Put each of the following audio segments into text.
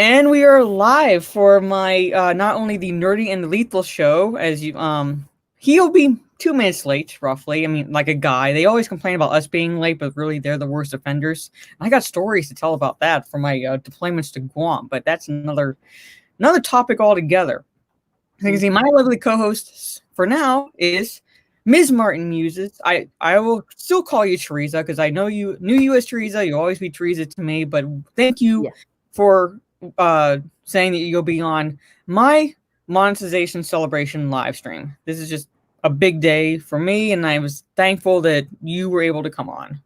And we are live for my not only the Nerdy and the Lethal show, as you he'll be 2 minutes late, roughly. I mean, like a guy. They always complain about us being late, but really they're the worst offenders. I got stories to tell about that from my deployments to Guam, but that's another topic altogether. I think my lovely co-host for now is Ms. Martin Muses. I will still call you Teresa because I knew you as Teresa. You'll always be Teresa to me, but thank you for saying that you'll be on my monetization celebration live stream. This is just a big day for me, and I was thankful that you were able to come on.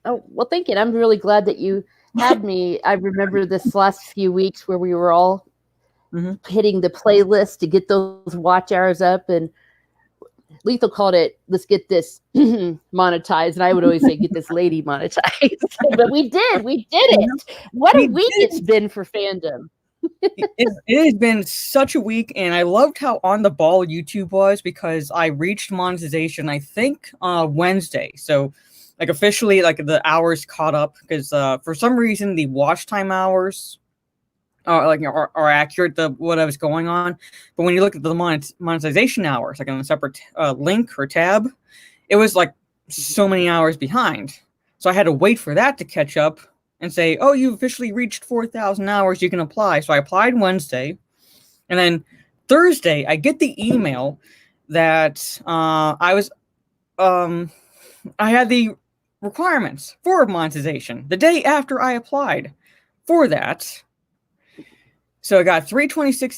Oh, well, thank you. I'm really glad that you had me. I remember this last few weeks where we were all hitting the playlist to get those watch hours up, and Lethal called it, let's get this monetized. And I would always say, get this lady monetized. But we did it. What a week it's been for fandom. It has been such a week, and I loved how on the ball YouTube was because I reached monetization, I think, Wednesday. So, like, officially, like, the hours caught up because for some reason, the watch time hours are accurate to what I was going on. But when you look at the monetization hours, like on a separate link or tab, it was like so many hours behind. So I had to wait for that to catch up and say, oh, you've officially reached 4,000 hours, you can apply. So I applied Wednesday. And then Thursday, I get the email that I had the requirements for monetization the day after I applied for that. So I got 3:26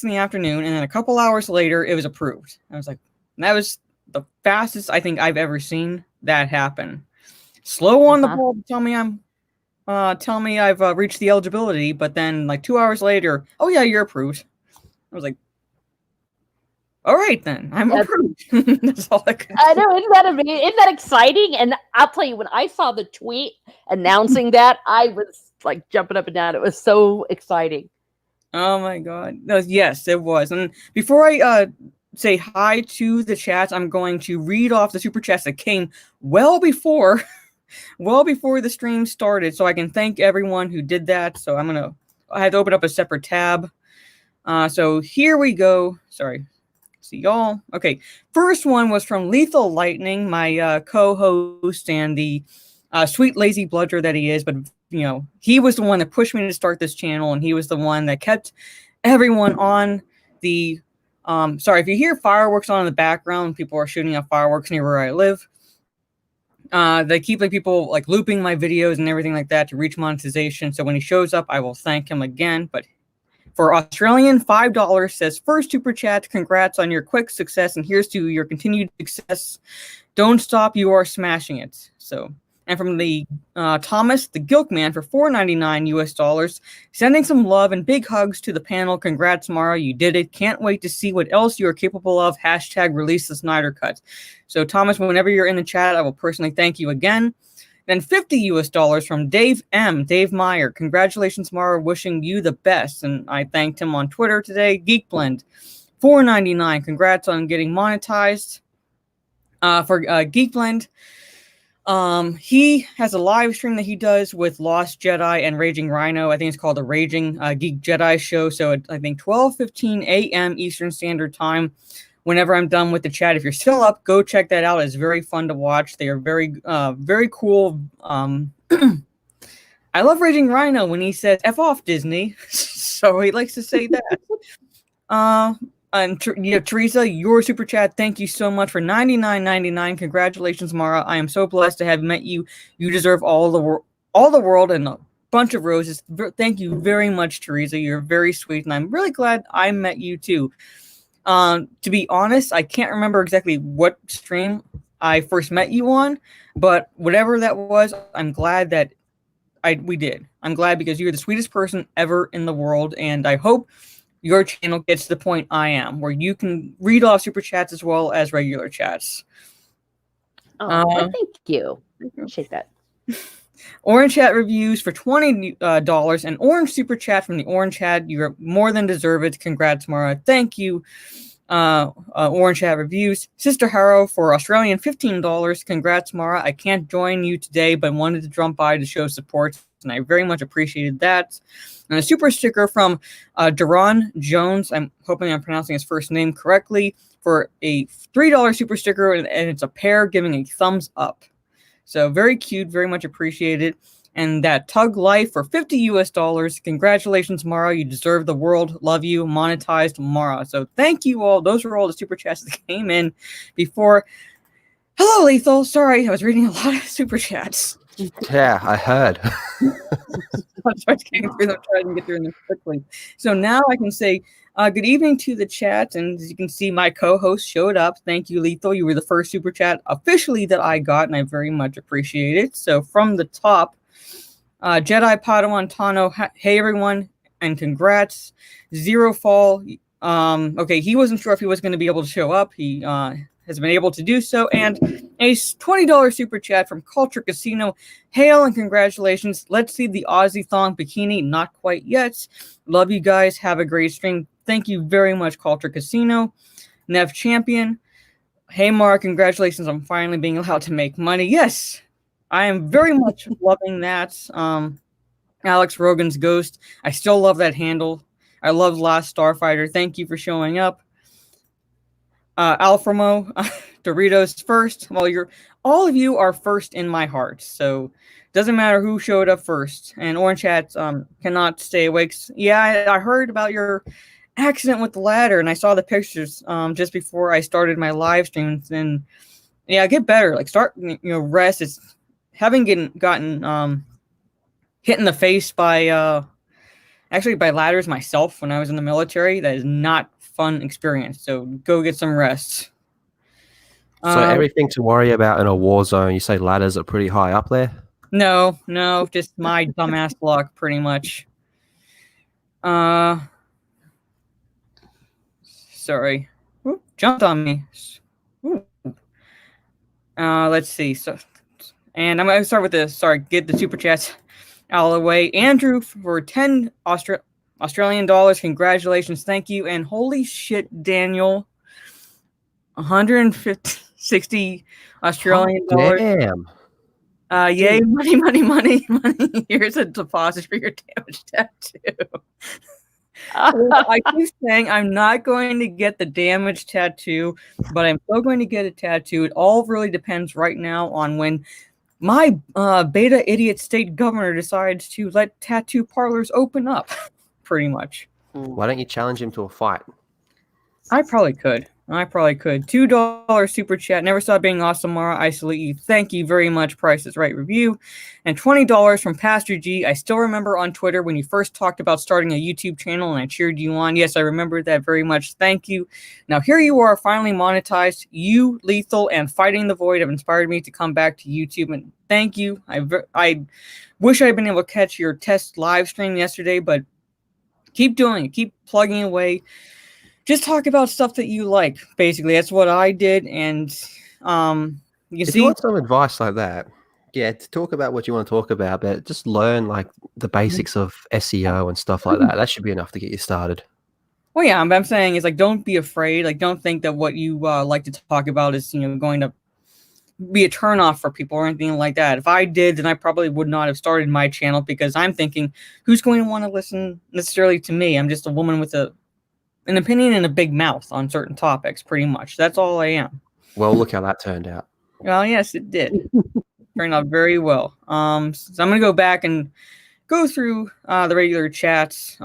in the afternoon, and then a couple hours later, it was approved. I was like, that was the fastest I think I've ever seen that happen. Slow on the ball to tell me I've reached the eligibility, but then like 2 hours later, oh yeah, you're approved. I was like, all right then, I'm approved. That's all I could. I know, isn't that amazing? Isn't that exciting? And I'll tell you, when I saw the tweet announcing that, I was like jumping up and down. It was so exciting. Oh my god. No, yes, it was. And before I say hi to the chats, I'm going to read off the super chats that came well before the stream started, so I can thank everyone who did that. So I had to open up a separate tab. So here we go. Sorry. See y'all. Okay. First one was from Lethal Lightning, my co-host and the sweet lazy bludger that he is, but you know, he was the one that pushed me to start this channel, and he was the one that kept everyone on the sorry if you hear fireworks on in the background. People are shooting off fireworks near where I live. They keep like people like looping my videos and everything like that to reach monetization. So when he shows up, I will thank him again. But for Australian, $5 says, first super chat, congrats on your quick success, and here's to your continued success. Don't stop, you are smashing it. So, and from the Thomas, the Gilk Man, for $4.99 US, sending some love and big hugs to the panel. Congrats, Mara, you did it. Can't wait to see what else you are capable of. # release the Snyder Cut. So, Thomas, whenever you're in the chat, I will personally thank you again. Then $50 US from Dave M. Dave Meyer. Congratulations, Mara. Wishing you the best. And I thanked him on Twitter today. Geek Blend, $4.99. Congrats on getting monetized. For Geek Blend, he has a live stream that he does with Lost Jedi and Raging Rhino. I think it's called the Raging Geek Jedi Show. So I think 12:15 a.m. Eastern Standard Time. Whenever I'm done with the chat, if you're still up, go check that out. It's very fun to watch. They are very, very cool. I love Raging Rhino when he says "F off, Disney." So he likes to say that. And Teresa, your super chat, thank you so much for $99.99. Congratulations, Mara. I am so blessed to have met you. You deserve all the world and a bunch of roses. Thank you very much, Teresa. You're very sweet, and I'm really glad I met you too. To be honest, I can't remember exactly what stream I first met you on, but whatever that was, I'm glad that we did. I'm glad because you're the sweetest person ever in the world, and I hope your channel gets to the point I am, where you can read off super chats as well as regular chats. Oh, thank you. I appreciate that. Orange Chat reviews for $20, and Orange Super Chat from the Orange Chat. You're more than deserve it. Congrats, Mara. Thank you. Orange Chat reviews. Sister Harrow for Australian $15. Congrats, Mara. I can't join you today, but wanted to drop by to show support. and I very much appreciated that. And a super sticker from Duran Jones. I'm hoping I'm pronouncing his first name correctly, for a $3 super sticker, and it's a pair giving a thumbs up. So very cute, very much appreciated. And that Tug Life for $50 US. Congratulations, Mara. You deserve the world. Love you. Monetized, Mara. So thank you all. Those were all the super chats that came in before. Hello, Lethal. Sorry, I was reading a lot of super chats. Yeah, I heard. I'm getting through them, trying to get through them quickly. So now I can say good evening to the chat, and as you can see, my co-host showed up. Thank you, Lethal. You were the first super chat officially that I got, and I very much appreciate it. So from the top, Jedi Padawan Tano, hey everyone, and congrats. Zero Fall. Okay, he wasn't sure if he was going to be able to show up. He has been able to do so, and a $20 super chat from Culture Casino. Hail and congratulations. Let's see the Aussie thong bikini. Not quite yet. Love you guys. Have a great stream. Thank you very much, Culture Casino. Nev Champion. Hey, Mark, congratulations on finally being allowed to make money. Yes, I am very much loving that. Alex Rogan's Ghost. I still love that handle. I love Last Starfighter. Thank you for showing up. Alframo, Doritos first. Well, all of you are first in my heart, so doesn't matter who showed up first. And Orange Hats cannot stay awake. Yeah, I heard about your accident with the ladder, and I saw the pictures just before I started my live streams. And yeah, get better. Like start, rest. It's having gotten hit in the face by actually by ladders myself when I was in the military. That is not fun experience. So go get some rest. So everything to worry about in a war zone, you say ladders are pretty high up there? No, just my dumbass luck, pretty much. Sorry. Ooh, jumped on me. Ooh. Let's see. So, and I'm going to start with this. Sorry, get the super chats out of the way. Andrew for 10 Australian dollars. Congratulations. Thank you. And holy shit, Daniel. 160 Australian dollars. Damn. Yay, money. Here's a deposit for your damage tattoo. I keep saying I'm not going to get the damage tattoo, but I'm still going to get a tattoo. It all really depends right now on when my beta idiot state governor decides to let tattoo parlors open up, pretty much. Why don't you challenge him to a fight? I probably could. $2 super chat. Never stop being awesome, Mara. I salute you. Thank you very much. Price is Right review. And $20 from Pastor G. I still remember on Twitter when you first talked about starting a YouTube channel and I cheered you on. Yes, I remember that very much. Thank you. Now here you are, finally monetized. You, Lethal, and Fighting the Void have inspired me to come back to YouTube. And thank you. I wish I'd been able to catch your test live stream yesterday, but keep doing it. Keep plugging away. Just talk about stuff that you like. Basically, that's what I did, and if you want some advice like that, yeah, talk about what you want to talk about, but just learn like the basics of SEO and stuff like that. That should be enough to get you started. Well, yeah, what I'm saying is like, don't be afraid. Like, don't think that what you like to talk about is going to be a turnoff for people or anything like that. If I did, then I probably would not have started my channel because I'm thinking, who's going to want to listen necessarily to me? I'm just a woman with an opinion and a big mouth on certain topics, pretty much. That's all I am. Well, look how that turned out. Well, yes, it did. Turned out very well. So I'm going to go back and go through the regular chats.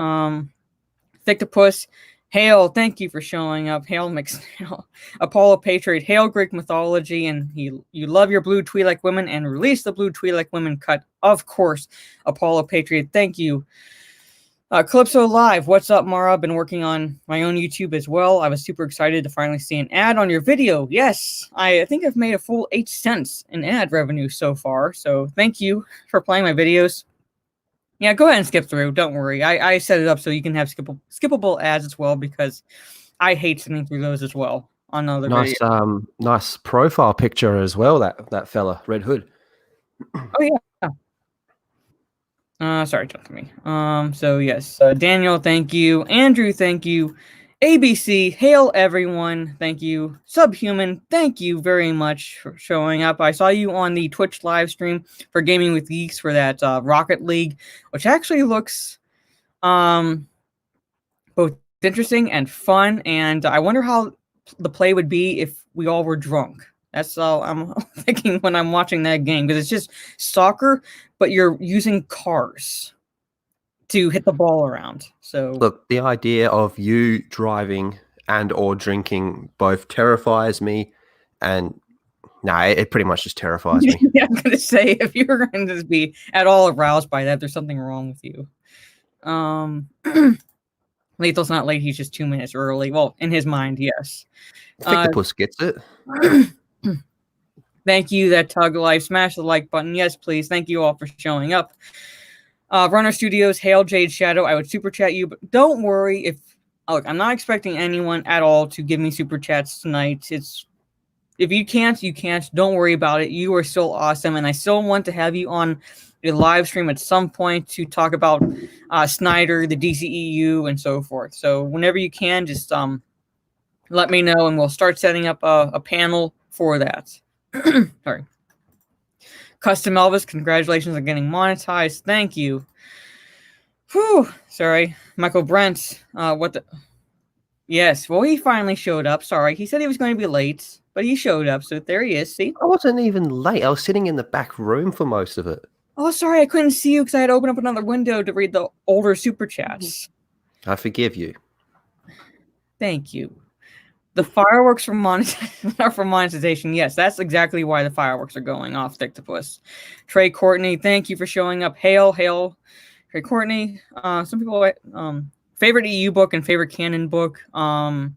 Thictopus, hail, thank you for showing up. Hail, Hail, Apollo Patriot, hail Greek mythology, and you love your blue Twi'lek women and release the blue Twi'lek women cut. Of course, Apollo Patriot, thank you. Calypso Live, what's up, Mara? I've been working on my own YouTube as well. I was super excited to finally see an ad on your video. Yes, I think I've made a full 8 cents in ad revenue so far. So thank you for playing my videos. Yeah, go ahead and skip through. Don't worry. I set it up so you can have skippable ads as well because I hate skipping through those as well on other videos. Nice profile picture as well. That fella, Red Hood. Oh yeah. Sorry, jump to me. So yes, Daniel, thank you. Andrew, thank you. ABC, hail everyone. Thank you. Subhuman, thank you very much for showing up. I saw you on the Twitch live stream for Gaming with Geeks for that Rocket League, which actually looks both interesting and fun. And I wonder how the play would be if we all were drunk. That's all I'm thinking when I'm watching that game, because it's just soccer, but you're using cars to hit the ball around. So look, the idea of you driving and or drinking both terrifies me, and it pretty much just terrifies me. Yeah, I'm gonna say, if you're going to be at all aroused by that, there's something wrong with you. Lethal's not late, he's just 2 minutes early. Well, in his mind, yes. Fictopus gets it. Thank you, that Tug Life. Smash the like button. Yes, please. Thank you all for showing up. Runner Studios, hail Jade Shadow. I would super chat you, but don't worry. Look, I'm not expecting anyone at all to give me super chats tonight. If you can't, you can't. Don't worry about it. You are still awesome, and I still want to have you on a live stream at some point to talk about Snyder, the DCEU, and so forth. So whenever you can, just let me know, and we'll start setting up a panel for that. Sorry. Custom Elvis, congratulations on getting monetized. Thank you. Whew. Sorry. Michael Brent, what the... Yes, well, he finally showed up. Sorry, he said he was going to be late, but he showed up, so there he is. See? I wasn't even late. I was sitting in the back room for most of it. Oh, sorry, I couldn't see you because I had to open up another window to read the older super chats. I forgive you. Thank you. The fireworks are for monetization. Yes, that's exactly why the fireworks are going off, Dictopus. Trey Courtney, thank you for showing up. Hail, Trey Courtney. Some people, favorite EU book and favorite canon book. Have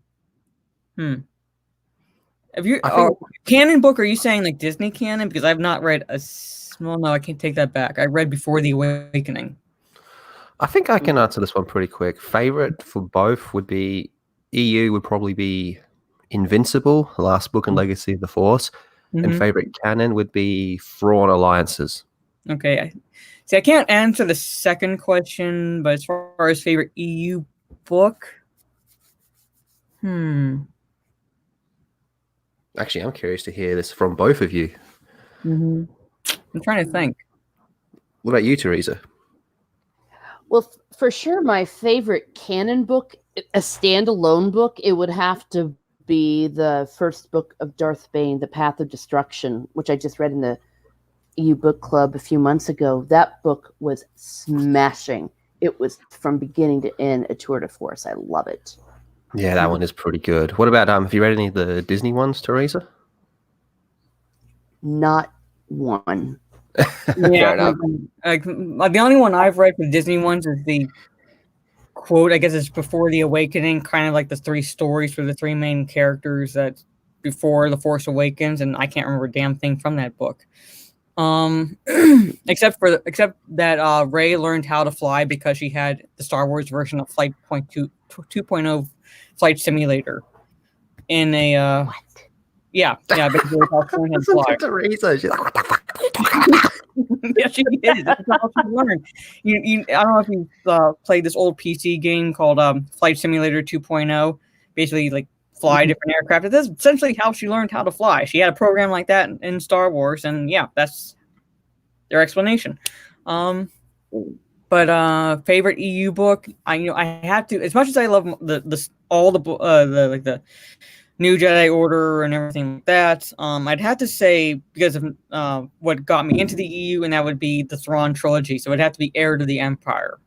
you canon book? Are you saying like Disney canon? Because I've not read a. Well, no, I can't take that back. I read Before the Awakening. I think I can answer this one pretty quick. Favorite for both would be EU. Would probably be Invincible, the last book in Legacy of the Force, and favorite canon would be Thrawn Alliances. Okay, I can't answer the second question, but as far as favorite EU book, actually, I'm curious to hear this from both of you. I'm trying to think. What about you, Teresa? Well, for sure, my favorite canon book, a standalone book, it would have to be the first book of Darth Bane, The Path of Destruction, which I just read in the EU Book Club a few months ago. That book was smashing. It was from beginning to end a tour de force. I love it. Yeah, that one is pretty good. What about have you read any of the Disney ones, Teresa? Not one. Yeah, the only one I've read for the Disney ones is the quote, I guess it's Before the Awakening, kind of like the three stories for the three main characters that before The Force Awakens, and I can't remember a damn thing from that book. Except that Rey learned how to fly because she had the Star Wars version of Flight 2.0 flight simulator in a What? Yeah, basically how she had to fly. Teresa, she's like, what the fuck? Yeah, she did. That's how she learned. I don't know if you've played this old PC game called Flight Simulator 2.0. Basically, like fly different aircraft. That's essentially how she learned how to fly. She had a program like that in Star Wars, and yeah, that's their explanation. But favorite EU book, I had to, as much as I love the New Jedi Order and everything like that. I'd have to say, because of what got me into the EU, and that would be the Thrawn trilogy. So it'd have to be Heir to the Empire.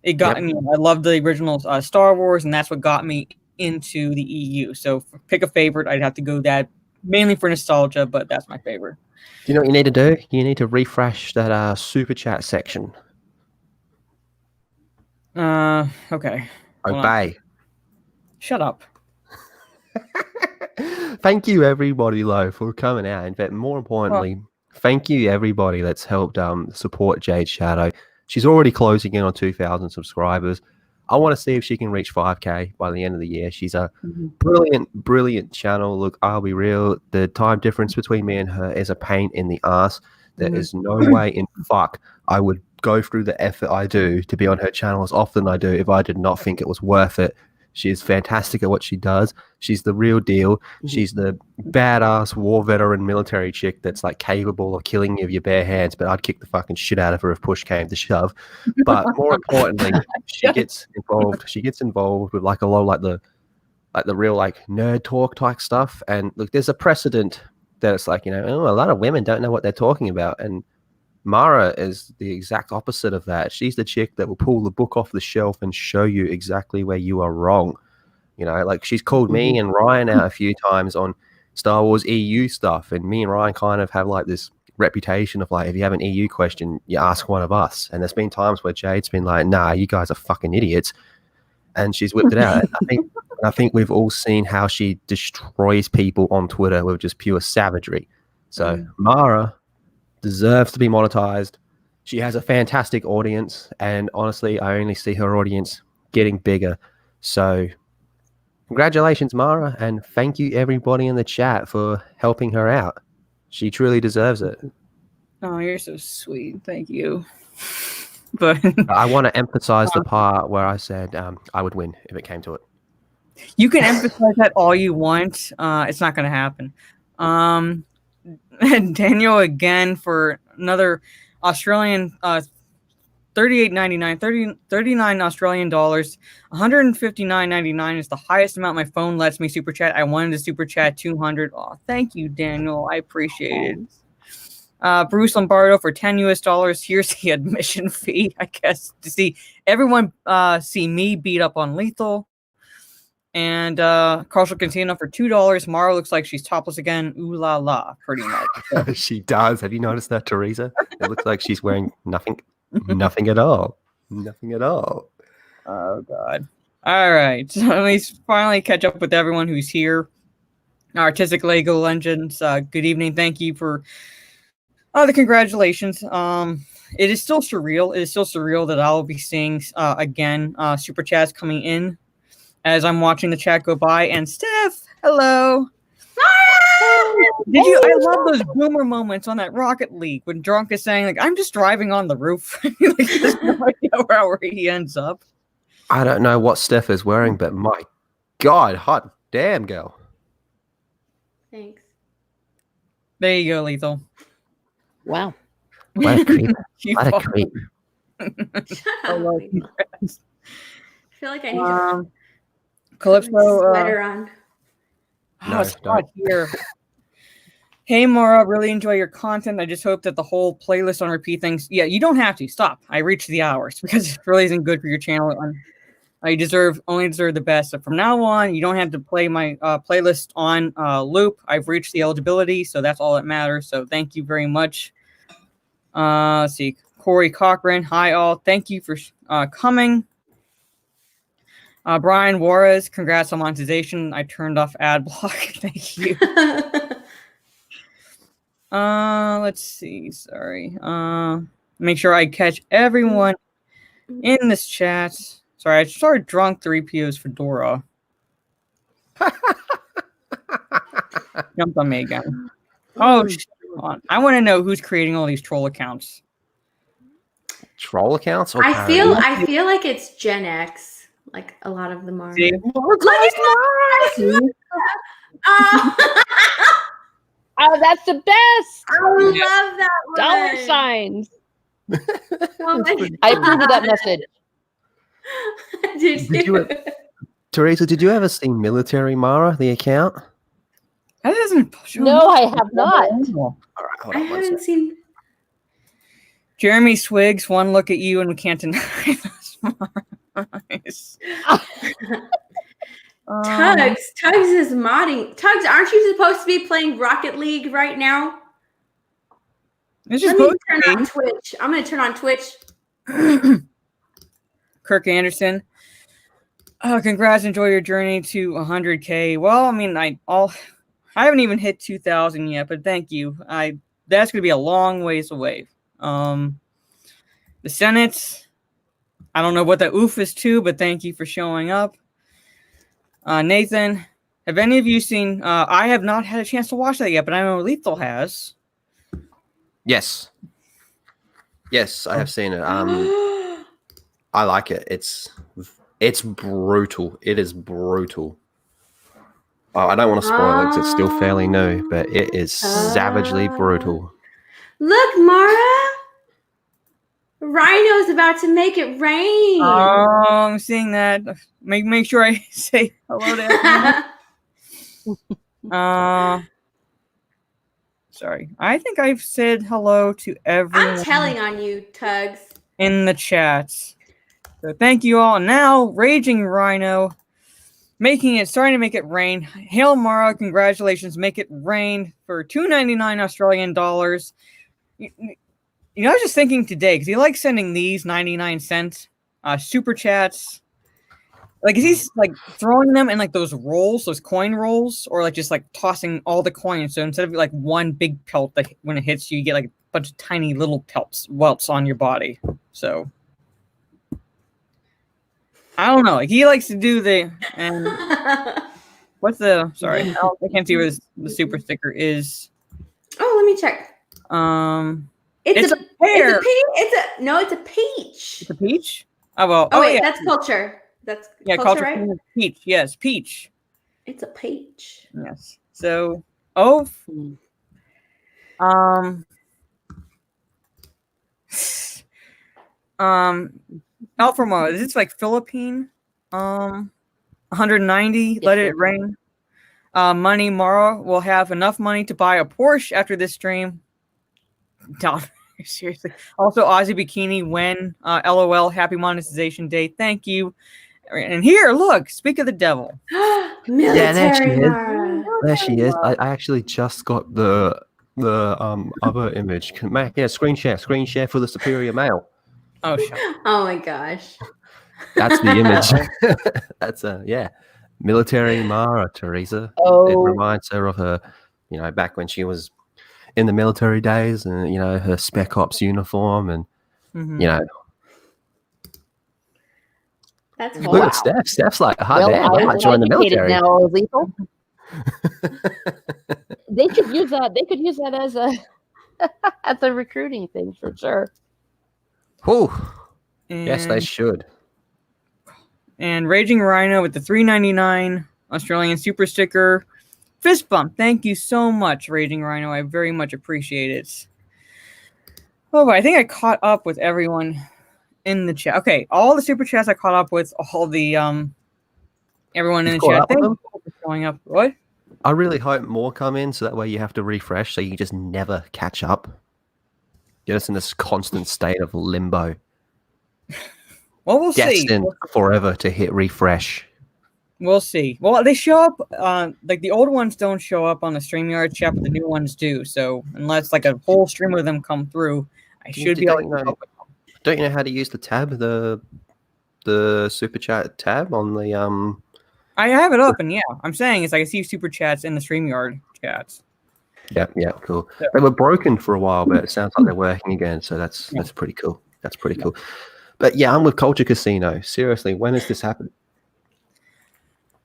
It got me. I love the original Star Wars, and that's what got me into the EU. So pick a favorite, I'd have to go that, mainly for nostalgia, but that's my favorite. Do you know what you need to do? You need to refresh that super chat section. Okay. Obey. Shut up. Thank you, everybody, though, for coming out. But more importantly, thank you, everybody that's helped support Jade Shadow. She's already closing in on 2,000 subscribers. I want to see if she can reach 5K by the end of the year. She's a brilliant channel. Look, I'll be real. The time difference between me and her is a pain in the ass. There is no way in fuck I would go through the effort I do to be on her channel as often as I do if I did not think it was worth it. She is fantastic at what she does. She's the real deal. She's the badass war veteran military chick that's like capable of killing you with your bare hands, but I'd kick the fucking shit out of her if push came to shove. But more importantly, she gets involved. She gets involved with like a lot of like the real like nerd talk type stuff. And look, there's a precedent that it's like, a lot of women don't know what they're talking about. And Mara is the exact opposite of that. She's the chick that will pull the book off the shelf and show you exactly where you are wrong. Like she's called me and Ryan out a few times on Star Wars EU stuff. And me and Ryan kind of have like this reputation of like, if you have an EU question, you ask one of us. And there's been times where Jade's been like, nah, you guys are fucking idiots. And she's whipped it out. I think we've all seen how she destroys people on Twitter with just pure savagery. So Mara deserves to be monetized. She has a fantastic audience, and honestly, I only see her audience getting bigger. So congratulations, Mara, and thank you everybody in the chat for helping her out. She truly deserves it. Oh, you're so sweet. Thank you. But I want to emphasize the part where I said I would win if it came to it. You can emphasize that all you want. It's not going to happen. And Daniel again for another Australian $38.99, 39 Australian dollars, $159.99 is the highest amount my phone lets me super chat. I wanted to super chat 200. Oh, thank you, Daniel. I appreciate it. Bruce Lombardo for $10 US. Here's the admission fee, I guess, to see everyone see me beat up on Lethal. And Carl Cantino for $2. Mara looks like she's topless again. Ooh la la, pretty much. She does. Have you noticed that, Teresa? It looks like she's wearing nothing at all. Nothing at all. Oh, God. All right. So let me finally catch up with everyone who's here. Artistic Lego Legends, good evening. Thank you for the congratulations. It is still surreal. It is still surreal that I'll be seeing again super chats coming in as I'm watching the chat go by. And Steph, hello. Did you? I love those boomer moments on that Rocket League when Drunk is saying, like, I'm just driving on the roof. Like, there's no idea where he ends up. I don't know what Steph is wearing, but my God, hot damn, girl. Thanks. There you go, Lethal. Wow. What a creep. What a creep. Shut up. I feel like I need to Calypso put my sweater on. Oh, it's hot here. Hey, Mara, really enjoy your content. I just hope that the whole playlist on repeat things. Yeah, you don't have to. Stop. I reached the hours because it really isn't good for your channel. I only deserve the best. So from now on, you don't have to play my playlist on loop. I've reached the eligibility, so that's all that matters. So thank you very much. Let's see. Corey Cochran. Hi, all. Thank you for coming. Brian Juarez, congrats on monetization. I turned off ad block. Thank you. Let's see. Sorry. Make sure I catch everyone in this chat. Sorry, I started drunk 3POs Fedora. Jumped on me again. Oh, shit. I want to know who's creating all these troll accounts. Troll accounts? Or I feel like it's Gen X. Like a lot of them are. See? Oh, that's the best. I love that one. Dollar signs. Oh my I approve of that message. Teresa, did you ever see Military Mara, the account? That doesn't. No, I have not. All right, hold I on one haven't second. seen. Jeremy Swiggs, one look at you and we can't deny those eyes. Tugs is modding. Tugs, aren't you supposed to be playing Rocket League right now? It's Let just me turn on Twitch. I'm going to turn on Twitch. Kirk Anderson. Oh, congrats! Enjoy your journey to 100K. Well, I mean, I haven't even hit 2,000 yet, but thank you. That's going to be a long ways away. The Senate. I don't know what the oof is to, but thank you for showing up. Nathan, have any of you seen? I have not had a chance to watch that yet, but I know Lethal has. Yes. Yes, I have seen it. I like it. It's It's brutal. It is brutal. Oh, I don't want to spoil it because it's still fairly new, but it is savagely brutal. Look, Mara. Rhino's about to make it rain. Oh, I'm seeing that. Make sure I say hello to everyone. Sorry. I think I've said hello to everyone. I'm telling on you, Tugs. In the chats. So thank you all. Now, Raging Rhino, starting to make it rain. Hail Mara, congratulations, make it rain for $2.99 Australian dollars. You know, I was just thinking today, because he likes sending these 99 cents super chats. Like, is he like throwing them in like those rolls, those coin rolls, or like just like tossing all the coins? So instead of like one big pelt, like when it hits you, you get like a bunch of tiny little welts on your body. So I don't know. Like, he likes to do what's the? Sorry, I can't see where the super sticker is. Oh, let me check. It's a pear. It's a peach. It's a peach. Oh well. Oh wait, yeah. That's culture. That's culture, right? Peach. Yes, peach. It's a peach. Yes. So, Alframo, is this like Philippine? 190. Let it rain. Money Mara will have enough money to buy a Porsche after this stream. No, seriously. Also, Aussie Bikini when LOL. Happy monetization day. Thank you. And here, look. Speak of the devil. Yeah, there she is. There she is. I actually just got the other image. Screen share for the superior male. Oh, shit. Oh my gosh. That's the image. That's military Mara, Teresa. Oh. It reminds her of her, back when she was in the military days, and her Spec Ops uniform, and That's look at Steph. Steph's like, I might join the military now. Lethal. They could use that. They could use that as a recruiting thing for sure. Oh, yes, they should. And Raging Rhino with the $3.99 Australian super sticker. Fist bump. Thank you so much, Raging Rhino. I very much appreciate it. Oh, but I think I caught up with everyone in the chat. Okay, all the super chats I caught up with, all the everyone in the chat. Thank you for showing up. What? I really hope more come in, so that way you have to refresh, so you just never catch up. Get us in this constant state of limbo. Well, we'll see. Destined forever to hit refresh. We'll see. Well, they show up, like the old ones don't show up on the StreamYard chat, but the new ones do. So unless like a whole stream of them come through, I should be able to. Don't you know how to use the tab, the super chat tab on the I have it up, and yeah, I'm saying it's like I see super chats in the StreamYard chats. Yeah, cool. Yeah. They were broken for a while, but it sounds like they're working again. So that's pretty cool. That's pretty cool. But yeah, I'm with Culture Casino. Seriously, when does this happen?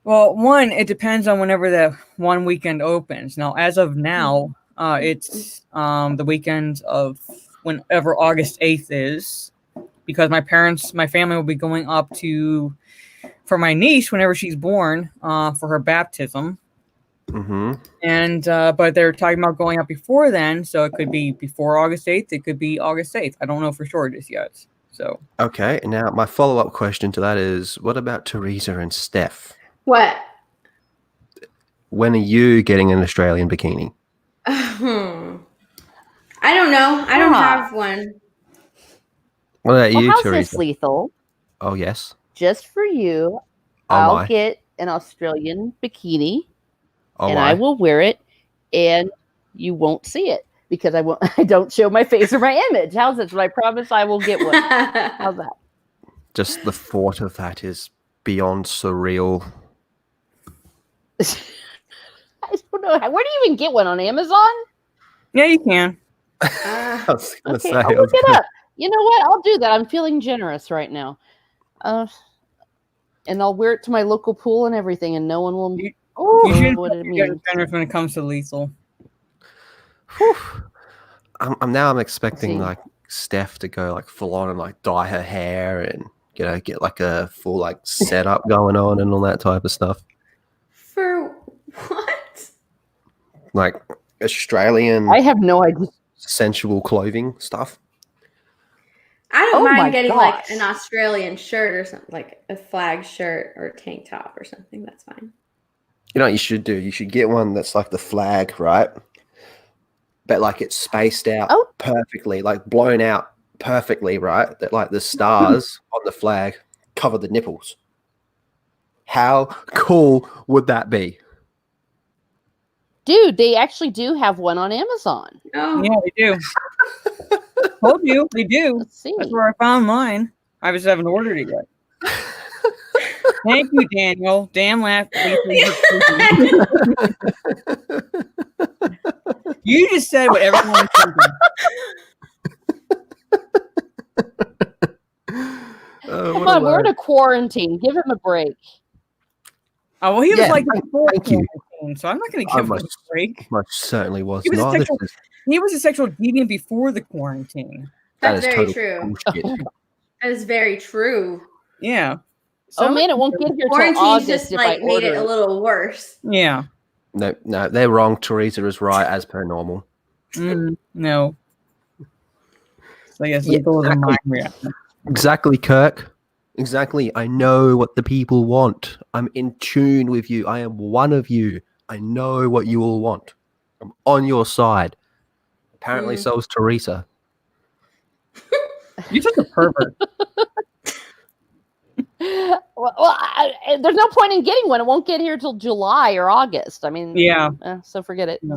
Well, it depends on whenever the one weekend opens. Now, as of now, it's the weekend of whenever August 8th is, because my family will be going up for my niece whenever she's born for her baptism. Mm-hmm. And but they're talking about going up before then, so it could be before August 8th. It could be August 8th. I don't know for sure just yet. So okay, now my follow-up question to that is, what about Teresa and Steph? What? When are you getting an Australian bikini? I don't know. I don't have one. What about you, how's Teresa? This, Lethal? Oh, yes. Just for you, I'll get an Australian bikini, and I will wear it, and you won't see it because I don't show my face or my image. How's this? But I promise I will get one. How's that? Just the thought of that is beyond surreal. I don't know. Where do you even get one? On Amazon? Yeah, you can. I was gonna say, I'll look it up. You know what? I'll do that. I'm feeling generous right now. And I'll wear it to my local pool and everything, and no one will You know should what it be means. generous when it comes to lethal. I'm expecting like Steph to go like full on and like dye her hair and get like a full like setup going on and all that type of stuff. For what? Like Australian I have no idea. sensual clothing stuff. I don't Oh my mind getting like gosh. an Australian shirt or something, like a flag shirt or a tank top or something. That's fine. You know what you should do? You should get one that's like the flag, right? But like it's spaced out perfectly, like blown out perfectly, right? That like the stars on the flag cover the nipples. How cool would that be? Dude, they actually do have one on Amazon. Oh, Yeah, they do. Told you, they do. Let's see. That's where I found mine. I just haven't ordered it yet. Thank you, Daniel. Dan laughed. You just said what everyone was thinking. Come on, we're in a quarantine. Give him a break. Oh, well, he was like before thank you. quarantine, so I'm not going to give him a break. Much certainly was He was, not. he was a sexual deviant before the quarantine. that's That is very total true. bullshit. That is very true. Yeah. Oh man, it won't get here till Quarantine's August just if like I made order it a little worse. Yeah. No, they're wrong. Teresa is right as per normal. No. So yes, Yeah, legal is a mind reaction. Exactly, Kirk. Exactly. I know what the people want. I'm in tune with you. I am one of you. I know what you all want. I'm on your side. Apparently, so is Teresa. You're such a pervert. There's no point in getting one. It won't get here till July or August. I mean, Yeah. So forget it. Yeah.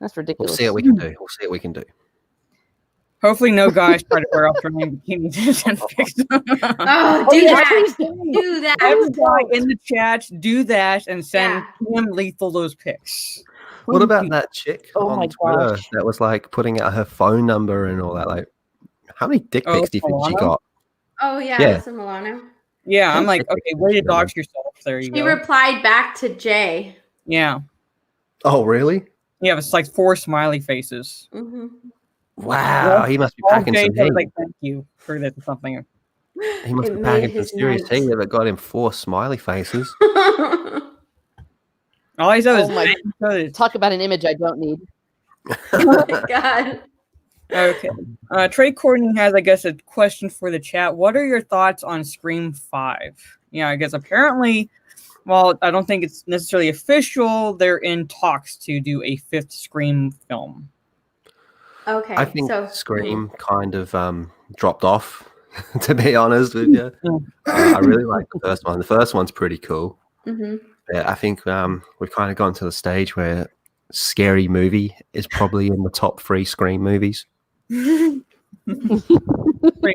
That's We'll ridiculous. see what we can do. We'll see what we can do. Hopefully, no guys try to wear Australian bikinis and send pics. Oh, do yeah, that. please do. Do that. Everybody in the chat, do that and send Yeah. him lethal those pics. What about that chick Oh my on Twitter gosh. that was like putting out her phone number and all that? Like, how many dick pics do you think she Milano? got? Oh, yeah. Yeah. Alyssa Milano. Yeah, I'm like, okay, way to dox yourself. There you She go. replied back to Jay. Yeah. Oh, really? Yeah, it's like 4 smiley faces. Mm-hmm. Wow, he must be All packing day, some I was heat. like, thank you for this or something. He must It be made packing some his serious night. heat that got him 4 smiley faces. All he said Oh was, my- thank you for this. Talk about an image I don't need. Oh my God. Okay. Trey Courtney has, I guess, a question for the chat. What are your thoughts on Scream 5? Yeah, I guess apparently, well, I don't think it's necessarily official. They're in talks to do a 5th Scream film. Okay. I think so Scream kind of dropped off, to be honest with you. I really like the first one. The first one's pretty cool. Mhm. Yeah, I think we've kind of gone to the stage where Scary Movie is probably in the top 3 Scream movies. Pretty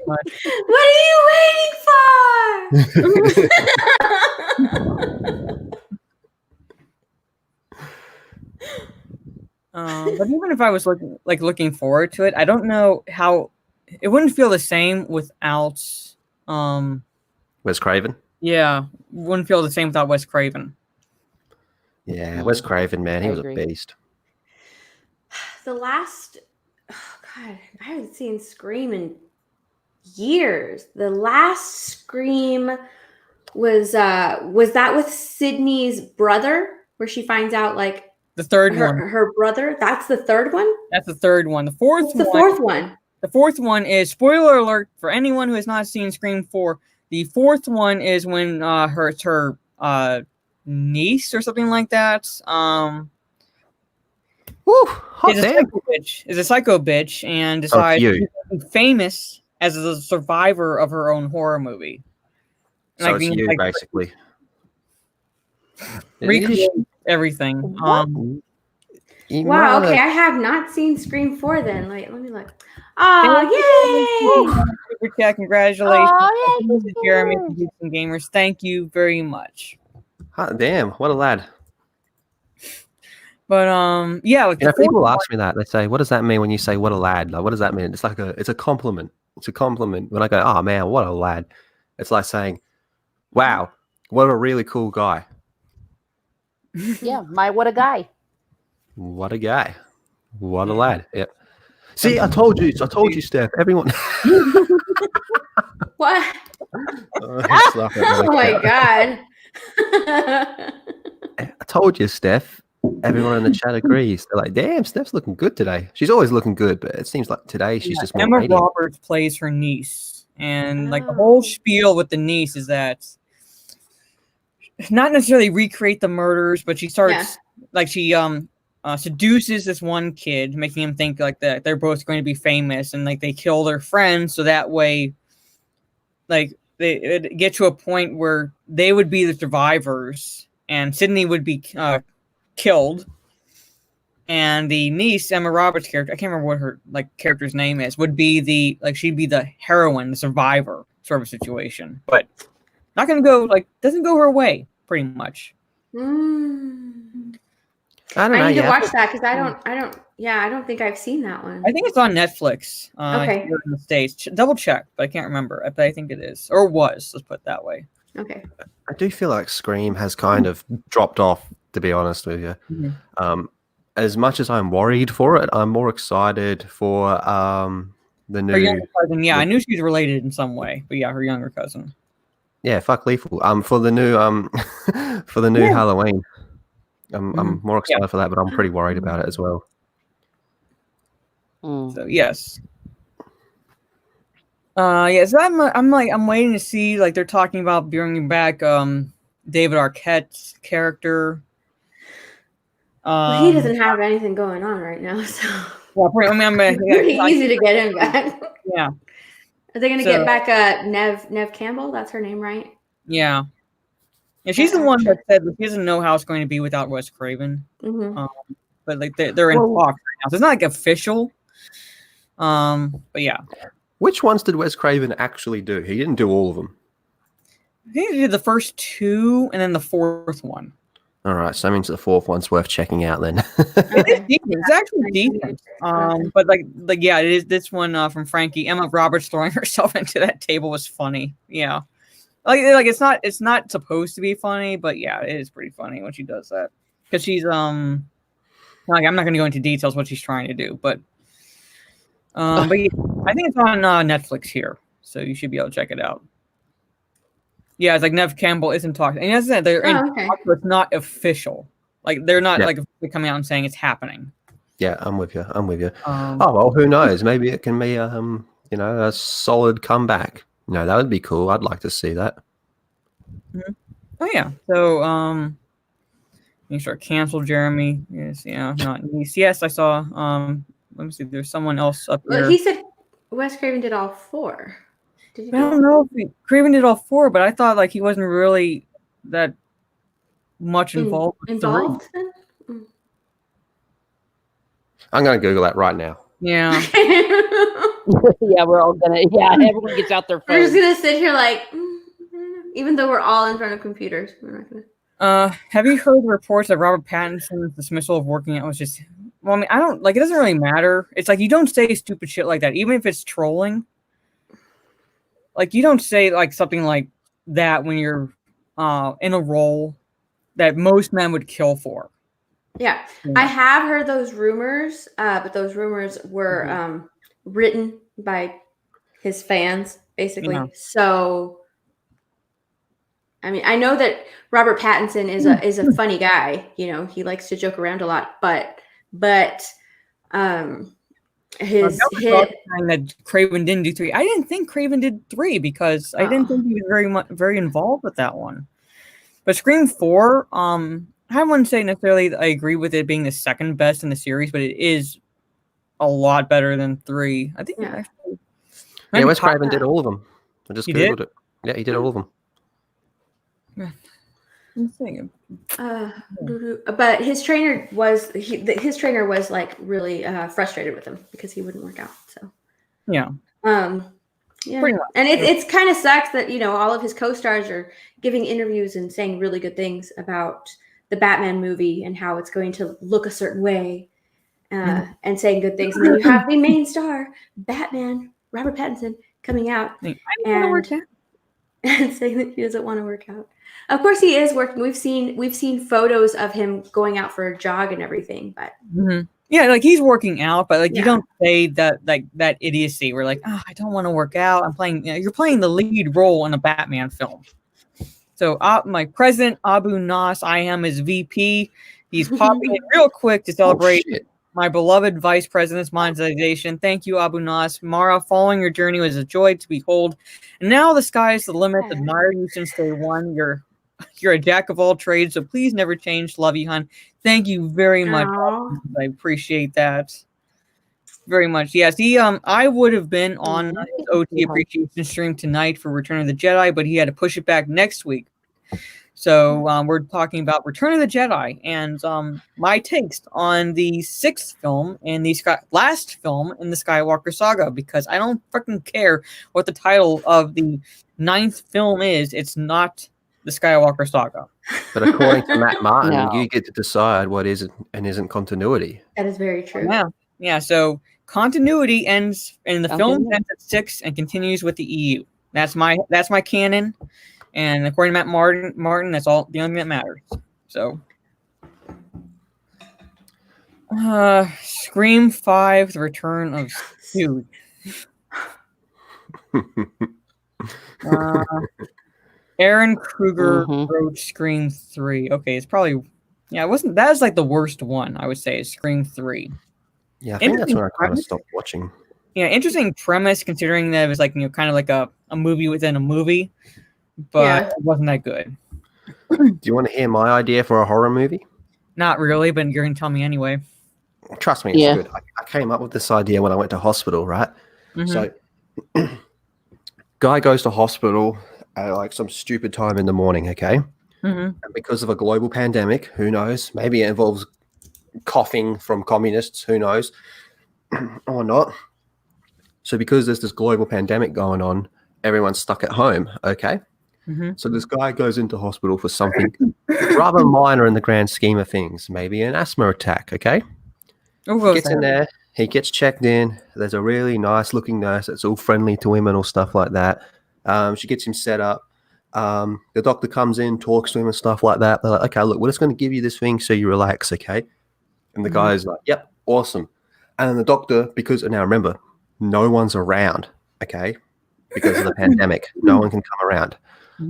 much. What are you waiting for? But even if I was looking forward to it, I don't know how it wouldn't feel the same without. Wes Craven? Yeah, wouldn't feel the same without Wes Craven. Yeah, Wes Craven, man, he I was agree. a beast. The last, God, I haven't seen Scream in years. The last Scream was that with Sydney's brother, where she finds out like The third one. her brother. That's the third one. That's the third one. The fourth What's the one. fourth one? The fourth one is, spoiler alert for anyone who has not seen Scream 4. The fourth one is when her niece or something like that. Woo, hot Is a damn. psycho bitch. Is a psycho bitch and decides you. to be famous as a survivor of her own horror movie. And, So like, it's being, you, like, basically. recreate everything. You Wow. might wanna- Okay, I have not seen Scream 4. Then, like, let me look. Oh, yay! Super chat, congratulations. Oh, This is Jeremy from Houston Gamers. Thank you very much. Hot damn, what a lad. But yeah, like You know, the fourth people one- ask me that. They say, "What does that mean when you say what a lad?" Like, what does that mean? It's like it's a compliment. It's a compliment. When I go, "Oh man, what a lad," it's like saying, "Wow, what a really cool guy." Yeah, what a guy. What a guy. What a lad. Yep. See, I told you, Steph. Everyone. What? Stop it, Oh my Monica. god. I told you, Steph. Everyone in the chat agrees. They're like, damn, Steph's looking good today. She's always looking good, but it seems like today she's just more Emma radiant. Roberts plays her niece, and like the whole spiel with the niece is that not necessarily recreate the murders, but she starts like she seduces this one kid, making him think like that they're both going to be famous, and like they kill their friends so that way, like they get to a point where they would be the survivors, and Sydney would be killed. And the niece, Emma Roberts' character, I can't remember what her like character's name is, would be she'd be the heroine, the survivor sort of situation. But not gonna go doesn't go her way, pretty much. I don't know. I need to watch that because I don't think I've seen that one. I think it's on Netflix. Okay. Here in the States. Double check, but I can't remember. But I think it is. Or was, let's put it that way. Okay. I do feel like Scream has kind of dropped off, to be honest with you. Mm-hmm. As much as I'm worried for it, I'm more excited for the new. Her younger cousin, I knew she was related in some way, but her younger cousin. Yeah, fuck Lethal. For the new Halloween. I'm more excited for that, but I'm pretty worried about it as well. So yes. So I'm waiting to see, like, they're talking about bringing back David Arquette's character. Well, he doesn't have anything going on right now, so pretty easy to get him back. Yeah. Are they going to get back Nev Campbell? That's her name, right? Yeah. Yeah, she's the one that said that she doesn't know how it's going to be without Wes Craven. But like they're in talks right now, so it's not like official. But yeah. Which ones did Wes Craven actually do? He didn't do all of them. I think he did the first two and then the fourth one. All right, so that means the fourth one's worth checking out then. It's actually decent. But like it is this one from Frankie. Emma Roberts throwing herself into that table was funny. Yeah. Like it's not supposed to be funny, but yeah, it is pretty funny when she does that. Because she's like, I'm not gonna go into details what she's trying to do, but yeah, I think it's on Netflix here, so you should be able to check it out. Yeah, it's like Nev Campbell isn't talking, and as I said, they're in talks, but it's not official. Like they're not like coming out and saying it's happening. Yeah, I'm with you. Oh well, who knows? Maybe it can be a solid comeback. That would be cool. I'd like to see that. Oh yeah. So you start cancel Jeremy. Yes, not niece. Yes, I saw. Let me see. There's someone else up here. Well, he said Wes Craven did all four. I don't know if Craven did all four, but I thought like he wasn't really that much involved. Involved? I'm gonna Google that right now. Yeah. Yeah, we're all gonna. Yeah, everyone gets out their phone. We're just gonna sit here like, even though we're all in front of computers, we're not gonna. Have you heard reports that Robert Pattinson's dismissal of working out was just? Well, I mean, I don't like. It doesn't really matter. It's like you don't say stupid shit like that, even if it's trolling. Like you don't say like something like that when you're in a role that most men would kill for. Yeah. I have heard those rumors, but those rumors were written by his fans, basically. Yeah. So, I mean, I know that Robert Pattinson is a funny guy. He likes to joke around a lot, but his hit that Craven didn't do 3. I didn't think Craven did 3 because I didn't think he was very involved with that one. But Scream 4, I wouldn't say necessarily I agree with it being the second best in the series, but it is a lot better than 3. I think actually. Yeah, Wes Craven did all of them. I just Googled it. Yeah, he did all of them. But his trainer was like really frustrated with him because he wouldn't work out. So yeah. And it's kind of sucks that all of his co-stars are giving interviews and saying really good things about the Batman movie and how it's going to look a certain way, and saying good things. And then you have the main star, Batman, Robert Pattinson, coming out and saying that he doesn't want to work out. Of course, he is working. We've seen photos of him going out for a jog and everything, but Yeah, like he's working out, but like you Yeah. don't say that like that idiocy. We're like, I don't want to work out. I'm playing. You're playing the lead role in a Batman film. So my president Abu Nas, I am his VP. He's popping in real quick to celebrate my beloved vice president's monetization. Thank you, Abu Nas. Mara, following your journey was a joy to behold. And now the sky is the limit. Admire you since day one. You're a jack of all trades, so please never change. Love you, hun. Thank you very much. Aww. I appreciate that very much. Yes, I would have been on his OT appreciation stream tonight for Return of the Jedi, but he had to push it back next week. So we're talking about Return of the Jedi and my takes on the sixth film and the last film in the Skywalker saga, because I don't fucking care what the title of the ninth film is. It's not the Skywalker saga. But according to Matt Martin, you get to decide what is and isn't continuity. That is very true. Yeah. So continuity ends, and the film ends at 6 and continues with the EU. That's my canon, and according to Matt Martin, that's all the only thing that matters. So, Scream 5: The Return of Stu. Aaron Kruger wrote Scream 3. Okay, it's probably it wasn't. That was like the worst one, I would say. Is Scream 3. Yeah, I think that's when I kind of stopped watching. Yeah, interesting premise considering that it was like kind of like a movie within a movie, but it wasn't that good. Do you want to hear my idea for a horror movie? Not really, but you're gonna tell me anyway. Trust me, it's good. I came up with this idea when I went to hospital, right? So, guy goes to hospital at like some stupid time in the morning, okay? And because of a global pandemic, who knows? Maybe it involves coughing from communists, who knows? Or not. So because there's this global pandemic going on, everyone's stuck at home, okay? So this guy goes into hospital for something rather minor in the grand scheme of things, maybe an asthma attack, okay? He gets in there, he gets checked in. There's a really nice looking nurse that's all friendly to him and all stuff like that. She gets him set up. The doctor comes in, talks to him and stuff like that. They're like, okay, look, we're just going to give you this thing so you relax, okay? And the guy's like, yep, awesome. And then the doctor, now remember, no one's around, okay? Because of the pandemic, no one can come around.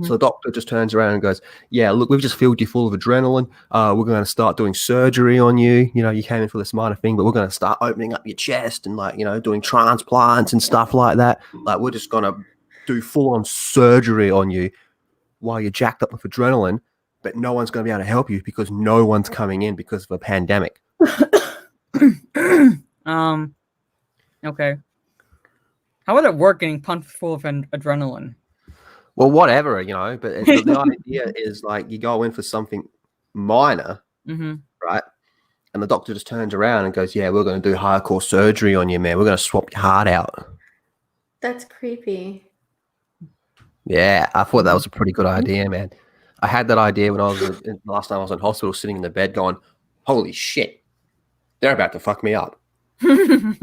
So the doctor just turns around and goes, yeah, look, we've just filled you full of adrenaline. We're going to start doing surgery on you. You know, you came in for this minor thing, but we're going to start opening up your chest and doing transplants and stuff like that. Like, we're just going to do full-on surgery on you while you're jacked up with adrenaline, but no one's going to be able to help you because no one's coming in because of a pandemic. Okay. How would it work getting pumped full of adrenaline? Well, whatever, but the idea is like you go in for something minor, right? And the doctor just turns around and goes, yeah, we're going to do hardcore surgery on you, man. We're going to swap your heart out. That's creepy. Yeah, I thought that was a pretty good idea, man. I had that idea when last time I was in hospital, sitting in the bed going, holy shit, they're about to fuck me up. A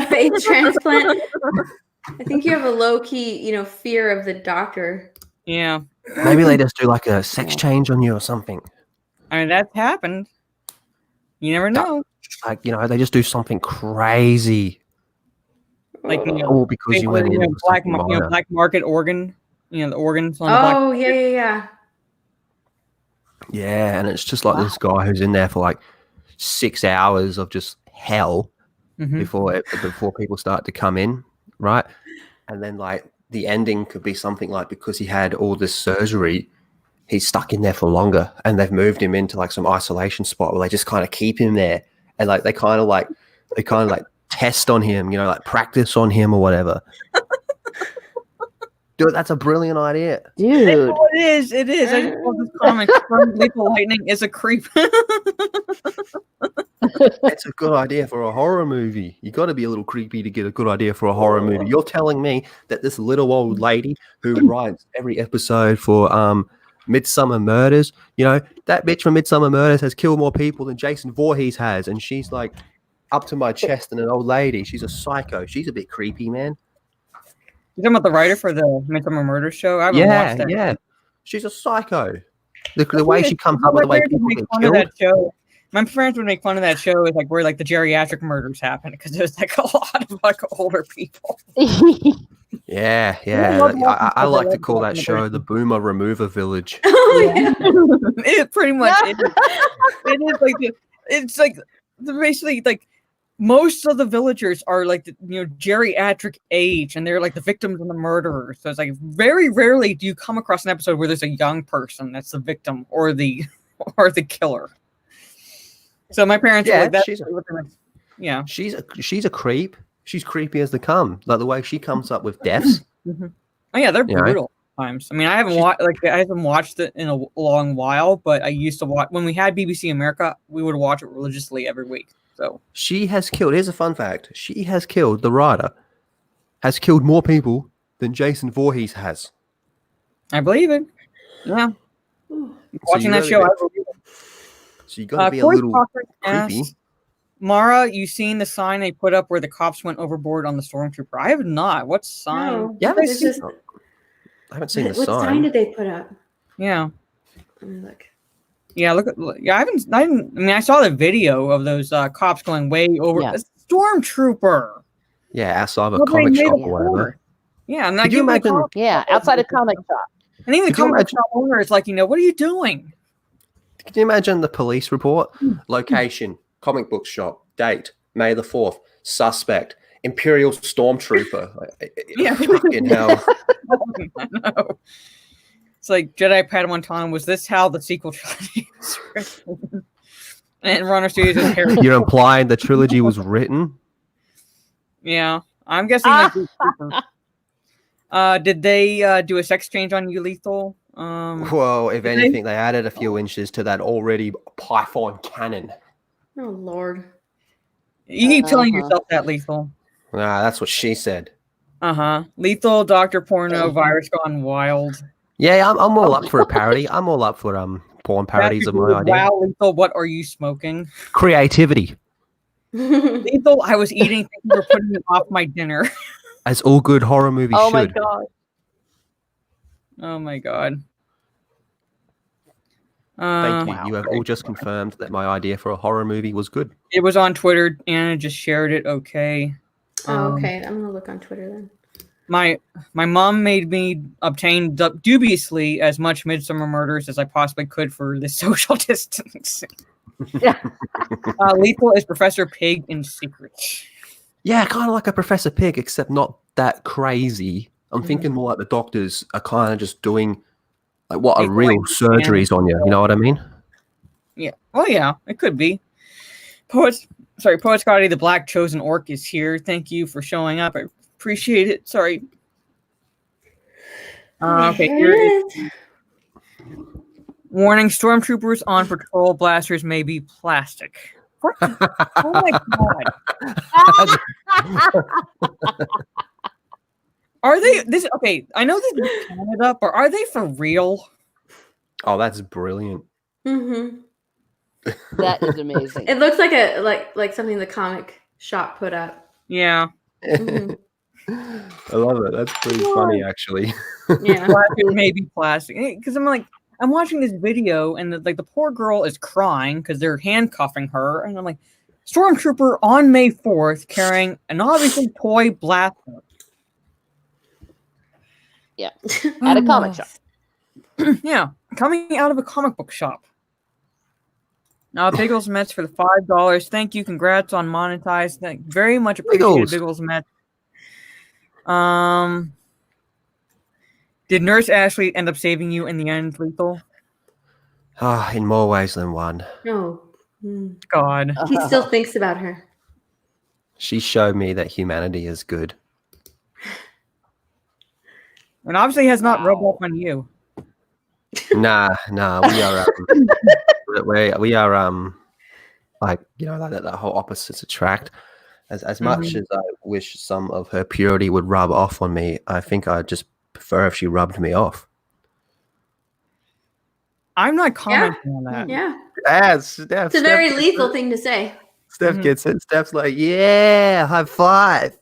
face transplant. I think you have a low-key, fear of the doctor. Yeah. Maybe they just do like a sex change on you or something. I mean, that's happened. You never know. Like, they just do something crazy. Like, all because you went in black market organ. The organs on the black. Yeah. Yeah, and it's just like this guy who's in there for like 6 hours of just hell before people start to come in, right? And then like the ending could be something like because he had all this surgery, he's stuck in there for longer, and they've moved him into like some isolation spot where they just kind of keep him there, and like they kind of like test on him, like practice on him or whatever. Dude, that's a brilliant idea. Dude. It is. I just love this comic. Lethal Lightning is a creep. It's a good idea for a horror movie. You got to be a little creepy to get a good idea for a horror movie. You're telling me that this little old lady who writes every episode for Midsummer Murders, that bitch from Midsummer Murders has killed more people than Jason Voorhees has, and she's like up to my chest and an old lady. She's a psycho. She's a bit creepy, man. You talking about the writer for the Midsummer Murder show? I haven't watched that. Yeah. She's a psycho. The way she comes up with the way people get killed. That show. My friends would make fun of that show, is like where like the geriatric murders happen because there's like a lot of like older people. Yeah. I like to call that show the Boomer Remover Village. Oh, yeah. It pretty much is. It is like it's like basically like most of the villagers are like geriatric age, and they're like the victims and the murderers. So it's like very rarely do you come across an episode where there's a young person that's the victim or the killer. So my parents were like, "That's yeah." She's a creep. She's creepy as they come. Like the way she comes up with deaths. Mm-hmm. Oh yeah, they're brutal times. I mean, I haven't watched it in a long while, but I used to watch when we had BBC America. We would watch it religiously every week. So she has killed. Here's a fun fact: she has killed the writer. Has killed more people than Jason Voorhees has. I believe it. Yeah. Watching that show, I believe it. So you got to be a little creepy. Asked, Mara, you seen the sign they put up where the cops went overboard on the stormtrooper? I have not. What sign? No. Yeah, I haven't seen the sign. What sign did they put up? Yeah. Let me look. Yeah, I mean, I saw the video of those cops going way over. Yeah. A stormtrooper. Yeah, outside of a comic shop or whatever. Yeah, and Could you imagine? Yeah, outside a comic shop. And even the comic shop owner is like, what are you doing? Can you imagine the police report? Location, comic book shop, date, May the 4th, suspect, Imperial Stormtrooper. Yeah. Fucking hell. I know. It's like Jedi Padawan Time. Was this how the sequel trilogy was written? And Runner Studios is Harry. You're implying the trilogy was written? Yeah, I'm guessing. Did they do a sex change on you, Lethal? Well, if anything, they added a few inches to that already Python cannon. Oh, Lord. You keep telling yourself that, Lethal. Nah, that's what she said. Lethal, Dr. Porno, Virus Gone Wild. Yeah, I'm all up for a parody. I'm all up for porn parodies of my idea. Wow, Lethal, what are you smoking? Creativity. Lethal, I was eating, thinking you were putting it off my dinner. As all good horror movies should. My God. Oh my God. Thank you. You have all just confirmed that my idea for a horror movie was good. It was on Twitter. Anna just shared it. Okay. Okay. I'm going to look on Twitter then. My mom made me obtain dubiously as much Midsummer Murders as I possibly could for the social distancing. Lethal is Professor Pig in Secret. Yeah, kind of like a Professor Pig, except not that crazy. I'm thinking more like the doctors are kind of just doing like what are real surgeries on you. You know what I mean? Yeah. Oh yeah, it could be. Poet Scotty, the Black Chosen Orc is here. Thank you for showing up. I appreciate it. Sorry. Okay, here it is. Warning, stormtroopers on patrol, blasters may be plastic. What? Oh my God. Are they this okay? I know this is Canada, but are they for real? Oh, that's brilliant. Mm-hmm. That is amazing. It looks like like something the comic shop put up. Yeah. Mm-hmm. I love it. That's pretty funny, actually. Yeah. Maybe plastic. Because I'm watching this video, and the poor girl is crying because they're handcuffing her, and I'm like, Stormtrooper on May 4th carrying an obviously toy blaster. Yeah, at a comic shop. Yeah, coming out of a comic book shop. Biggles Mets for the $5. Thank you. Congrats on monetized. Very much appreciated, Biggles Mets. Did Nurse Ashley end up saving you in the end, Lethal? In more ways than one. No. God. He still thinks about her. She showed me that humanity is good. And obviously has not rubbed off on you. Nah, we are we are like, you know, that whole opposites attract. As much as I wish some of her purity would rub off on me, I think I'd just prefer if she rubbed me off. I'm not commenting on that. Yeah. Steph, it's a very lethal thing to say. Steph gets it. Steph's like, yeah, high five.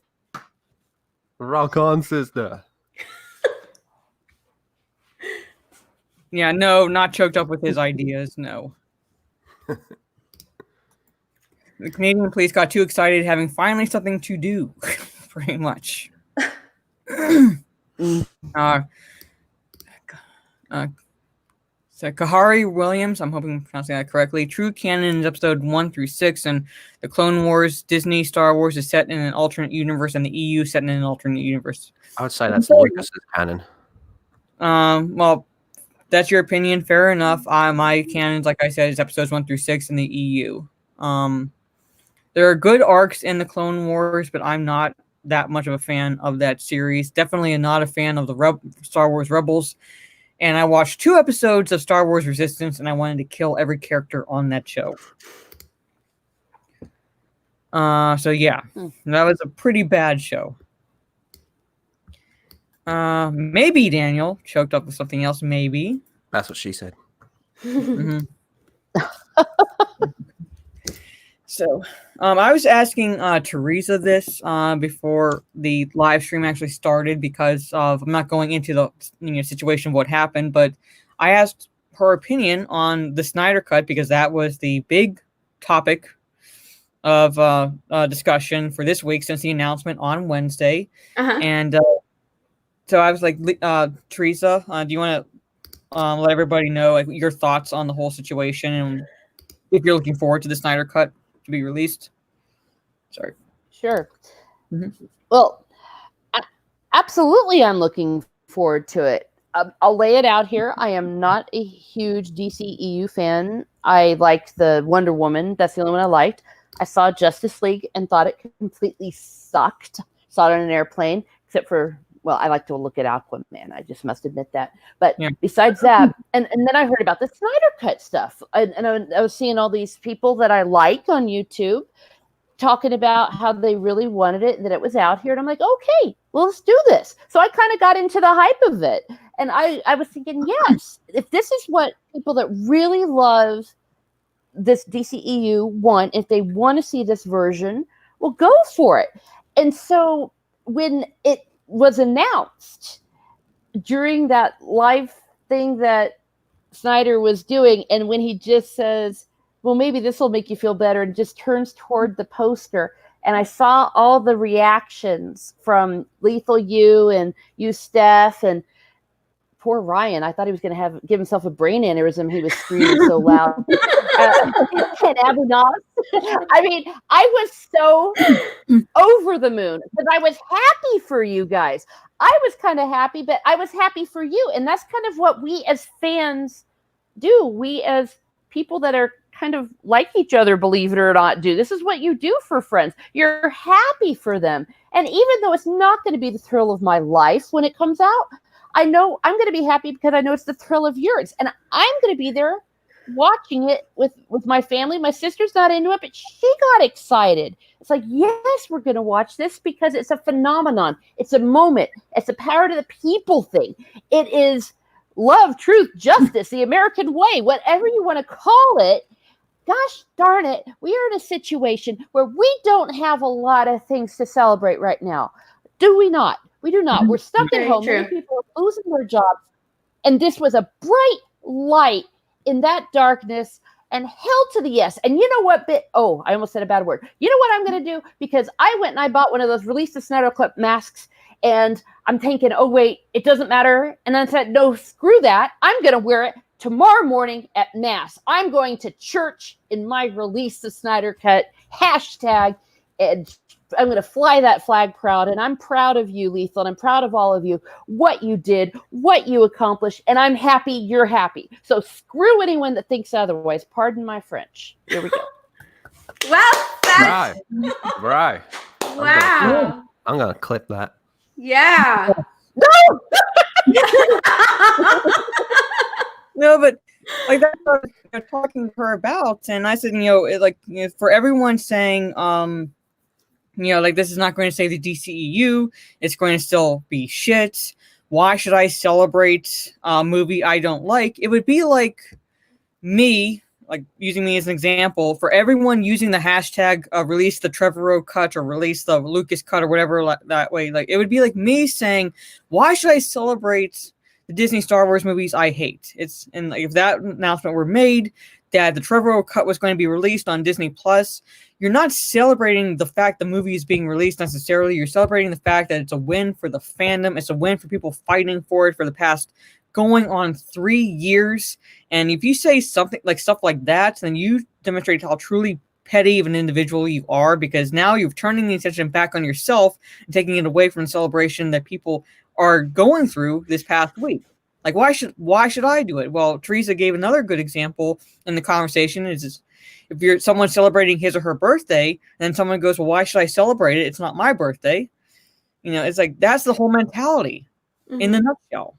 Rock on, sister. Yeah, no, not choked up with his ideas, no. The Canadian police got too excited, having finally something to do, pretty much. So Kahari Williams, I'm hoping I'm pronouncing that correctly. True canon is episode 1 through 6, and the Clone Wars, Disney, Star Wars is set in an alternate universe, and the EU set in an alternate universe. I would say that's Lucas's canon. Well, that's your opinion. Fair enough. My canons, like I said, is episodes 1 through 6 in the EU. There are good arcs in the Clone Wars, but I'm not that much of a fan of that series. Definitely not a fan of the Star Wars Rebels. And I watched 2 episodes of Star Wars Resistance, and I wanted to kill every character on that show. So yeah, that was a pretty bad show. Maybe Daniel choked up with something else. Maybe. That's what she said. Mm-hmm. So, I was asking Teresa this before the live stream actually started because I'm not going into the situation of what happened, but I asked her opinion on the Snyder Cut because that was the big topic of discussion for this week since the announcement on Wednesday. And so I was like, Teresa, do you want to let everybody know like your thoughts on the whole situation and if you're looking forward to the Snyder Cut to be released? Sorry. Sure. Well, absolutely, I'm looking forward to it. I'll lay it out here. I am not a huge DCEU fan. I liked the Wonder Woman. That's the only one I liked. I saw Justice League and thought it completely sucked. Saw it on an airplane, except for, well, I like to look at Aquaman. I just must admit that. But besides that, and then I heard about the Snyder Cut stuff. And I was seeing all these people that I like on YouTube talking about how they really wanted it, that it was out here. And I'm like, okay, well, let's do this. So I kind of got into the hype of it. And I was thinking, yes, if this is what people that really love this DCEU want, if they want to see this version, well, go for it. And so when it was announced during that live thing that Snyder was doing, and when he just says, well, maybe this will make you feel better, and just turns toward the poster, and I saw all the reactions from Lethal You and you, Steph, and poor Ryan. I thought he was going to give himself a brain aneurysm. He was screaming so loud. And Abunas. I mean, I was so over the moon because I was happy for you guys. I was kind of happy, but I was happy for you. And that's kind of what we as fans do. We as people that are kind of like each other, believe it or not, do. This is what you do for friends. You're happy for them. And even though it's not going to be the thrill of my life when it comes out, I know I'm going to be happy because I know it's the thrill of yours. And I'm going to be there watching it with my family. My sister's not into it, but she got excited. It's like, yes, we're going to watch this because it's a phenomenon. It's a moment. It's a power to the people thing. It is love, truth, justice, the American way, whatever you want to call it. Gosh darn it, we are in a situation where we don't have a lot of things to celebrate right now. Do we not? We do not. We're stuck at home. Many people are losing their jobs. And this was a bright light in that darkness, and hell to the yes. And you know what? I almost said a bad word. You know what I'm going to do? Because I went and I bought one of those Release the Snyder Cut masks, and I'm thinking, oh, wait, it doesn't matter. And then I said, no, screw that. I'm going to wear it tomorrow morning at Mass. I'm going to church in my Release the Snyder Cut hashtag, and I'm going to fly that flag proud. And I'm proud of you, Lethal, and I'm proud of all of you, what you did, what you accomplished, and I'm happy you're happy. So screw anyone that thinks otherwise. Pardon my French. Here we go. Well, that's... Right. Wow. I'm going to clip that. Yeah. No! No, but like that's what I was talking to her about, and I said, for everyone saying, like this is not going to save the DCEU, it's going to still be shit. Why should I celebrate a movie I don't like? It would be like me, like using me as an example, for everyone using the hashtag release the Trevorrow cut or release the Lucas cut or whatever that way. Like it would be like me saying, why should I celebrate the Disney Star Wars movies I hate? If that announcement were made, that the Trevorrow cut was going to be released on Disney Plus, you're not celebrating the fact the movie is being released necessarily. You're celebrating the fact that it's a win for the fandom. It's a win for people fighting for it for the past going on 3 years. And if you say something like stuff like that, then you demonstrate how truly petty of an individual you are, because now you're turning the attention back on yourself and taking it away from the celebration that people are going through this past week. Like, why should I do it? Well, Teresa gave another good example in the conversation. Is if you're someone celebrating his or her birthday, and then someone goes, well, why should I celebrate it? It's not my birthday. You know, it's like, that's the whole mentality in the nutshell.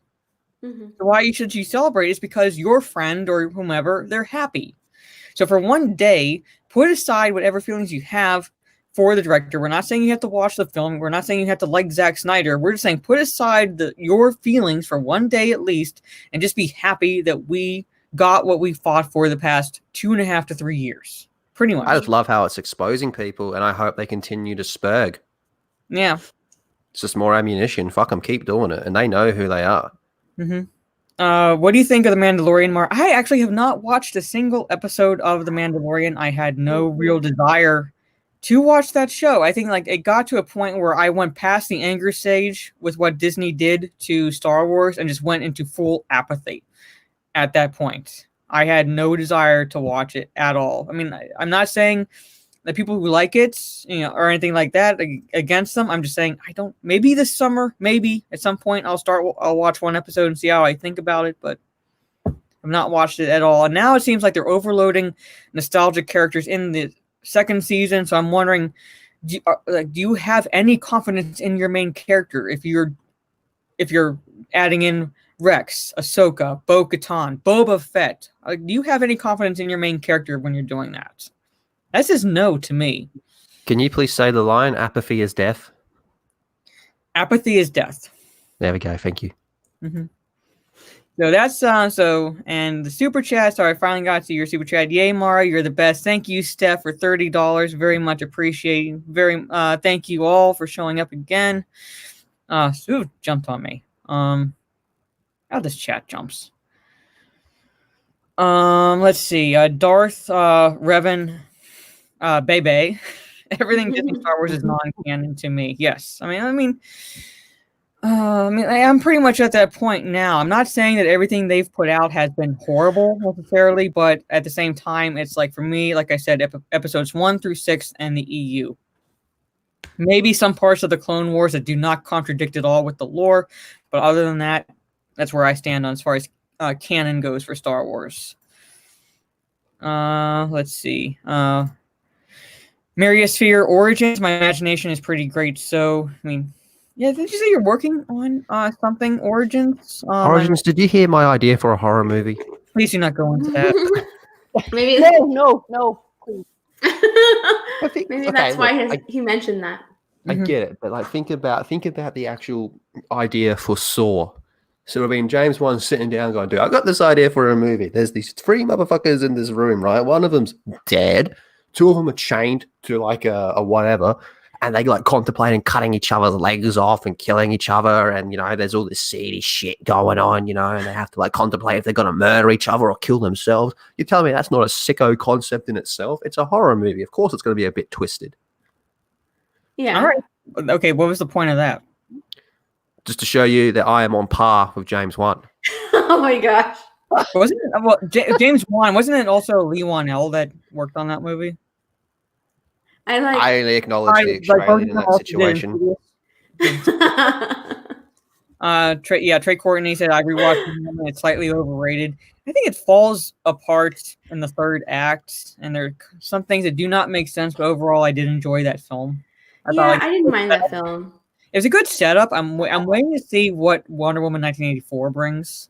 So why should you celebrate? It's because your friend or whomever, they're happy. So for one day, put aside whatever feelings you have for the director. We're not saying you have to watch the film. We're not saying you have to like Zack Snyder. We're just saying put aside your feelings for one day at least, and just be happy that we got what we fought for the past 2.5 to 3 years. Pretty much. I just love how it's exposing people, and I hope they continue to spurg. Yeah. It's just more ammunition. Fuck them, keep doing it, and they know who they are. What do you think of The Mandalorian, Mar? I actually have not watched a single episode of The Mandalorian. I had no real desire to watch that show. I think like it got to a point where I went past the anger stage with what Disney did to Star Wars and just went into full apathy at that point. I had no desire to watch it at all. I mean, I'm not saying the people who like it, you know, or anything like that against them. I'm just saying maybe this summer, maybe at some point I'll watch one episode and see how I think about it, but I've not watched it at all. And now it seems like they're overloading nostalgic characters in the second season. So I'm wondering, do you have any confidence in your main character if you're adding in Rex, Ahsoka, Bo-Katan, Boba Fett? Do you have any confidence in your main character when you're doing that? That says no to me. Can you please say the line, apathy is death? Apathy is death. There we go. Thank you. So that's and the super chat. Sorry, I finally got to your super chat. Yay, Mara, you're the best. Thank you, Steph, for $30. Very much appreciated. Thank you all for showing up again. Sue jumped on me. How this chat jumps. Let's see. Darth, Revan, Bebe. Everything Disney Star Wars is non-canon to me. Yes. I mean, I'm pretty much at that point now. I'm not saying that everything they've put out has been horrible necessarily, but at the same time, it's like, for me, like I said, episodes 1 through 6 and the EU. Maybe some parts of the Clone Wars that do not contradict at all with the lore, but other than that, that's where I stand on as far as canon goes for Star Wars. Let's see. Mariosphere Origins, my imagination is pretty great. So, I mean, yeah, did you say you're working on something, Origins? Origins, did you hear my idea for a horror movie? Please do not go into that. Maybe No. maybe that's why he mentioned that. I get it, but like think about the actual idea for Saw. So I mean, James Wan's sitting down going, dude, I got this idea for a movie. There's these 3 motherfuckers in this room, right? One of them's dead. 2 of them are chained to like a whatever, and they like contemplating cutting each other's legs off and killing each other. And, you know, there's all this seedy shit going on, you know, and they have to like contemplate if they're going to murder each other or kill themselves. You're telling me that's not a sicko concept in itself? It's a horror movie. Of course it's going to be a bit twisted. Yeah. All right. Okay, what was the point of that? Just to show you that I am on par with James Wan. Oh my gosh. Wasn't it, James Wan, wasn't it also Lee Wanell that worked on that movie? I only acknowledge the Australian in that situation. Trey Courtney said I rewatched it and it's slightly overrated. I think it falls apart in the 3rd act, and there are some things that do not make sense, but overall I did enjoy that film. I didn't mind that film. It was a good setup. I'm waiting to see what Wonder Woman 1984 brings.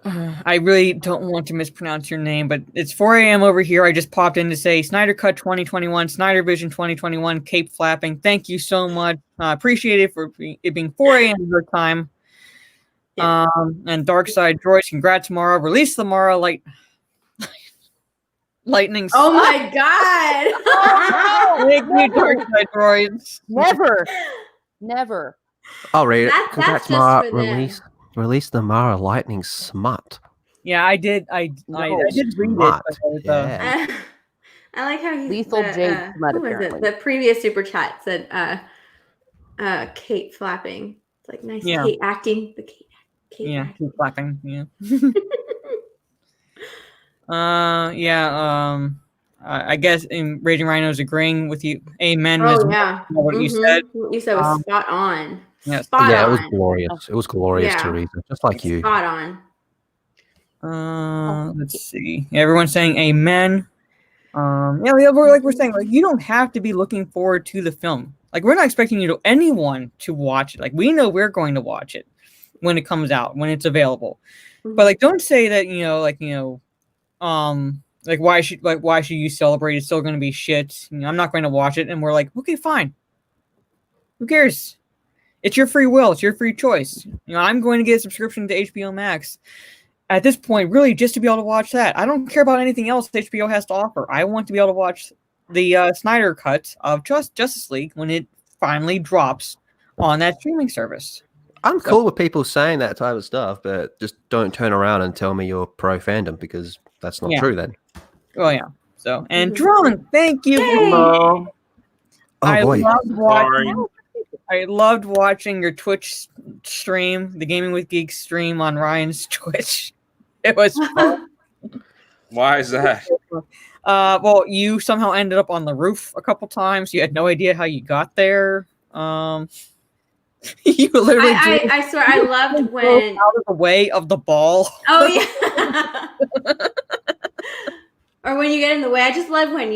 I really don't want to mispronounce your name, but it's 4 a.m. over here. I just popped in to say Snyder Cut 2021, Snyder Vision 2021, Cape Flapping. Thank you so much. Appreciate it for it being 4 a.m. your time. Yeah. And Dark Side Droids, congrats, Mara. Release the Mara lightning. Oh my god! Thank you, Dark Side Droids. Never. I'll read it. Congrats, Mara. Release. released the Mara Lightning smut. Yeah, I did. I did read it. Smut. But I was, Yeah. I like how he's Lethal Jade smut, who was apparently. it? The previous super chat said Kate flapping. It's like nice Yeah. Kate acting. The Kate yeah, acting. keep clapping. Yeah. Yeah. I guess in Raging Rhino's agreeing with you. Amen. Oh is yeah. what you said. What you said was spot on. Yes. Spot Yeah, on. it was glorious. It was glorious, Yeah. Teresa. Just like you. Spot on. Let's see. Everyone's saying amen. Yeah, we're saying, like, you don't have to be looking forward to the film. Like, we're not expecting anyone to watch it. Like, we know we're going to watch it when it comes out, when it's available. But like, don't say that, like, why should you celebrate? It's still going to be shit. I'm not going to watch it. And we're like, okay, fine. Who cares? It's your free will. It's your free choice. I'm going to get a subscription to HBO Max at this point, really, just to be able to watch that. I don't care about anything else HBO has to offer. I want to be able to watch the Snyder Cut of Justice League when it finally drops on that streaming service. I'm cool with people saying that type of stuff, but just don't turn around and tell me you're pro fandom, because that's not true then. Oh yeah. So, and Drone, thank you. Oh boy. I loved watching your Twitch stream, the Gaming with Geeks stream on Ryan's Twitch. It was fun. Why is that? Well, you somehow ended up on the roof a couple times. You had no idea how you got there. You literally I swear I loved when out of the way of the ball. Oh yeah. Or when you get in the way. I just love when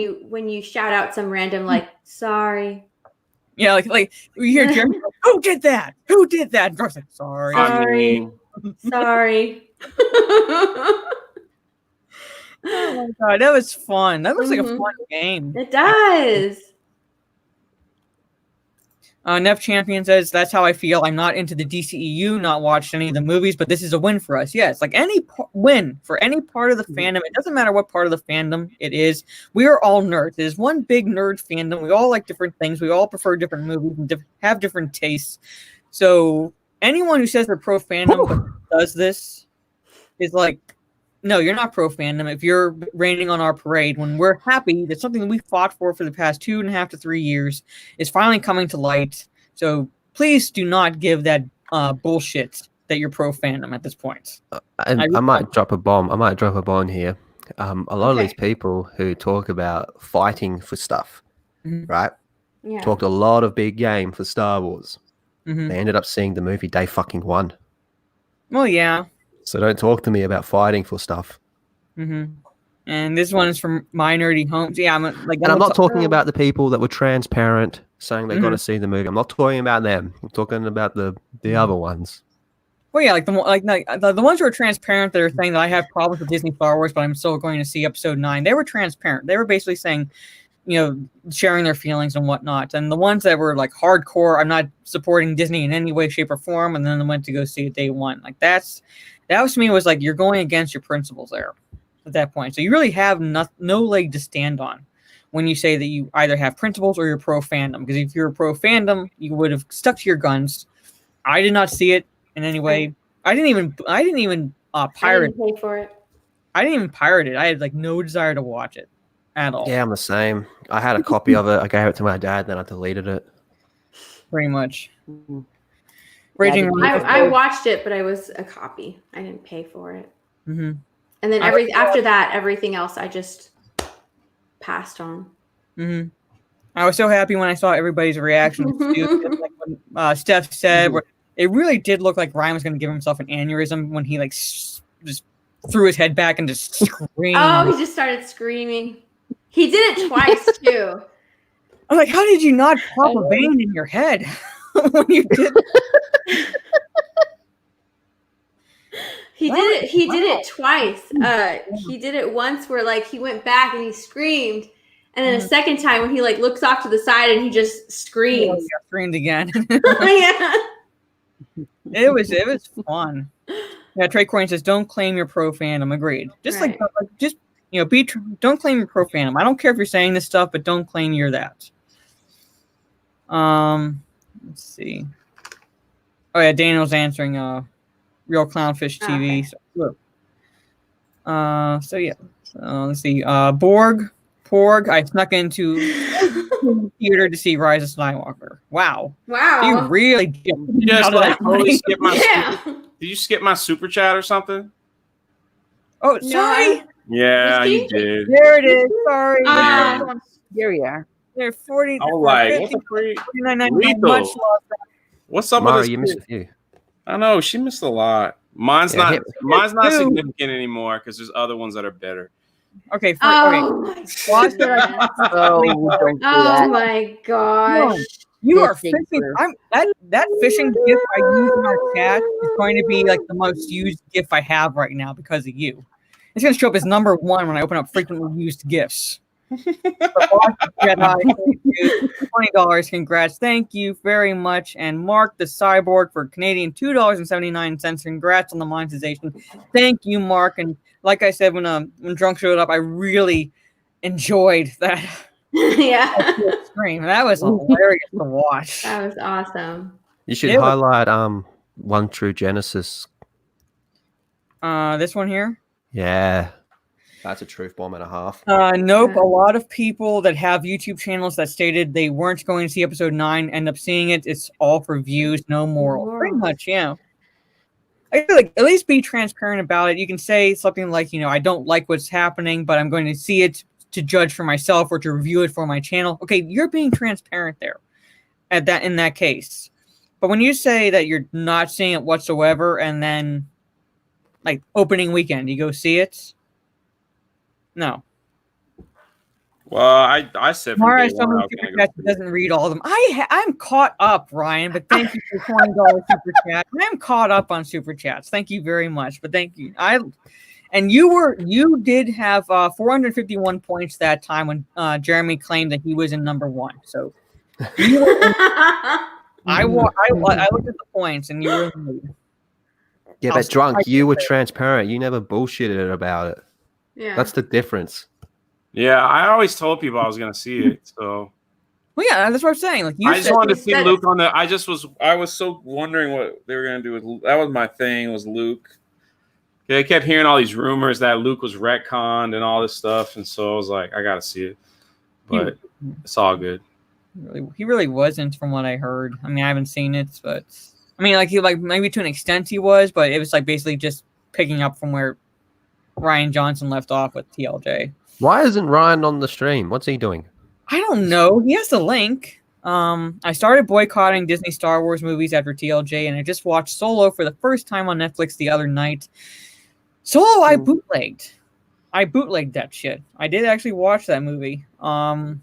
you shout out some random like sorry. Yeah, like you hear Jeremy, who did that? Who did that? And Brooke's like, sorry. Sorry. Oh my god, that was fun. That looks like a fun game. It does. Neff Champion says, that's how I feel. I'm not into the DCEU, not watched any of the movies, but this is a win for us. Yeah, it's like any win for any part of the fandom. It doesn't matter what part of the fandom it is. We are all nerds. It is one big nerd fandom. We all like different things. We all prefer different movies and have different tastes. So anyone who says they're pro fandom but does this is like, no, you're not pro fandom if you're raining on our parade when we're happy that something that we fought for the past 2.5 to 3 years is finally coming to light. So please do not give that bullshit that you're pro fandom at this point. And I might drop a bomb. I might drop a bomb here. A lot of these people who talk about fighting for stuff, right? Yeah. Talked a lot of big game for Star Wars. Mm-hmm. They ended up seeing the movie day fucking one. Well, yeah. So don't talk to me about fighting for stuff. Mm-hmm. And this one is from My Nerdy Homes. Yeah, I'm not talking about the people that were transparent, saying they're going to see the movie. I'm not talking about them. I'm talking about the other ones. Well, yeah, like the ones who are transparent that are saying that I have problems with Disney Star Wars, but I'm still going to see Episode 9. They were transparent. They were basically saying, sharing their feelings and whatnot. And the ones that were like hardcore, I'm not supporting Disney in any way, shape, or form, and then they went to go see it day one. Like that was to me was like you're going against your principles there at that point. So you really have no leg to stand on when you say that you either have principles or you're pro fandom. Because if you're a pro fandom, you would have stuck to your guns. I did not see it in any way. I didn't even pirate. I didn't pay for it. I didn't even pirate it. I had like no desire to watch it at all. Yeah, I'm the same. I had a copy of it. I gave it to my dad, then I deleted it. Pretty much. Raging I watched it, but I was a copy. I didn't pay for it. Mm-hmm. And then after that, everything else I just passed on. Mm-hmm. I was so happy when I saw everybody's reactions to like when Steph said, where it really did look like Ryan was going to give himself an aneurysm when he like just threw his head back and just screamed. Oh, he just started screaming. He did it twice too. I'm like, how did you not pop a vein in your head when you did? He did it twice. He did it once where like he went back and he screamed, and then a second time when he like looks off to the side and he just screams. Yeah, screamed again. Yeah. It was fun. Yeah, Trey Coyne says, "Don't claim your pro fandom." Agreed. Just right. don't claim your pro fandom. I don't care if you're saying this stuff, but don't claim you're that. Let's see. Oh yeah, Daniel's answering. Real Clownfish TV. Okay. So yeah. Let's see. Porg. I snuck into the theater to see Rise of Skywalker. Wow. So you Wow. really get Just out of like that totally money. skip my. Yeah. Did you skip my super chat or something? Oh, No, sorry. Yeah, Was you he? did. There it is. Sorry. There we are. They're 40. I was for like, 50, what the freak? 49.99. Lethal. Much love. What's up Mara, with you this? missed a few. I know she missed a lot. Mine's Yeah, not Dude. significant anymore because there's other ones that are better. Okay. Okay. Oh my Lost goodness. Oh, don't do Oh that. my gosh. You are Fishing fishing. for- That fishing GIF I use in our chat is going to be like the most used GIF I have right now because of you. It's going to show up as number 1 when I open up frequently used GIFs. $20. Congrats. Thank you very much. And Mark the Cyborg for Canadian $2.79. Congrats on the monetization. Thank you, Mark. And like I said, when Drunk showed up, I really enjoyed that Yeah. stream. That was hilarious to watch. That was awesome. You should Yeah. highlight One True Genesis. This one here. Yeah. That's a truth bomb and a half. Nope. A lot of people that have YouTube channels that stated they weren't going to see episode 9 end up seeing it. It's all for views, no moral. Pretty much, yeah. I feel like at least be transparent about it. You can say something like, I don't like what's happening, but I'm going to see it to judge for myself or to review it for my channel. Okay, you're being transparent there in that case. But when you say that you're not seeing it whatsoever and then like opening weekend, you go see it. No. Well, I said from Mara, day one, I was super gonna go. chat doesn't read all of them. I'm caught up, Ryan, but thank you for $20 super chat. I'm caught up on super chats. Thank you very much. But thank you. You did have 451 points that time when Jeremy claimed that he was in number 1. So you were I looked at the points and you were in the lead. Yeah, but Drunk, you were transparent. You never bullshitted about it. Yeah. That's the difference. Yeah, I always told people I was gonna see it. So Well, yeah, that's what I'm saying. Like I just wanted to see said Luke on the. I was so wondering what they were gonna do with. That was my thing. Was Luke? Yeah, I kept hearing all these rumors that Luke was retconned and all this stuff, and so I was like, I gotta see it. But it's all good. He really wasn't, from what I heard. I mean, I haven't seen it, but I mean, like maybe to an extent he was, but it was like basically just picking up from where Ryan Johnson left off with TLJ. Why isn't Ryan on the stream? What's he doing? I don't know. He has the link. I started boycotting Disney Star Wars movies after TLJ, and I just watched Solo for the first time on Netflix the other night. Solo, I bootlegged that shit. I did actually watch that movie. Solo?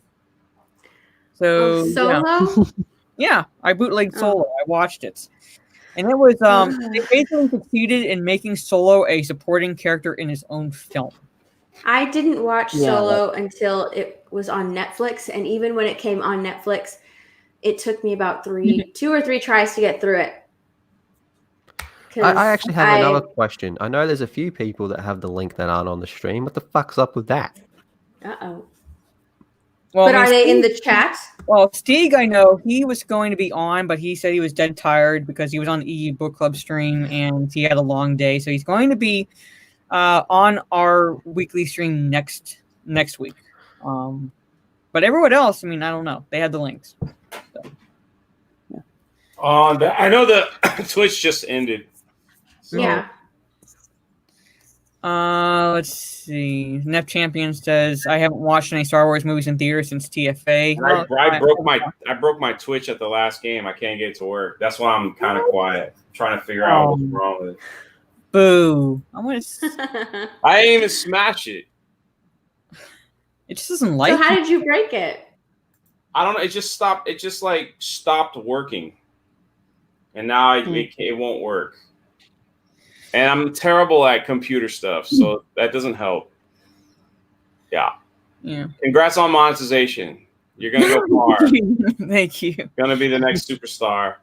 Yeah, I bootlegged Solo. I watched it. And it was they basically succeeded in making Solo a supporting character in his own film. I didn't watch Solo until it was on Netflix, and even when it came on Netflix, it took me about 2 or 3 tries to get through it. I actually have another question. I know there's a few people that have the link that aren't on the stream. What the fuck's up with that? Uh-oh. Well, But are they in the chat? Well, Stieg, I know he was going to be on, but he said he was dead tired because he was on the EU Book Club stream and he had a long day. So he's going to be on our weekly stream next week. But everyone else, I mean, I don't know. They had the links. So, yeah. I know the Twitch just ended. So. Yeah. Let's see. Nep Champion says, I haven't watched any Star Wars movies in theaters since TFA. I broke my Twitch at the last game. I can't get it to work. That's why I'm kind of quiet, trying to figure out what's wrong with it. Boo. I didn't even smash it. It just doesn't like. So how did you break it? I don't know. It just stopped. It just like stopped working, and now it won't work. And I'm terrible at computer stuff, so that doesn't help. Yeah. Congrats on monetization. You're gonna go far. Thank you. Gonna be the next superstar.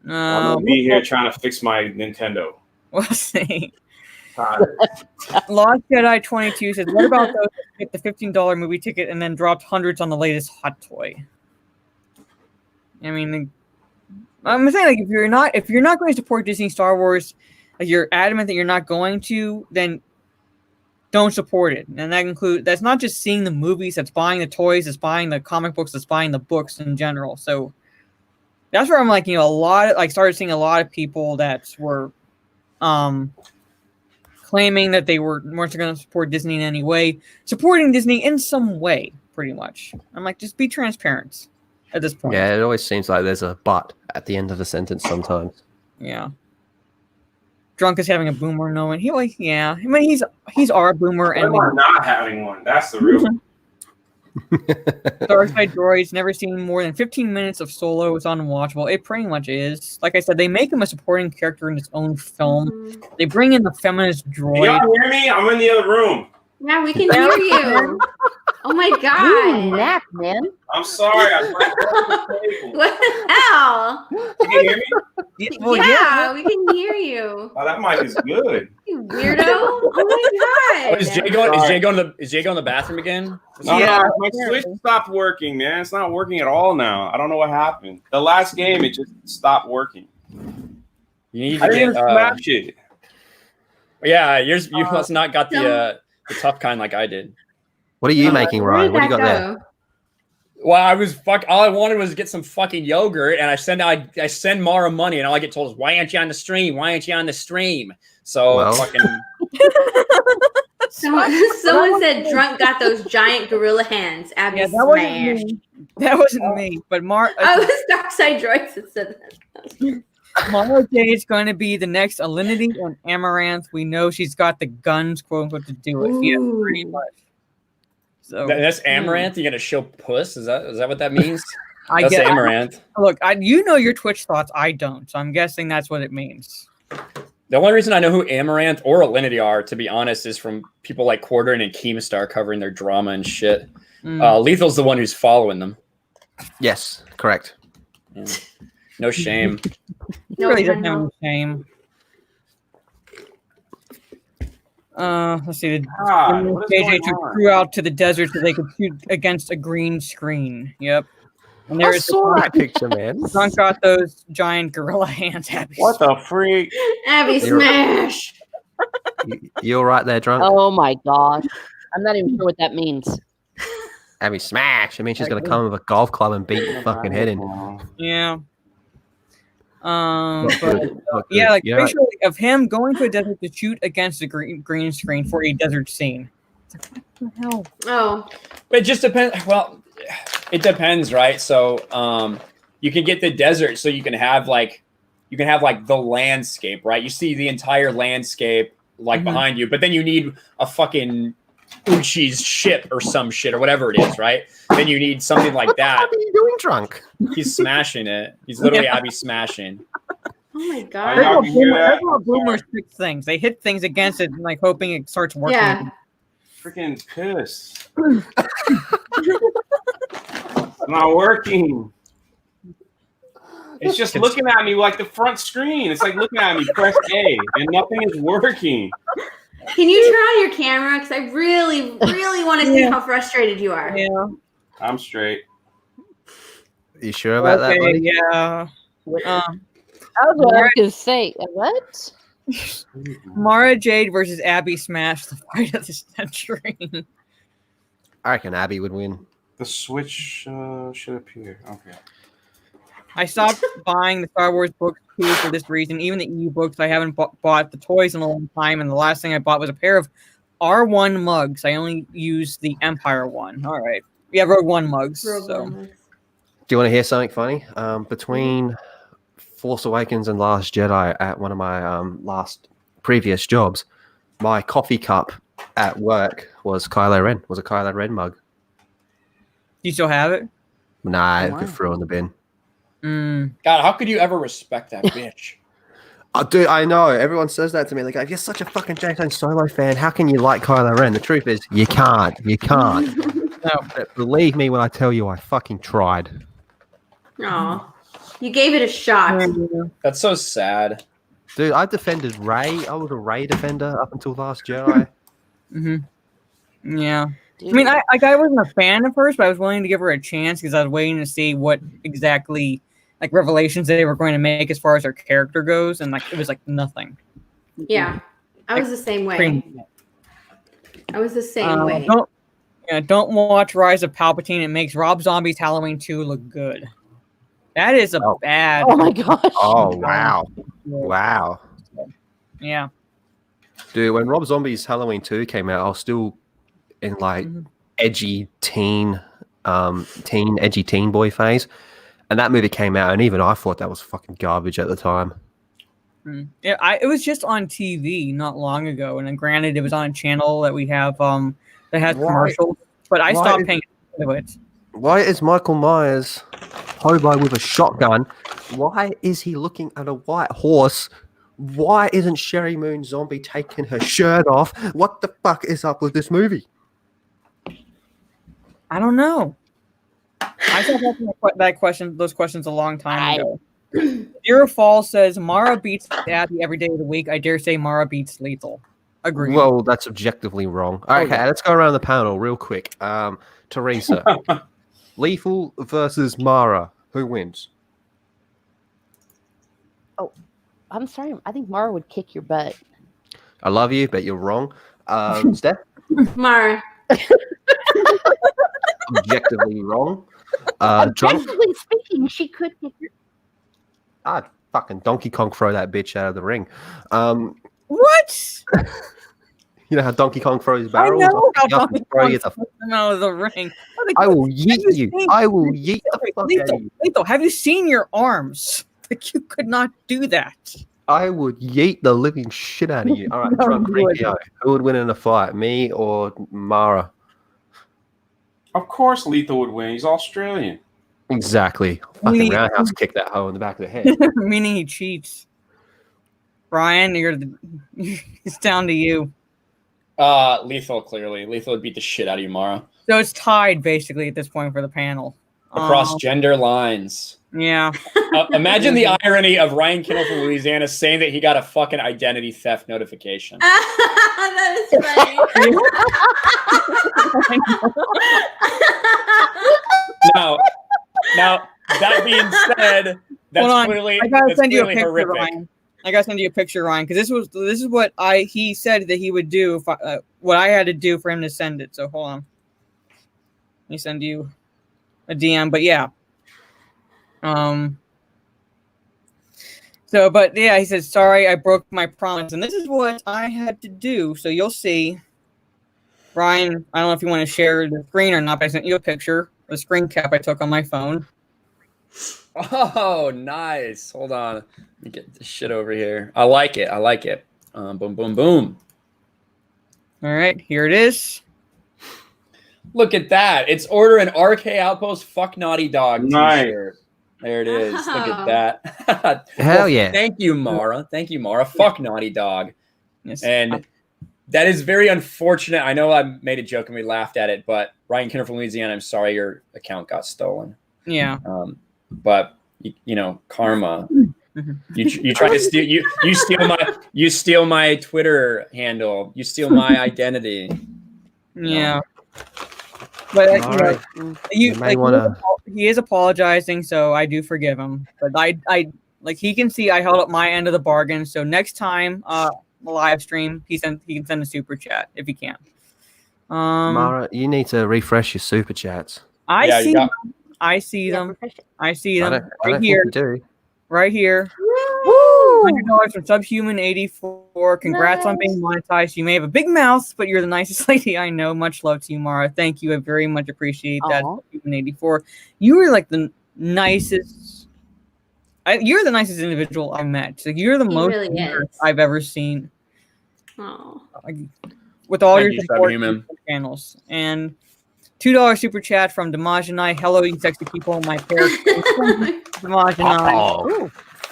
I'm gonna be here trying to fix my Nintendo. We'll see. Lost Jedi 22 says, "What about those that get the $15 movie ticket and then dropped hundreds on the latest hot toy?" I mean, I'm saying like if you're not going to support Disney Star Wars, you're adamant that you're not going to, then don't support it. And that's not just seeing the movies, that's buying the toys, that's buying the comic books, that's buying the books in general. So that's where I'm like, started seeing a lot of people that were claiming that they weren't going to support Disney in any way, supporting Disney in some way, pretty much. I'm like, just be transparent at this point. Yeah, it always seems like there's a but at the end of a sentence sometimes. Yeah. Drunk is having a boomer, knowing he's our boomer, and we're not having one. That's the real. Darkside Droids, never seen more than 15 minutes of Solo. It's unwatchable. It pretty much is. Like I said, they make him a supporting character in his own film. They bring in the feminist droid. Y'all hear me? I'm in the other room. Yeah, we can hear you. Oh my god. Nap, man. I'm sorry. What the hell? You can hear me? Yeah, we can hear you. Oh, that mic is good. You weirdo. Oh my god. Is Jay going to the bathroom again? No, Yeah. my Switch stopped working, man. It's not working at all now. I don't know what happened. The last game, it just stopped working. You need I to didn't get. smash it. Yeah, you must not got the tough kind like I did. What are you making, Where Ryan? did What do you that got there? go? Well, all I wanted was to get some fucking yogurt, and I send Mara money, and all I get told is, "Why aren't you on the stream? Why aren't you on the stream?" So Well. fucking. Someone said Drunk got those giant gorilla hands. Abby Yeah, that wasn't smashed. me. That wasn't me. But Oh, it was Darkside Droids that said that. Mara Jade's going to be the next Alinity and Amaranth. We know she's got the guns, quote unquote, to do it. Yeah, pretty much. So That's Amaranth. You gonna show puss? Is that what that means? I That's get Amaranth. Look, you know your Twitch thoughts. I don't, so I'm guessing that's what it means. The only reason I know who Amaranth or Alinity are, to be honest, is from people like Quartern and Keemstar covering their drama and shit. Lethal's the one who's following them. Yes, correct. Yeah. No shame. He really doesn't have any shame. Let's see. What is JJ going took on? crew out to the desert so they could shoot against a green screen. Yep. And I there's saw that picture, man. Drunk got those giant gorilla hands. Happy. What the freak? Abby smash. You all right there, Drunk? Oh my gosh. I'm not even sure what that means. Abby smash. I mean, she's going to come with a golf club and beat your fucking head in. Yeah. Not But good, not good. yeah, like Yeah. visually of him going to a desert to shoot against a green screen for a desert scene. It's like, what the hell? Oh, But it just depends. Well, it depends, right? So you can get the desert, so you can have like the landscape, right? You see the entire landscape like behind you, but then you need a fucking Uchi's ship or some shit or whatever it is, right? Then you need something like that. What are you doing, Drunk? He's smashing it. He's literally Abby smashing. oh my I god. know. you hear that? That's how boomers fix things. They hit things against it, like hoping it starts working. Yeah. Freaking pissed. It's not working. It's just looking at me like the front screen. It's like looking at me, press A, and nothing is working. Can you turn on your camera? Because I really, really want to see how frustrated you are. Yeah. I'm straight. You sure about that, buddy? Yeah. I was going to say, what? Mara Jade versus Abby Smash, the fight of the century. I reckon Abby would win. The Switch should appear. Okay. I stopped buying the Star Wars books too for this reason. Even the EU books, I haven't bought the toys in a long time, and the last thing I bought was a pair of R1 mugs. I only use the Empire one. All right. Yeah, Rogue One mugs. So. Do you want to hear something funny? Between Force Awakens and Last Jedi at one of my last previous jobs, my coffee cup at work was Kylo Ren. Was a Kylo Ren mug. Do you still have it? Nah, wow. it threw in the bin. God, how could you ever respect that bitch? Dude, I know. Everyone says that to me. Like, if you're such a fucking Jason Solo fan, how can you like Kylo Ren? The truth is, you can't. You can't. No, but believe me when I tell you I fucking tried. Aw. You gave it a shot. That's so sad. Dude, I defended Rey. I was a Rey defender up until Last Jedi. Yeah. I mean, I wasn't a fan at first, but I was willing to give her a chance because I was waiting to see what exactly like revelations they were going to make as far as her character goes, and like it was like nothing. Yeah, I was the same way. Cream. I was the same way. Don't watch Rise of Palpatine. It makes Rob Zombie's Halloween 2 look good. That is a bad. Oh my gosh. Oh wow. Wow. Yeah. Dude, when Rob Zombie's Halloween 2 came out, I was still in like edgy teen boy phase. And that movie came out, and even I thought that was fucking garbage at the time. Yeah, it was just on TV not long ago, and then granted, it was on a channel that we have that has commercials, but I stopped paying attention to it. Why is Michael Myers hobo with a shotgun? Why is he looking at a white horse? Why isn't Sherry Moon Zombie taking her shirt off? What the fuck is up with this movie? I don't know. I saw those questions a long time ago. Zero Fall says Mara beats Abby every day of the week. I dare say Mara beats Lethal. Agreed. Well, that's objectively wrong. Okay, let's go around the panel real quick. Teresa, Lethal versus Mara. Who wins? Oh, I'm sorry. I think Mara would kick your butt. I love you, but you're wrong. Steph? Mara. Objectively wrong. Drunk? Objectively speaking, she could kick your... I'd fucking Donkey Kong throw that bitch out of the ring. What? You know how Donkey Kong throws barrels? I know how Donkey Kong throws out of the ring. I will yeet you. I will yeet the fuck out of you. Lethal, have you seen your arms? Like, you could not do that. I would yeet the living shit out of you. All right, No, Drunk you wouldn't. Rinkio. Who would win in a fight, me or Mara? Of course, Lethal would win. He's Australian. Exactly. Fucking roundhouse kick that hoe in the back of the head. Meaning he cheats. Brian, it's down to you. Lethal, clearly. Lethal would beat the shit out of you, Mara. So it's tied, basically, at this point for the panel. Across gender lines. Yeah. Imagine the irony of Ryan Kindle from Louisiana saying that he got a fucking identity theft notification. That is funny. Now, that being said, that's clearly I gotta send you a picture, horrific. Ryan. I gotta send you a picture, Ryan, because this is what he said that he would do. What I had to do for him to send it. So hold on. Let me send you a DM. But yeah. But yeah, he said, sorry, I broke my promise. And this is what I had to do. So you'll see. Ryan, I don't know if you want to share the screen or not, but I sent you a picture, the screen cap I took on my phone. Oh, nice. Hold on. Let me get this shit over here. I like it. Boom, boom, boom. All right, here it is. Look at that. It's order an RK Outpost Fuck Naughty Dog t-shirt. There it is. Look at that. Hell yeah. Thank you, Mara. Fuck Naughty Dog. Yes. And that is very unfortunate. I know I made a joke and we laughed at it, but Ryan Kinner from Louisiana, I'm sorry your account got stolen. Yeah. But you know, karma. You try to steal you steal my Twitter handle. You steal my identity. Yeah. But wanna... he is apologizing, so I do forgive him. But I like he can see I held up my end of the bargain. So next time the live stream, he can send a super chat if he can. Mara, you need to refresh your super chats. I see them. I see them right here. Right here. Woo! $100 from Subhuman 84. Congrats on being monetized. You may have a big mouth, but you're the nicest lady I know. Much love to you, Mara. Thank you. I very much appreciate that. Subhuman 84. You were like the nicest. You're the nicest individual I met. Like, you're the most really I've ever seen. Oh. With all Thank your you, support Subhuman. channels. And $2 super chat from Damajanai. Hello, you sexy people. My pair. Damajanai. Oh,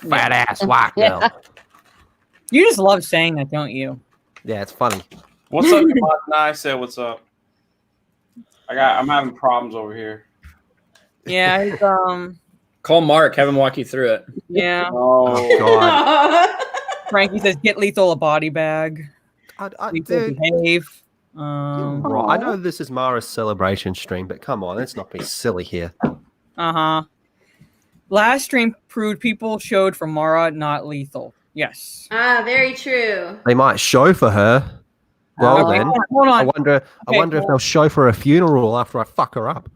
fat ass white girl. You just love saying that, don't you? Yeah, it's funny. What's up, Damajanai? Said what's up. I'm having problems over here. Yeah, it's, Call Mark, have him walk you through it. yeah. Oh God. Frankie says, get Lethal a body bag. Lethal Dude, behave. I know this is Mara's celebration stream, but come on, let's not be silly here. Uh-huh. Last stream proved people showed for Mara, not Lethal. Yes. Ah, very true. They might show for her. Well, Okay, then, hold on. I wonder if they'll show for a funeral after I fuck her up.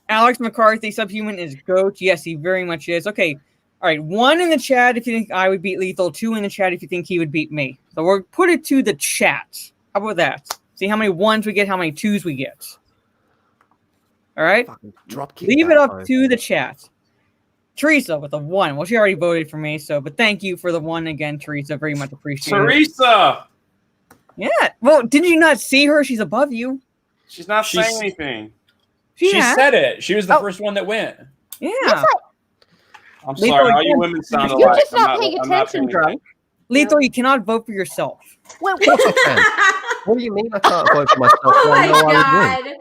Alex McCarthy, Subhuman is GOAT. Yes, he very much is. Okay. All right. 1 in the chat if you think I would beat Lethal. 2 in the chat if you think he would beat me. So we'll put it to the chat. How about that? See how many 1s we get, how many 2s we get. All right. Leave it up to the chat. Teresa with a 1. Well, she already voted for me, but thank you for the 1 again, Teresa. Very much appreciated. Teresa! Yeah. Well, did you not see her? She's above you. She's not saying anything. She said it. She was the first one that went. Yeah. I'm sorry. All you women sound alike. You're just not paying attention, drunk. Lethal, you cannot vote for yourself. What do you mean I can't vote for myself? Oh my I know I would god. win.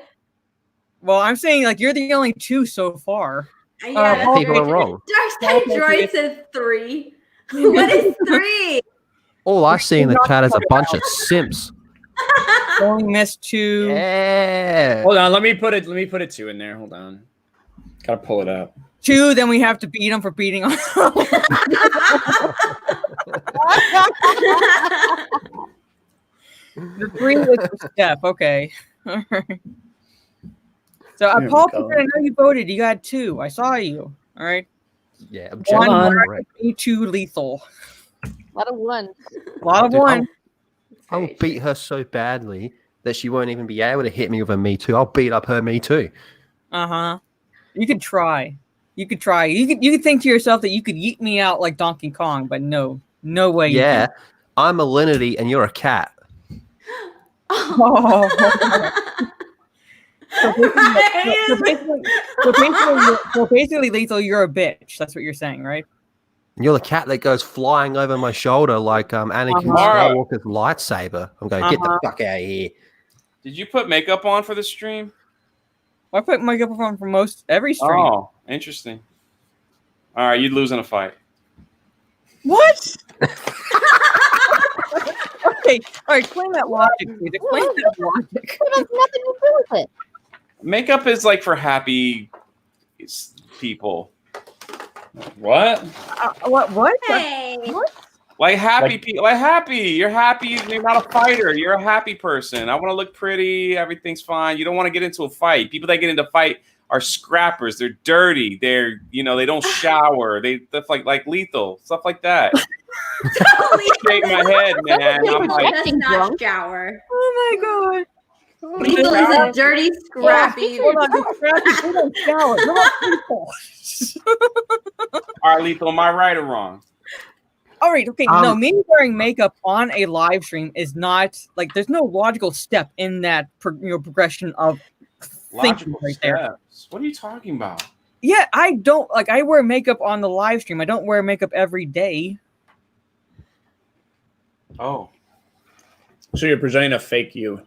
Well, I'm saying like you're the only 2 so far. Yeah, that's people are wrong. Dark Side Droid says 3. What is 3? All I see in the chat is a bunch of simps. Only missed 2. Yeah. Hold on, let me put it 2 in there. Hold on. Gotta pull it up. 2, then we have to beat him for beating us. The 3 is the step. Okay. All right. So, Paul, I know you voted. You got 2. I saw you. All right. Yeah. 1, 2 Lethal. A lot of 1s. A lot of 1. I will beat her so badly that she won't even be able to hit me with a Me Too. I'll beat up her Me Too. Uh-huh. You could try. You could try. You could think to yourself that you could eat me out like Donkey Kong, but no way. Yeah, I'm a Linity and you're a cat. Oh. So basically, Lethal, you're a bitch. That's what you're saying, right? And you're the cat that goes flying over my shoulder like Anakin Skywalker's lightsaber. I'm going, get the fuck out of here. Did you put makeup on for the stream? I put makeup on for most every stream. Oh, interesting. All right, you'd lose in a fight. What? Okay, all right, explain that logic, please. Explain that logic. It has nothing to do with it. Makeup is like for happy people. What? What? Hey. Like happy people. Like happy. You're happy. You're not a fighter. You're a happy person. I want to look pretty. Everything's fine. You don't want to get into a fight. People that get into fight are scrappers. They're dirty. They don't shower. They stuff like Lethal. Stuff like that. Shake my head, man. I'm like, does not shower. Oh my god. Lethal is a dirty, scrappy. Hold on, the scrappy people don't shower. They're not people. all right, Lethal, am I right or wrong? All right, okay. No, me wearing makeup on a live stream is not like there's no logical step in that progression of thinking right there. What are you talking about? Yeah, I don't like. I wear makeup on the live stream. I don't wear makeup every day. Oh, so you're presenting a fake you?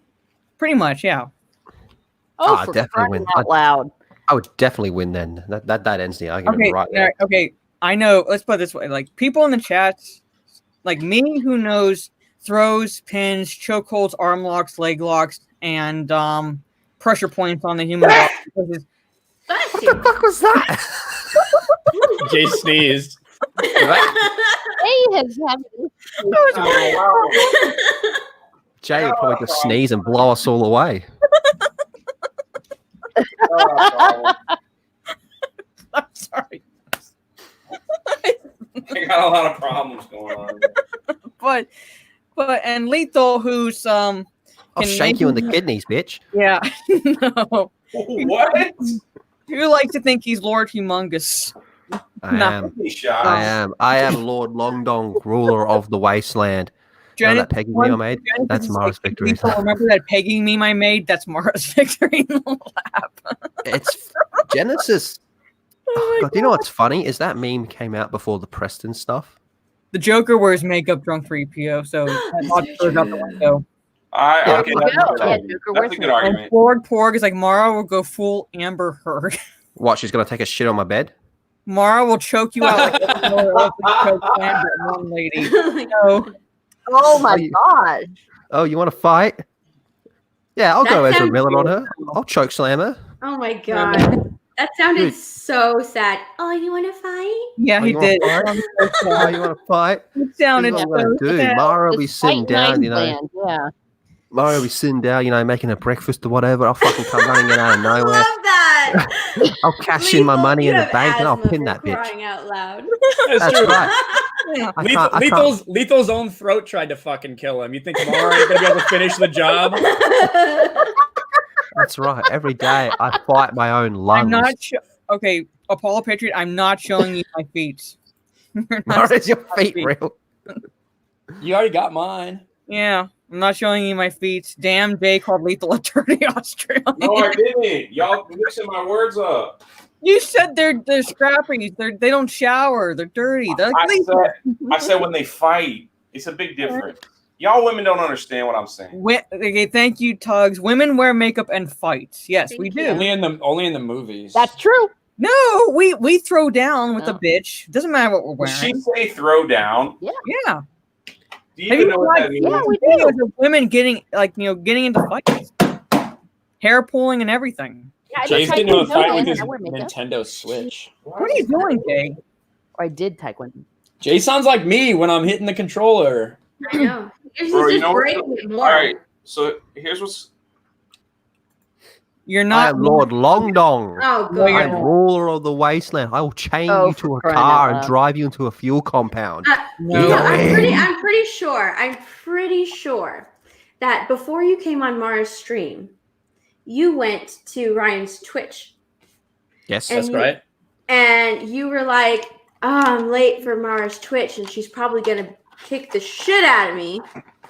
Pretty much, yeah. Oh, for definitely win. Out loud. I would definitely win then. That ends the argument right there. Okay. I know. Let's put it this way: like people in the chat, like me, who knows throws, pins, chokeholds, arm locks, leg locks, and pressure points on the human body. What the fuck was that? Jay sneezed. Jay would probably just sneeze and blow us all away. I'm sorry. I got a lot of problems going on. But and Lethal, who's I'll shake you in the kidneys, bitch. Yeah. No. What? Who likes to think he's Lord Humongous? I am Lord Longdong, ruler of the wasteland. You know that pegging me I made? That's Mara's victory. Remember that pegging meme I made? That's Mara's victory in the lap. It's Genesis. Oh God, do you know what's funny? Is that meme came out before the Preston stuff? The Joker wears makeup drunk 3PO, so that goes out the window. Okay, that's a good argument. And Lord Porg is like, Mara will go full Amber Heard. What, she's going to take a shit on my bed? Mara will choke you out like one lady. No. Oh my god. Oh, you want to fight? Yeah, I'll go as a villain on her. I'll choke slam her. Oh my god. That sounded Dude. so sad. Oh, you want to fight? Yeah, Oh, he you wanna did. fight? Oh, you want to fight? It sounded This is what I'm so gonna do. sad. Mara will be It's sitting fight night down, you know. bland, yeah. Mara will be sitting down, you know, making a breakfast or whatever. I'll fucking come running in out of I nowhere. love that. I'll cash in my Lethal, money you in the have bank and I'll asthma pin for that bitch. crying out loud. That's That's true. right. Yeah. I can't. Lethal's own throat tried to fucking kill him. You think Mara ain't gonna be able to finish the job? That's right. Every day I fight my own lungs. I'm not okay, Apollo Patriot, I'm not showing you my feet. You're not Mara, is your showing my feet real? You already got mine. Yeah, I'm not showing you my feet. Damn, Jay called Lethal a dirty Australian. No, I didn't. Y'all mixing my words up. You said they're scrappy. They don't shower. They're dirty. They're I said when they fight, it's a big difference. Y'all women don't understand what I'm saying. Okay, thank you, Tugs. Women wear makeup and fight. Yes, we Thank do. you. Only in the movies. That's true. No, we throw down with Oh. a bitch. Doesn't matter what we're Did she wearing. say throw down? Yeah. Do you Have even you know what that means? Yeah, we Videos do. of women getting into fights, hair pulling and everything. Yeah, I Jay's did getting into a Taekwondo fight with and his I wear makeup. Nintendo Switch. What are you doing, Jay? Or I did Taekwondo. Jay sounds like me when I'm hitting the controller. I know. Yours Bro, is you just know what? breaking it more. All right, so here's what's. You're I not am Lord Long Dong. Oh, No, you're I'm God. ruler of the wasteland. I will chain Oh, you to a for crying car out and loud. drive you into a fuel compound. No. You know, Win. I'm pretty sure that before you came on Mara's stream, you went to Ryan's Twitch. Yes. And That's you- right. And you were like, oh, I'm late for Mara's Twitch, and she's probably gonna kick the shit out of me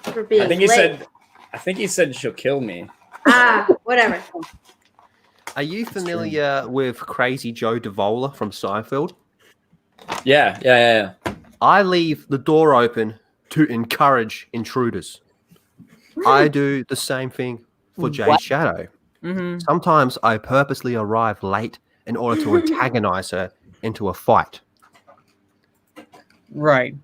for being I think he said she'll kill me. Whatever. Are you familiar with Crazy Joe Davola from Seinfeld? Yeah. I leave the door open to encourage intruders. I do the same thing for Jade What? Shadow. Mm-hmm. Sometimes I purposely arrive late in order to antagonize her into a fight. Right.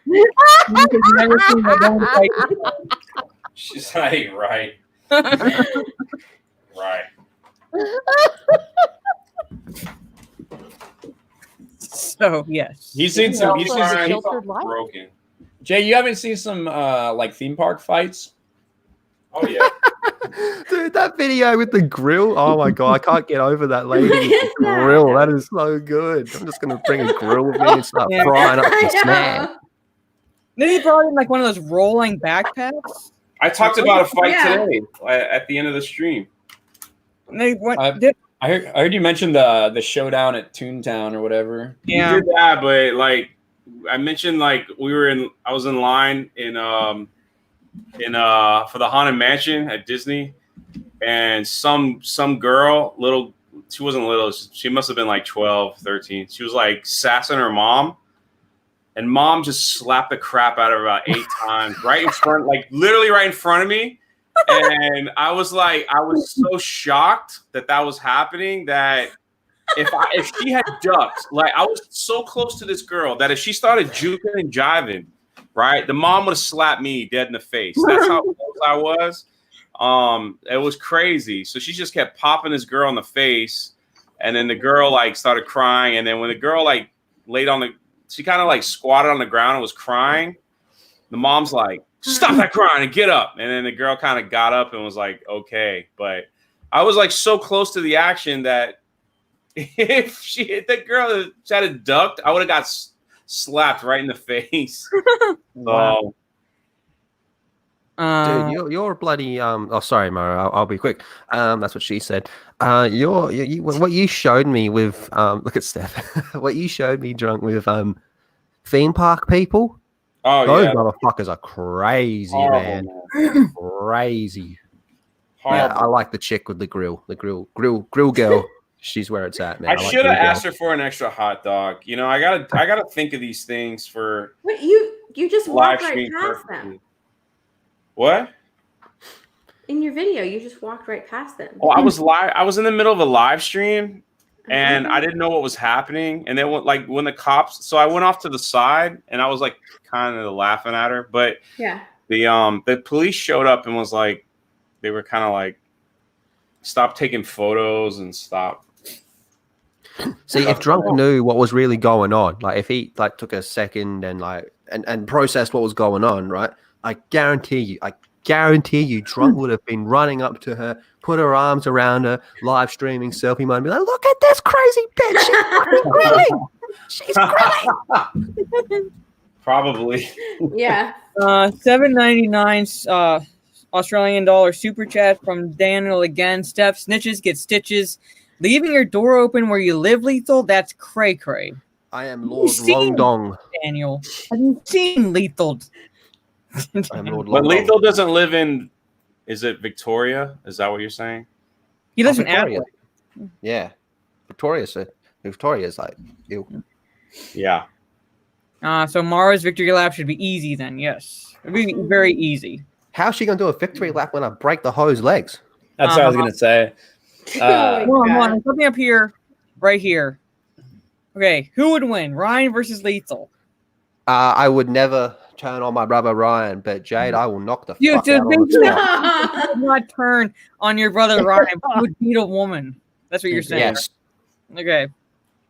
You've never seen a woman fight. She's like, right. Right. So yes. He's seen some. He's seen Also, some. sheltered life. Broken. Jay, you haven't seen some like theme park fights? Oh yeah. Dude, that video with the grill. Oh my god, I can't get over that lady with the grill. That is so good. I'm just gonna bring a grill with me and start Yeah. frying up I the snack. know. Then he brought in like one of those rolling backpacks. I talked about a fight Yeah. today at the end of the stream. And they went. I heard you mention the showdown at Toontown or whatever. Yeah. We did that, but like I mentioned, like I was in line in for the Haunted Mansion at Disney, and some girl, she wasn't little, she must have been like 12, 13. She was like sassing her mom, and mom just slapped the crap out of her about 8 times right in front, like literally right in front of me. And I was so shocked that was happening that if she had ducked, like I was so close to this girl that if she started juking and jiving, right, the mom would have slapped me dead in the face. That's how close I was. It was crazy. So she just kept popping this girl in the face, and then the girl like started crying. And then when the girl like she kind of like squatted on the ground and was crying, the mom's like, "Stop that crying and get up." And then the girl kind of got up and was like, "Okay." But I was like so close to the action that if she hit the girl that had ducked, I would have got slapped right in the face. Wow. Dude, you're bloody oh sorry, Mara, I'll be quick. That's what she said. What you showed me with look at Steph. What you showed me drunk with theme park people. Oh Those yeah, motherfuckers are crazy, horrible, man. Crazy. Yeah, I like the chick with the grill girl. She's where it's at, man. I like should have grill asked her for an extra hot dog. You know, I gotta think of these things for What, you just live walked right stream past perfectly. them. What? In your video, you just walked right past them. Oh, I was in the middle of a live stream, and I didn't know what was happening. And then when the cops, so I went off to the side, and I was like kind of laughing at her. But Yeah. the police showed up and was like, they were kind of like stop taking photos and stop. See, if Drunk knew what was really going on, like if he like took a second and like and processed what was going on, right? I guarantee you, Drunk would have been running up to her, put her arms around her, live streaming selfie mode, and be like, "Look at this crazy bitch! She's grilling! Probably. Yeah. $7.99 Australian dollar super chat from Daniel again. Steph snitches get stitches. Leaving your door open where you live, Lethal? That's cray cray. I am Lord Long Dong. Daniel, have you seen Lethal? I'm Lord But Long Lethal Dong. doesn't live in. Is it Victoria? Is that what you're saying? He lives in Victoria. Adelaide. Yeah, Victoria's like you. Yeah. So Mara's victory lap should be easy then. Yes, it'd be very easy. How's she gonna do a victory lap when I break the hoe's legs? That's what I was gonna say. Hold on. Something up here, right here. Okay, who would win? Ryan versus Lethal. I would never turn on my brother Ryan, but Jade, I will knock the You fuck out on the spot. would not turn on your brother Ryan. You would beat a woman. That's what you're saying. Yes. Okay.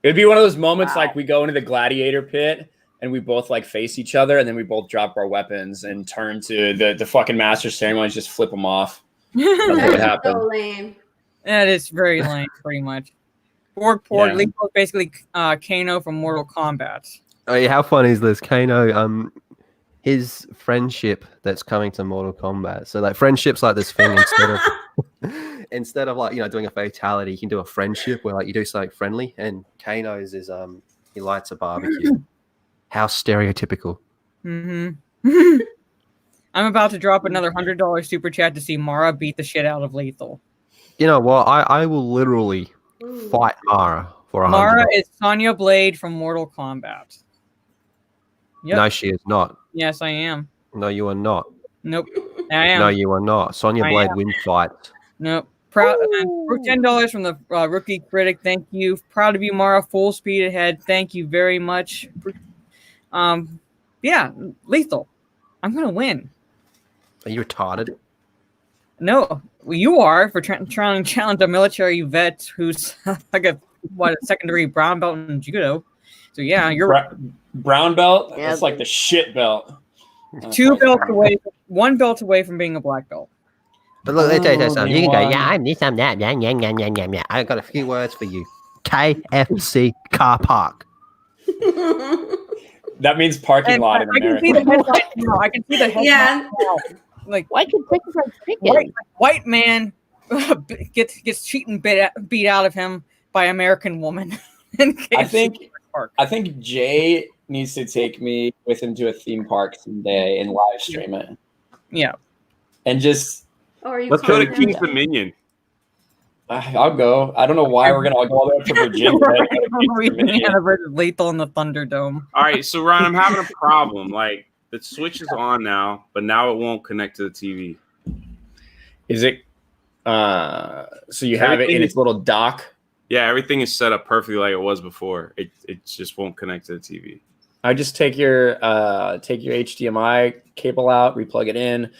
It'd be one of those moments like we go into the gladiator pit and we both like face each other and then we both drop our weapons and turn to the fucking master ceremonies, just flip them off. That's what would That's happen. so lame. That is very lame, pretty much. Porg, Yeah. Lethal is basically Kano from Mortal Kombat. Oh yeah, how funny is this? Kano, his friendship that's coming to Mortal Kombat. So like friendship's like this thing instead of like, you know, doing a fatality, you can do a friendship where like you do something friendly, and Kano's is he lights a barbecue. How stereotypical. Mm-hmm. I'm about to drop another $100 super chat to see Mara beat the shit out of Lethal. You know what? I will literally fight Mara for $100. Mara is Sonya Blade from Mortal Kombat. Yep. No, she is not. Yes, I am. No, you are not. Nope. I am. No, you are not. Sonya I Blade am. wins fights. Nope. Proud for $10 from the rookie critic. Thank you. Proud of you, Mara. Full speed ahead. Thank you very much. Yeah, Lethal. I'm gonna win. Are you retarded? No, well, you are for trying to challenge a military vet who's like a secondary brown belt in judo. So yeah, you're Brown belt. Yeah, That's like the shit belt. two belts away, one belt away from being a black belt. But look, let me tell you Oh, something. You can go, one. yeah, I'm this, I'm that. Yeah. I got a few words for you. KFC car park. That means parking And lot in I can see America. the headline now. I can see the headline Yeah. now. Like Why can chicken fried chicken? white man gets cheating beat out of him by American woman. I think Jay needs to take me with him to a theme park someday and live stream it. Yeah. And just Oh, are you Let's go to calling King's him? Dominion. I'll go. I don't know why we're gonna all go all the way up to Virginia. Versus Lethal in the Thunderdome. All right, so Ryan, I'm having a problem. Like the Switch is on now, but now it won't connect to the TV. Is it? So you have it in its little dock. Yeah, everything is set up perfectly like it was before. It just won't connect to the TV. I just take your HDMI cable out, replug it in,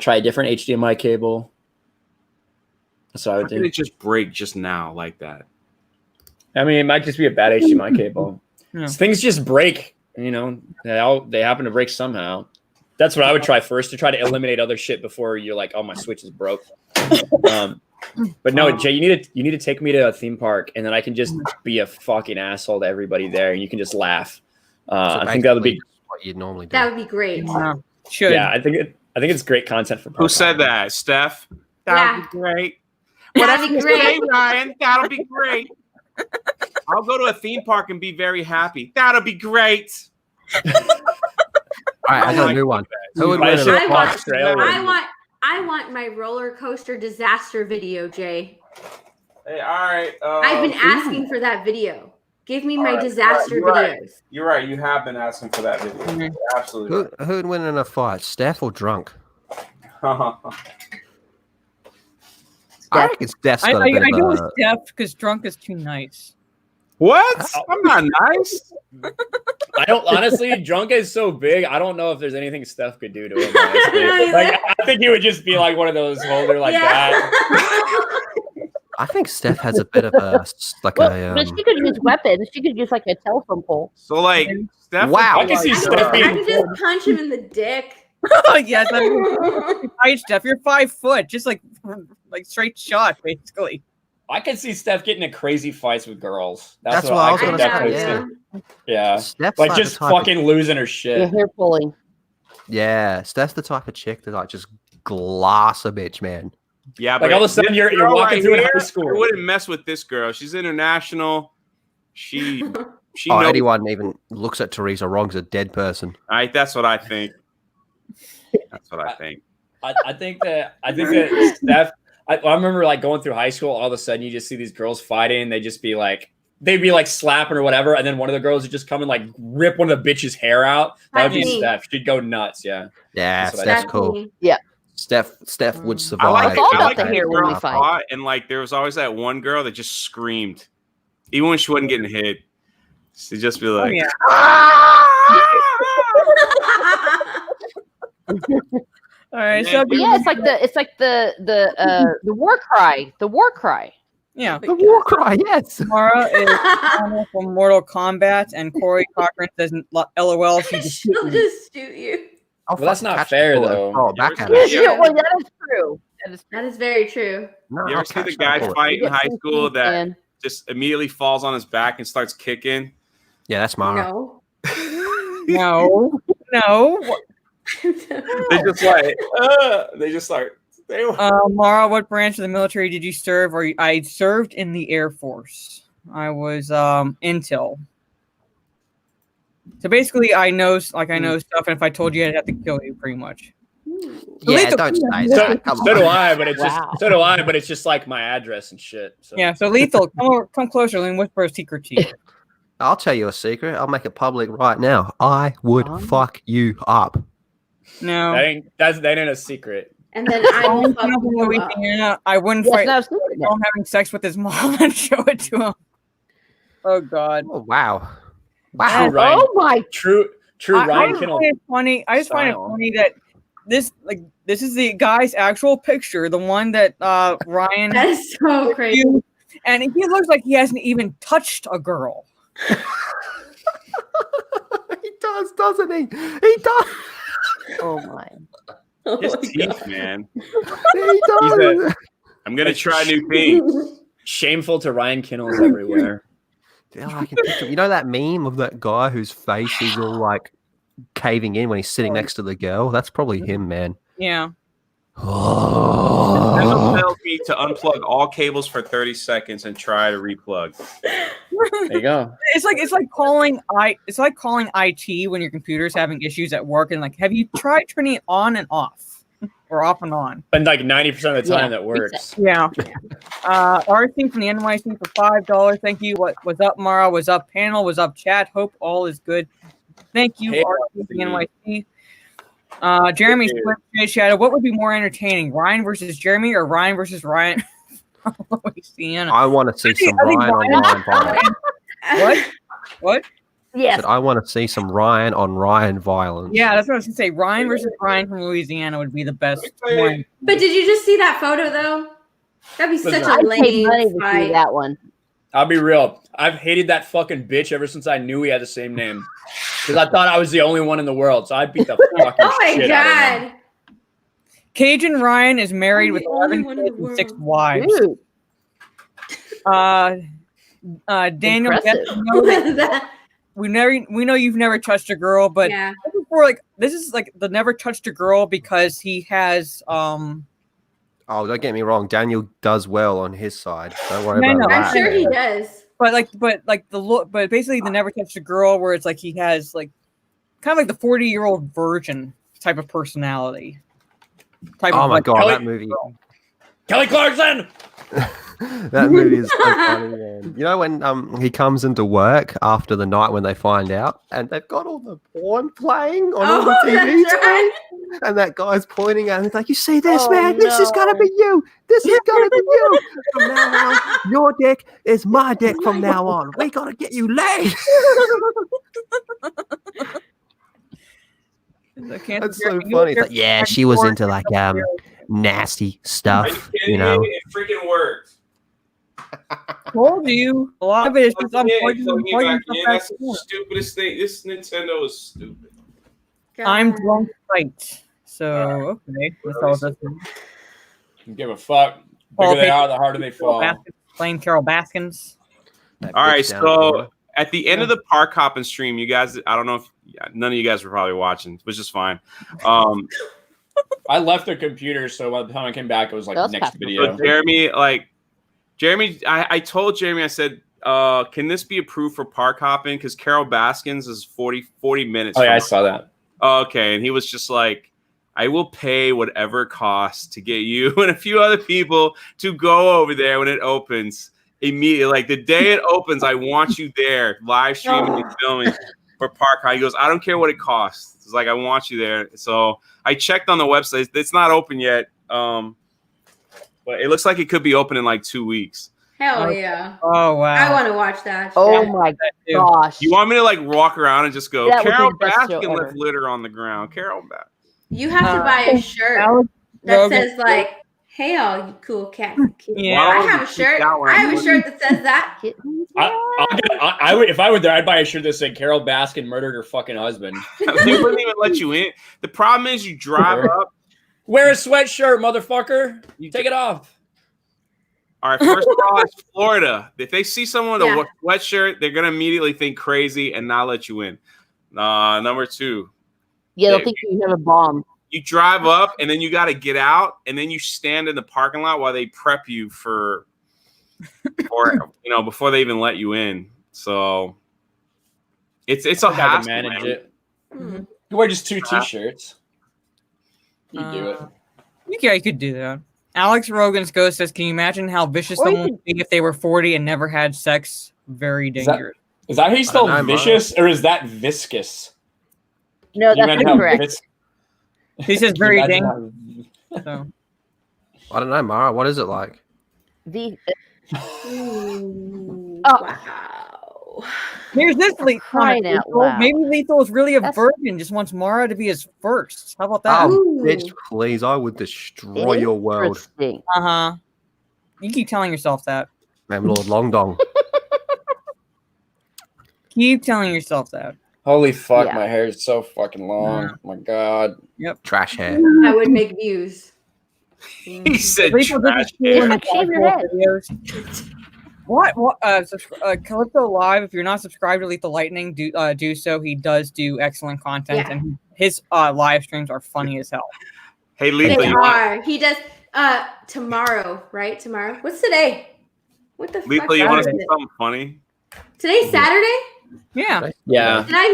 try a different HDMI cable. That's what I How would did do. it just break just now like that? I mean, it might just be a bad HDMI cable. Yeah. Things just break, you know. They happen to break somehow. That's what I would try first, to try to eliminate other shit before you're like, oh, my Switch is broke. But no, Jay, you need to take me to a theme park, and then I can just be a fucking asshole to everybody there, and you can just laugh. I think that would be what you'd normally do. That would be great. Should. Yeah, I think it's great content for. Who said that? Steph? That'll be great. That'd be great. Ryan. That'll be great. I'll go to a theme park and be very happy. That'll be great. All right, I got a new one. Who would win? I want my roller coaster disaster video, Jay. Hey, all right. I've been asking for that video. Give me my disaster videos. You're right. You have been asking for that video. Mhm. You're absolutely right. Who'd win in a fight, Steph or Drunk? I reckon Steph's I got a bit go of with a... Steph because Drunk is too nice. What? I'm not nice. I don't honestly. Drunk is so big. I don't know if there's anything Steph could do to him. Honestly. Like I think he would just be like one of those holder like that. I think Steph has a bit of a like but she could use weapons. She could use like a telephone pole. So like, Steph, Wow. I can see I Steph can being. just punch him in the dick. Yes, I mean, right, Steph, you're 5 foot, just like straight shot, basically. I can see Steph getting in crazy fights with girls. That's what I was could gonna definitely say, see. Yeah, Steph's like the just type of- fucking losing her Your shit. hair pulling. Yeah, Steph's the type of chick that like just glass a bitch, man. yeah, Like but all of a sudden you're this girl walking through in here, high school. I wouldn't mess with this girl. She's international. She knows. Anyone even looks at Teresa wrong as a dead person. That's what I think. That's what I think. I think that Steph. I remember like going through high school. All of a sudden, you just see these girls fighting. They'd be like slapping or whatever, and then one of the girls would just come and like rip one of the bitch's hair out. That would be That's me. Steph. She'd go nuts. Yeah. Yeah, That's what I Steph's think. cool. Yeah. Steph would I survive. like It's all I about like the when hair the when we girls fight. fought, and like there was always that one girl that just screamed, even when she wasn't getting hit. She'd just be like, yeah. All right, so But yeah, it's like the war cry. The war cry. yeah, The war cry, yes. Mara is Anna from Mortal Kombat, and Corey Cochran says, "LOL, she just shoot She'll me." just shoot you. I'll Well, that's fucking not catch the fair, bullet and though. throw it back at Yeah. her. Yeah. Well, that is true. That is true. That is very true. No, you I'll ever see the catch that guy bullet. fight in You get high some school heat, that man. just immediately falls on his back and starts kicking? Yeah, that's Mara. No. No, no. They just like, they just start. Mara, what branch of the military did you serve? I served in the Air Force. I was intel. So basically, I know stuff, and if I told you, I'd have to kill you, pretty much. Yeah, don't say So, that. Come so do on. I, but it's Wow. just like my address and shit. So. Yeah, so Lethal, come closer and whisper a secret to you. I'll tell you a secret. I'll make it public right now. I would Oh. fuck you up. No. that ain't a secret. And then I I'm wouldn't fucking you up. Louisiana. I wouldn't Yes, fight no, secret. him having sex with his mom and show it to him. Oh God. Oh, wow. True, Wow. Ryan. Oh my! True I Ryan just Kinnell. find it funny. I just find it style. funny that this is the guy's actual picture, the one that Ryan That is so crazy. used, and he looks like he hasn't even touched a girl. He does, doesn't he? He does. Oh my! Oh His my teeth, man. He does. I'm gonna try new things. Shameful to Ryan Kinnell's everywhere. Yeah, I can picture, you know that meme of that guy whose face is all like caving in when he's sitting next to the girl? That's probably him, man. Yeah. Nintendo tells me to unplug all cables for 30 seconds and try to replug. There you go. It's like calling IT when your computer's having issues at work, and like, have you tried turning it on and off or off and on? And like 90% of the time Yeah, that works. Yeah. RC from the NYC for $5. Thank you. What was up, Mara? Was up, panel? Was up, chat? Hope all is good. Thank you, Hey, RC from the NYC. Jeremy Shadow. What would be more entertaining, Ryan versus Jeremy or Ryan versus Ryan from Louisiana? I want to see some I think Ryan on Ryan violence. What? What? Yes. I want to see some Ryan on Ryan violence. Yeah, that's what I was gonna say. Ryan versus Ryan from Louisiana would be the best one. But did you just see that photo though? That'd be such a I'd pay money lame to see fight. that one. I'll be real. I've hated that fucking bitch ever since I knew we had the same name. Because I thought I was the only one in the world. So I beat the fucking Oh my shit out of him. god. Cajun Ryan is married with I'm the only 11 one in the kids and 6 world. wives. Dude, Daniel, Impressive. yes, we know you've never touched a girl, but Yeah. this is like the never touched a girl because he has Oh, don't get me wrong. Daniel does well on his side. Don't worry I about know. that. I'm sure he does. but basically the never touched a girl where it's like he has like kind of like the 40-year-old virgin type of personality. Oh my god, Kelly- that movie. Kelly Clarkson! That movie is so funny, man. You know when he comes into work after the night when they find out, and they've got all the porn playing on all the Oh, TV that's screens, right. and that guy's pointing at him. He's like, "You see this, Oh, man? This is gonna no. be you. This is gonna be you. From now on, your dick is my dick. From now on, we gotta get you laid." That's so funny. It's like, yeah, she was into like nasty stuff, Are you kidding you know. me? It freaking worked. Told you. A lot of it is just Plug unplugging me back in. That's stuff the back stupidest thing. This Nintendo is stupid. in. I'm God. drunk fight. So okay, that's all that's Give a fuck. The bigger they are, the harder they fall. Playing Carol Baskins. That All right, bitch down the so corner. at the end of the park hopping stream, you guys, I don't know if none of you guys were probably watching, which is fine. I left the computer, so by the time I came back, it was like That's the next possible. video. Jeremy, I told Jeremy, I said, can this be approved for park hopping? Because Carol Baskins is 40 minutes. Oh yeah, I from saw that. Okay, and he was just like, I will pay whatever it costs to get you and a few other people to go over there when it opens immediately. Like the day it opens, I want you there, live streaming and filming for Park High. He goes, I don't care what it costs. It's like, I want you there. So I checked on the website. It's not open yet. But it looks like it could be open in like 2 weeks. Hell yeah. Oh wow. I want to watch that. Oh shit. my gosh. You want me to like walk around and just go, That would be Carol the best show Baskin left ever. litter on the ground. Carol Baskin. You have to buy a shirt Alex that Rogan- says like, "Hey, all you cool cat." Yeah. I have a shirt. I have a shirt that says that. I would, if I were there, I'd buy a shirt that said Carol Baskin murdered her fucking husband. They wouldn't even let you in. The problem is you drive up. Wear a sweatshirt, motherfucker. You take it off. All right, first of all, it's Florida. If they see someone with Yeah. a sweatshirt, they're gonna immediately think crazy and not let you in. Number two, Yeah, they'll think you have a bomb. you drive up and then you got to get out and then you stand in the parking lot while they prep you for before they even let you in. So it's a I can hassle, manage man. it. Hmm. You wear just 2 t-shirts. You do it. Yeah, you could do that. Alex Rogan's Ghost says, can you imagine how vicious Or you someone would be if they were 40 and never had sex? Very Is that- dangerous. Is that how you spell I don't know, vicious, or is that viscous? No, Can you that's imagine how correct. vis- He says Can you very imagine dangerous. So. I don't know, Mara. What is it like? The Ooh, Oh. wow. Here's this Crying out Lethal. loud. Maybe Lethal is really a That's- virgin, just wants Mara to be his first. How about that? Oh, Ooh. bitch, please. I would destroy It is your world. interesting. Uh-huh. You keep telling yourself that. Man, Lord Long Dong. Keep telling yourself that. Holy fuck, Yeah. my hair is so fucking long. Yeah. Oh my god. Trash hair. I would make views. He said Lethal trash doesn't see hair. him in Shave your head. videos. What? Calypso Live, if you're not subscribed to Lethal Lightning, do so. He does do excellent content, Yeah. and his live streams are funny as hell. Hey, They Lethal, you want, are. He does tomorrow, right? Tomorrow. What's today? What the Lethal, fuck? you want to Saturday. see something funny? Today's Saturday? Yeah. Yeah. Did I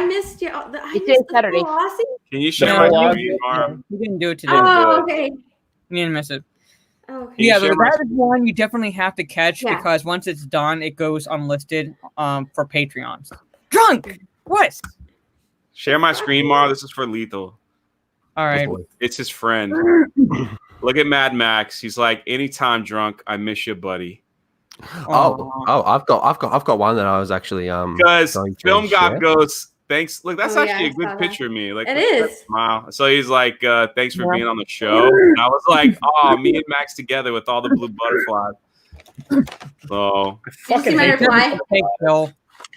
missed your I It's missed the Saturday. full Aussie? Can you share No, my I- screen, Mara? You didn't do it today. Oh, okay. You didn't miss it. Okay. you Yeah, share but my that is one you definitely have to catch Yeah. because once it's done, it goes unlisted for Patreons. Drunk! What? Share my screen, Mara. This is for Lethal. All right. It's his friend. Look at Mad Max. He's like, anytime drunk, I miss you, buddy. I've got one that I was actually Because going to Film God share. goes, thanks. Look, that's Oh, yeah, actually I a good saw picture of me. Like, It look at that is. smile. So he's like, thanks for being on the show. And I was like, oh, me and Max together with all the blue butterflies. So Did you see my hate that. reply? Hey, Phil.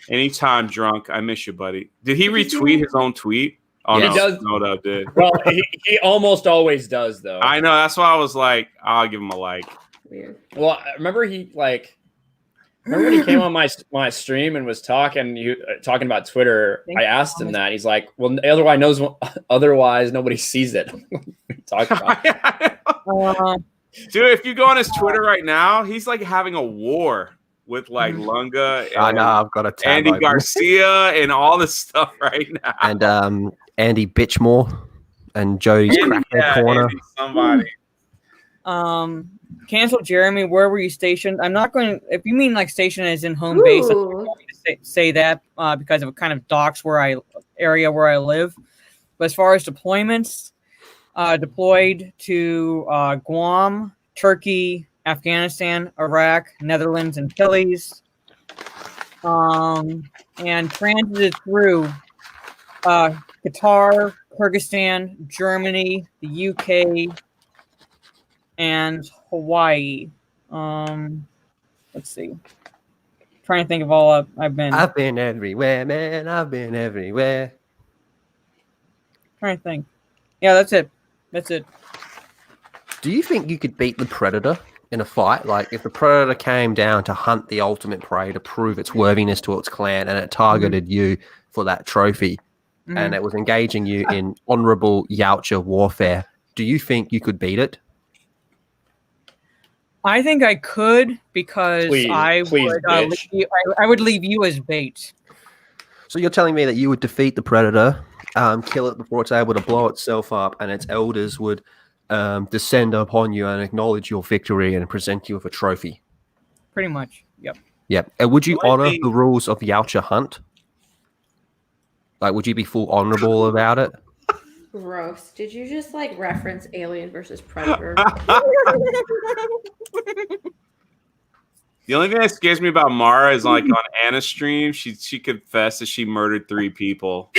anytime drunk, I miss you, buddy. Did he retweet his own tweet? Oh, Yes. no. He does. No, did. Well, he almost always does, though. I know. That's why I was like, I'll give him a like. Weird. Well, I remember when he came on my stream and was talking about Twitter. I asked him that. He's like, "Well, otherwise nobody sees it." Talk about. Dude, if you go on his Twitter right now, he's like having a war with like Lunga I and know. I've got a tab Andy open. Garcia and all this stuff right now. And Andy Bitchmore and Jody's Crackhead Corner. Andy somebody. Cancel Jeremy. Where were you stationed? I'm not going. If you mean like station as in home base, I'm not Ooh. going to say that because of kind of docks area where I live. But as far as deployments, deployed to Guam, Turkey, Afghanistan, Iraq, Netherlands, and Phillies, and transited through Qatar, Kyrgyzstan, Germany, the UK, and Hawaii. Let's see. Trying to think of all I've been. I've been everywhere, man. I've been everywhere. Trying to think. Yeah, that's it. That's it. Do you think you could beat the Predator in a fight? Like, if the Predator came down to hunt the ultimate prey to prove its worthiness to its clan, and it targeted you for that trophy, and it was engaging you in honorable Yautja warfare, do you think you could beat it? I think I could, because Please, I would leave you as bait. So you're telling me that you would defeat the Predator, kill it before it's able to blow itself up, and its elders would descend upon you and acknowledge your victory and present you with a trophy? Pretty much. Yep. Yep. And would you honor the rules of Yautja Hunt? Like, would you be full honorable about it? Gross. Did you just like reference Alien versus Predator? The only thing that scares me about Mara is like on Anna's stream, she confessed that she murdered 3 people.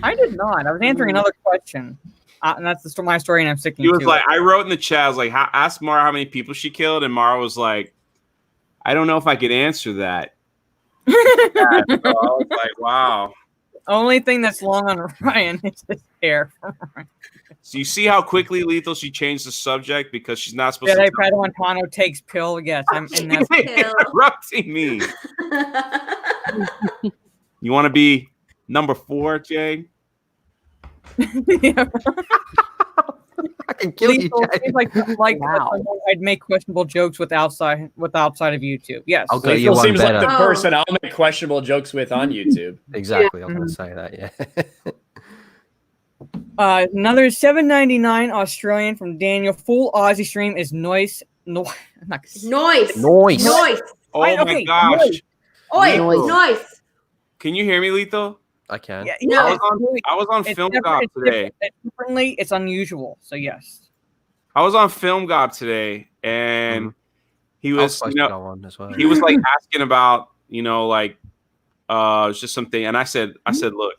I did not. I was answering another question. And that's my story, and I'm sticking to it. He was like, I wrote in the chat, I was like, ask Mara how many people she killed, and Mara was like, I don't know if I could answer that. So I was like, wow. Only thing that's long on Ryan is his hair. So you see how quickly, Lethal, she changed the subject because she's not supposed Yeah, to. Paduantano takes pill. Yes, I'm in that. Interrupting me. You want to be number 4, Jay? Yeah. I can kill you, Jay. Like wow. I'd make questionable jokes with outside of YouTube. Yes. Okay, Lethal seems like the person I'll make questionable jokes with on YouTube. Exactly. Yeah. I was going to say that. Yeah. Another $7.99 Australian from Daniel. Full Aussie stream is noise. Noise. Oh my gosh. Noise. Can you hear me, Lethal? I can. Yeah, I was on Film Gob today. Differently, it's unusual. So yes. I was on Film Gob today, and he was, go on as well. He was like asking about, like, it's just something, and I said, look,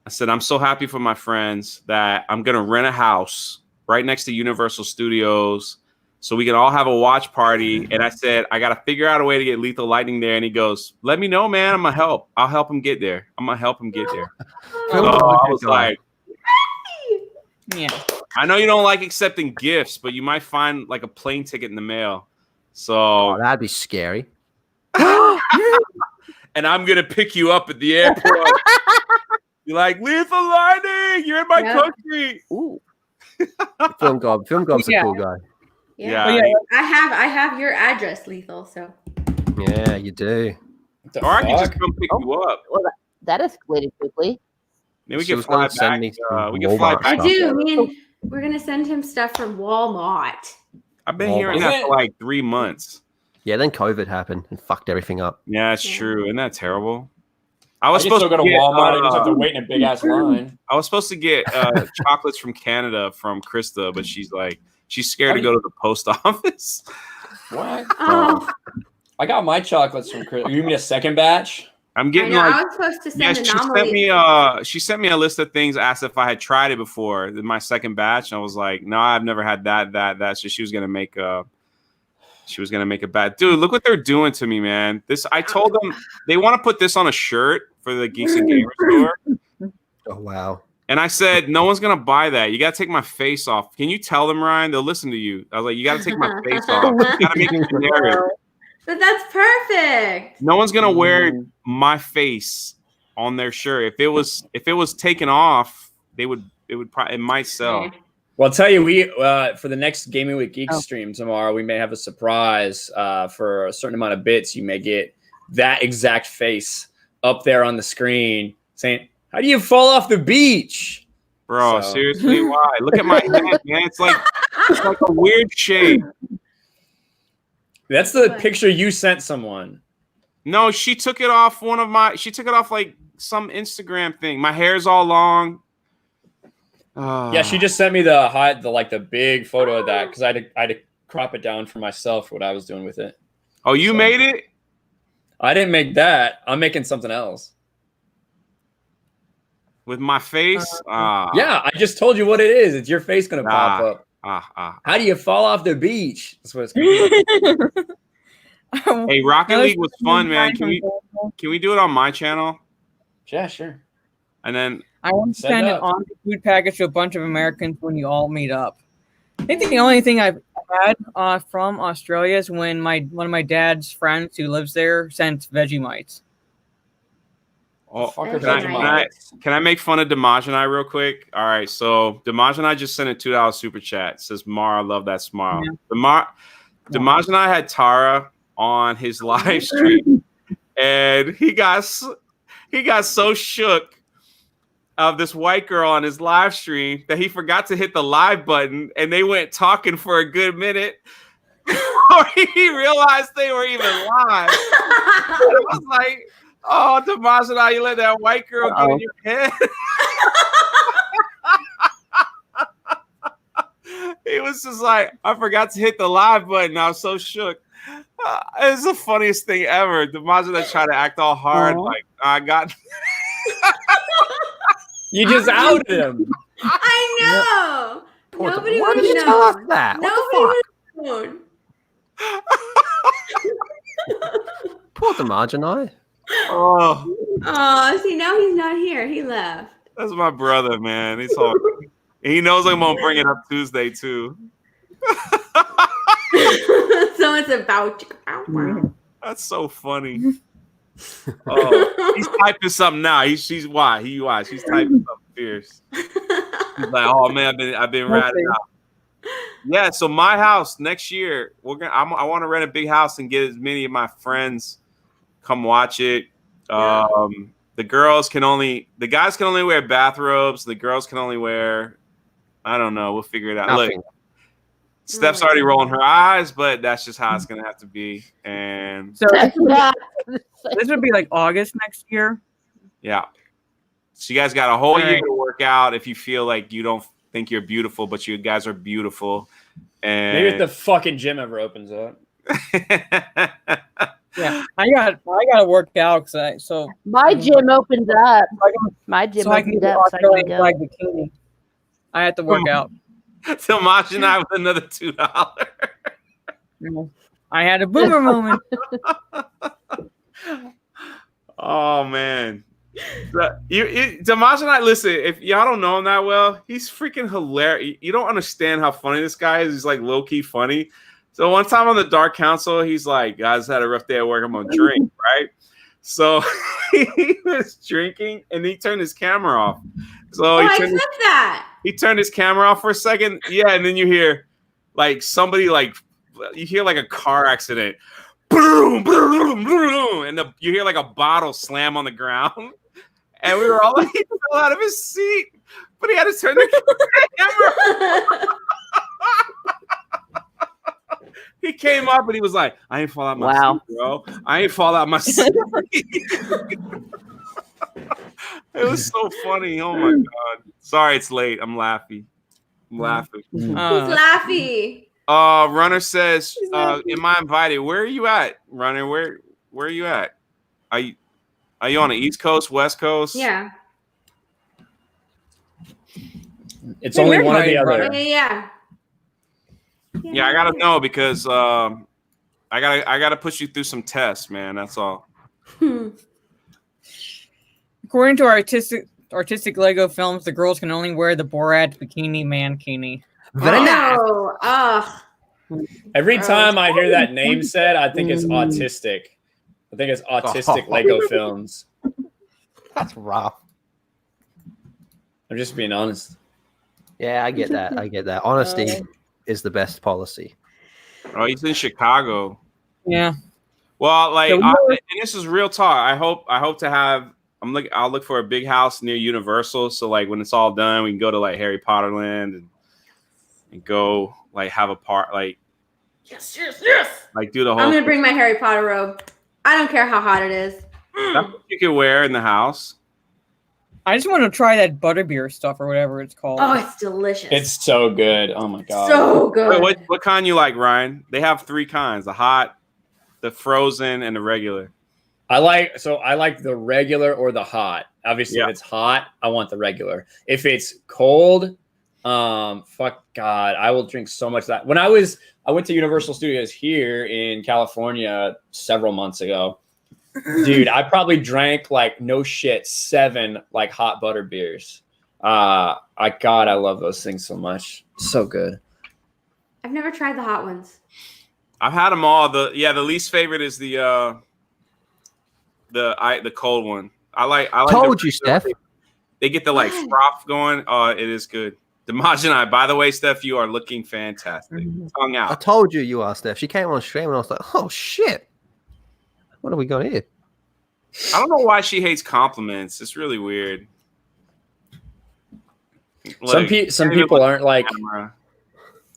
I'm so happy for my friends that I'm gonna rent a house right next to Universal Studios, so we can all have a watch party. And I said, I got to figure out a way to get Lethal Lightning there. And he goes, let me know, man. I'm going to help. I'll help him get there. So I was like, yeah. I know you don't like accepting gifts, but you might find like a plane ticket in the mail. So that'd be scary. And I'm going to pick you up at the airport. You're like, Lethal Lightning, you're in my country. Ooh. Film Gob's a cool guy. Yeah. I have your address, Lethal. So yeah, you do. Or I can just come pick you up. Well, that escalated quickly. Maybe we can fly back. We can fly back. I do. We're gonna send him stuff from Walmart. I've been hearing that for like 3 months. Yeah, then COVID happened and fucked everything up. Yeah, it's true. Isn't that terrible? I was supposed to go to Walmart and just have to wait in a big ass line. I was supposed to get chocolates from Canada from Krista, but she's scared to go to the post office. What? Oh. I got my chocolates from Krista. You mean a second batch? I'm getting I was supposed to send she sent me a list of things, asked if I had tried it before in my second batch, and I was like, no, I've never had that. So she was gonna make a batch. Dude, look what they're doing to me, man. I told them they want to put this on a shirt for the Geeks and Gamers store. Oh wow. And I said, no one's going to buy that. You got to take my face off. Can you tell them, Ryan? They'll listen to you. I was like, you got to take my face off. You got to make it generic. But that's perfect. No one's going to wear my face on their shirt. If it was taken off, it might sell. Well, I'll tell you, we for the next Gaming with Geeks stream tomorrow, we may have a surprise for a certain amount of bits. You may get that exact face up there on the screen saying, how do you fall off the beach? Bro, seriously, why? Look at my head, man. It's like a weird shape. That's the picture you sent someone. No, she took it off like some Instagram thing. My hair's all long. Yeah, she just sent me the big photo of that because I had to crop it down for myself for what I was doing with it. Oh, you made it? I didn't make that. I'm making something else. with my face. Yeah, I just told you what it is. It's your face gonna pop up. How do you fall off the beach? That's what it's gonna be. Hey, Rocket League was fun, man. Can we do it on my channel? Yeah, sure. And then I want to send it on the food package to a bunch of Americans when you all meet up. I think the only thing I've had from Australia is when one of my dad's friends who lives there sent Vegemites. Oh, can I make fun of Damajanai real quick? All right, so Damajanai just sent a $2 super chat. It says, Mar, I love that smile. Yeah. Damajanai had Tara on his live stream, and he got so shook of this white girl on his live stream that he forgot to hit the live button, and they went talking for a good minute before he realized they were even live. It was like, oh, Damajanai, you let that white girl get in your head. He was just like, I forgot to hit the live button. I was so shook. It's the funniest thing ever. Damajanai tried to act all hard, like I got. You just outed him. I know. Nobody would have known. That? Nobody would have known. Poor Damajanai. Oh, see, now he's not here. He left. That's my brother, man. He's all. He knows I'm gonna bring it up Tuesday too. So it's about you. That's so funny. Oh, he's typing something now. She's typing something fierce. He's like, oh man, I've been ratted out. Yeah, so my house next year, I want to rent a big house and get as many of my friends come watch it. Yeah. The guys can only wear bathrobes. The girls can only wear, I don't know. We'll figure it out. Nothing. Look, Steph's already rolling her eyes, but that's just how it's gonna have to be. And so this would be like August next year. Yeah. So you guys got a whole year to work out if you feel like you don't think you're beautiful, but you guys are beautiful. And maybe if the fucking gym ever opens up. Yeah, I got to work out so my gym opens up. My gym opens up, so I can go. Like bikini. I have to work out. So Damajanai with another $2. I had a boomer moment. Oh man, Damajanai, listen, if y'all don't know him that well, he's freaking hilarious. You don't understand how funny this guy is. He's like low key funny. So one time on the Dark Council, he's like, guys, had a rough day at work. I'm gonna drink, right? So he was drinking and he turned his camera off. So he turned his camera off for a second. Yeah, and then you hear like somebody you hear like a car accident. Boom, boom, boom, and you hear like a bottle slam on the ground. And we were all like, he fell out of his seat, but he had to turn the camera. He came up and he was like, I ain't fall out my seat, bro. I ain't fall out my seat. It was so funny. Oh my God. Sorry it's late. I'm laughing. He's laughing. Runner says, am I invited? Where are you at, Runner? Where are you at? Are you on the East Coast, West Coast? Yeah. It's only one or the other. Yeah. Yeah, I gotta know because I gotta push you through some tests, man. That's all. According to artistic Lego films, the girls can only wear the Borat bikini mankini. Every time I hear that name said, I think it's autistic. I think it's autistic Lego films. That's rough. I'm just being honest. Yeah, I get that. Honesty is the best policy. Oh, he's in Chicago. Yeah. Well, and this is real talk. I hope to have. I'll look for a big house near Universal. So like when it's all done, we can go to like Harry Potter Land and go like have a part like. Yes. Like do the whole. I'm gonna bring my Harry Potter robe. I don't care how hot it is. That's what you can wear in the house. I just want to try that butterbeer stuff or whatever it's called. Oh, it's delicious. It's so good. Oh my God. So good. Wait, what kind you like, Ryan? They have 3 kinds: the hot, the frozen, and the regular. I like the regular or the hot. Obviously, Yeah. if it's hot, I want the regular. If it's cold, fuck God, I will drink so much of that. I went to Universal Studios here in California several months ago. Dude, I probably drank like no shit 7 like hot butter beers. I love those things so much. So good. I've never tried the hot ones. I've had them all. The least favorite is the cold one. I like. Told you, Steph. They get the like froth going. It is good. Demaj and I. By the way, Steph, you are looking fantastic. Tongue out. I told you are, Steph. She came on stream and I was like, oh shit. What have we got here? I don't know why she hates compliments. It's really weird. Some people aren't like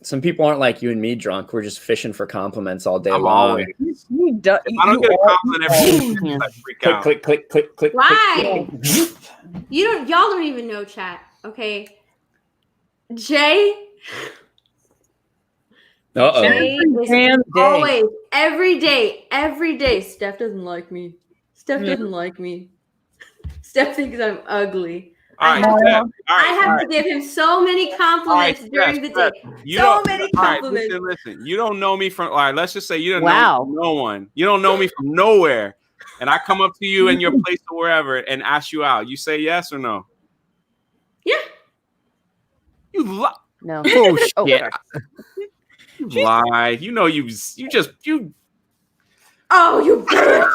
some people aren't like you and me drunk. We're just fishing for compliments all day long. If I don't get a compliment every I freak out. Click, click, click, click, click. Why? Y'all don't even know chat. Okay. Jay. Jay is always every day. Steph doesn't like me. Steph doesn't like me. Steph thinks I'm ugly. All right, I have to give him so many compliments during the day. So many compliments. Listen. You don't know me from. All right, let's just say you don't know no one. You don't know me from nowhere, and I come up to you in your place or wherever and ask you out. You say yes or no? Yeah. You lie. No. Oh shit. You lie. You know you just. Oh, you bitch.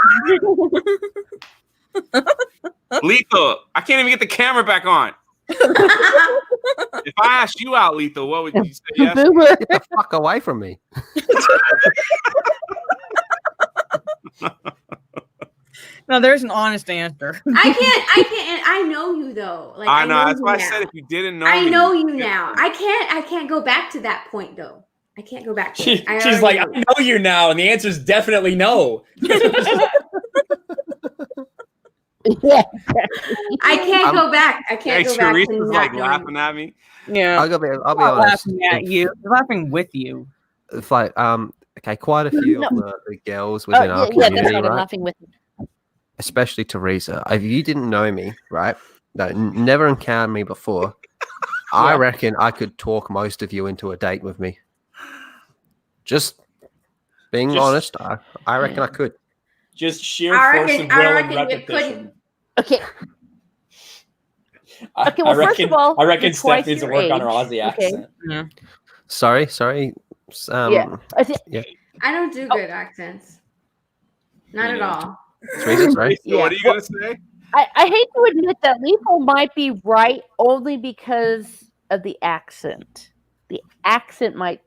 Lethal, I can't even get the camera back on. If I asked you out, Lethal, what would you say? Yes? Get the fuck away from me. No, there's an honest answer. I can't. I know you though. Like I know. That's you why now. I said if you didn't know, I know you now. I can't go back to that point though. I can't go back to it. She's like, I know you now, and the answer is definitely no. Yeah. I can't go back. I can't go back. Teresa's like laughing at me. Yeah, I'll be I'm honest. laughing at you. I'm laughing with you. It's like okay, quite a few of the girls within our community, that's right. I'm right? laughing with you. Especially Teresa. If you didn't know me, right? No, never encountered me before. I reckon I could talk most of you into a date with me. Just being honest, I reckon I could. Just sheer force of will and repetition. Okay. Okay. Well, first of all, I reckon Steph needs to work on her Aussie accent. Yeah. Sorry. Yeah. I don't do good accents. Not at all. Teresa, sorry. So what are you gonna say? I hate to admit that Lethal might be right only because of the accent. The accent might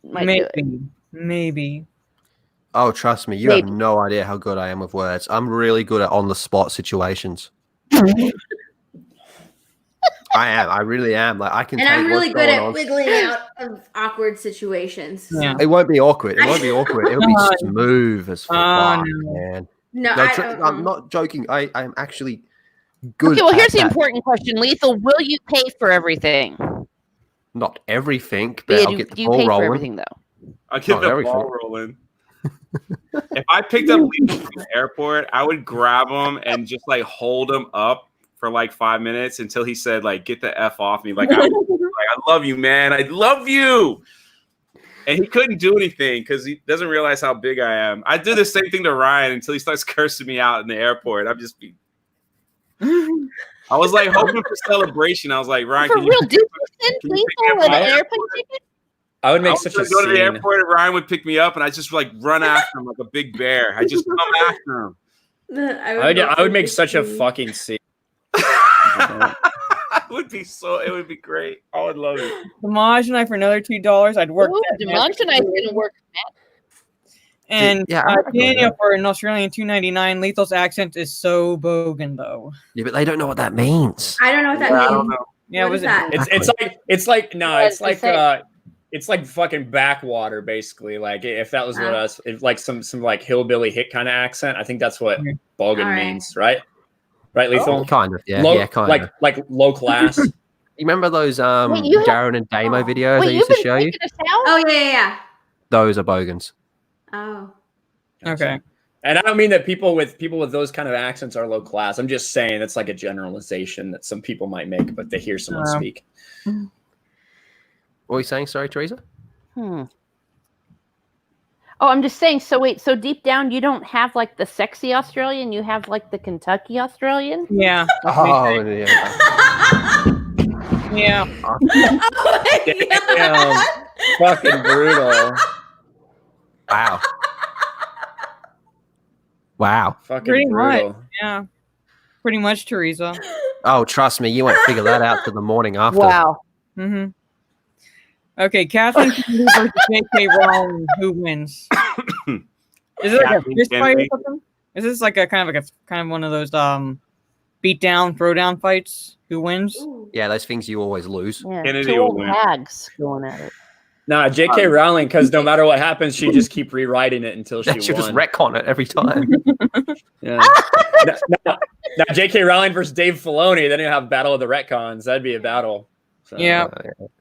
do it. Maybe. Oh, trust me, you have no idea how good I am with words. I'm really good at on-the-spot situations. I am. I really am. Like I can. And take I'm really what's good going at on. wiggling out of awkward situations. Yeah. It won't be awkward. It won't be awkward. It'll be smooth as fuck, no. man. No, I'm not joking. I am actually good. Okay, well, here's the that. important question, Lethal. Will you pay for everything? Not everything, but I'll get the ball pay rolling. for everything, though? I'll get the ball rolling. If I picked up Lethal from the airport, I would grab him and just like hold him up for like 5 minutes until he said like, "Get the F off me." Like, I love you, man. I love you. And he couldn't do anything because he doesn't realize how big I am. I do the same thing to Ryan until he starts cursing me out in the airport. I'm just I was like hoping for celebration. I was like, Ryan, For real, do you send Lethal an airplane ticket? I would make such a go to the scene. airport and Ryan would pick me up and I just like run after him like a big bear. I just come after him. I would make such a fucking scene. It would be great. I would love it. Demaj and I for another $2. I'd work. Demaj and I didn't work. And Daniel for an Australian $2.99. Lethal's accent is so bogan though. Yeah, but they don't know what that means. I don't know what that means. I don't know. Yeah, what is that? It's like fucking backwater basically. Like if that was what us, if like some like hillbilly hit kind of accent, I think that's what bogan means, right? Right, Lethal? Oh, kind of, yeah. Low, yeah, kind of. Like low class. You remember those Darren and Damo videos I used to show you? Oh yeah. Those are bogans. Oh. Okay. And I don't mean that people with those kind of accents are low class. I'm just saying it's like a generalization that some people might make, but they hear someone speak. What were you saying? Sorry, Teresa? Oh, I'm just saying. So wait, so deep down, you don't have like the sexy Australian. You have like the Kentucky Australian. Yeah. Oh, yeah. Yeah. Oh my God. Fucking brutal. Wow. Wow. Fucking Pretty brutal. much. Yeah. Pretty much, Teresa. Oh, trust me, you won't figure that out till the morning after. Wow. Mm-hmm. Okay, Kathleen Kennedy versus J.K. Rowling. Who wins? Is it like a Kathleen fist fight or Kennedy. something? Is this like a kind of one of those beat down, throw down fights? Who wins? Ooh. Yeah, those things you always lose. Yeah, Kennedy 2 will old win. hags going at it. Nah, J.K. Rowling, because no matter what happens, she just keep rewriting it until she She'll just won. retcon it every time. Yeah. now, J.K. Rowling versus Dave Filoni, then you have Battle of the Retcons. That'd be a battle. So, Yeah.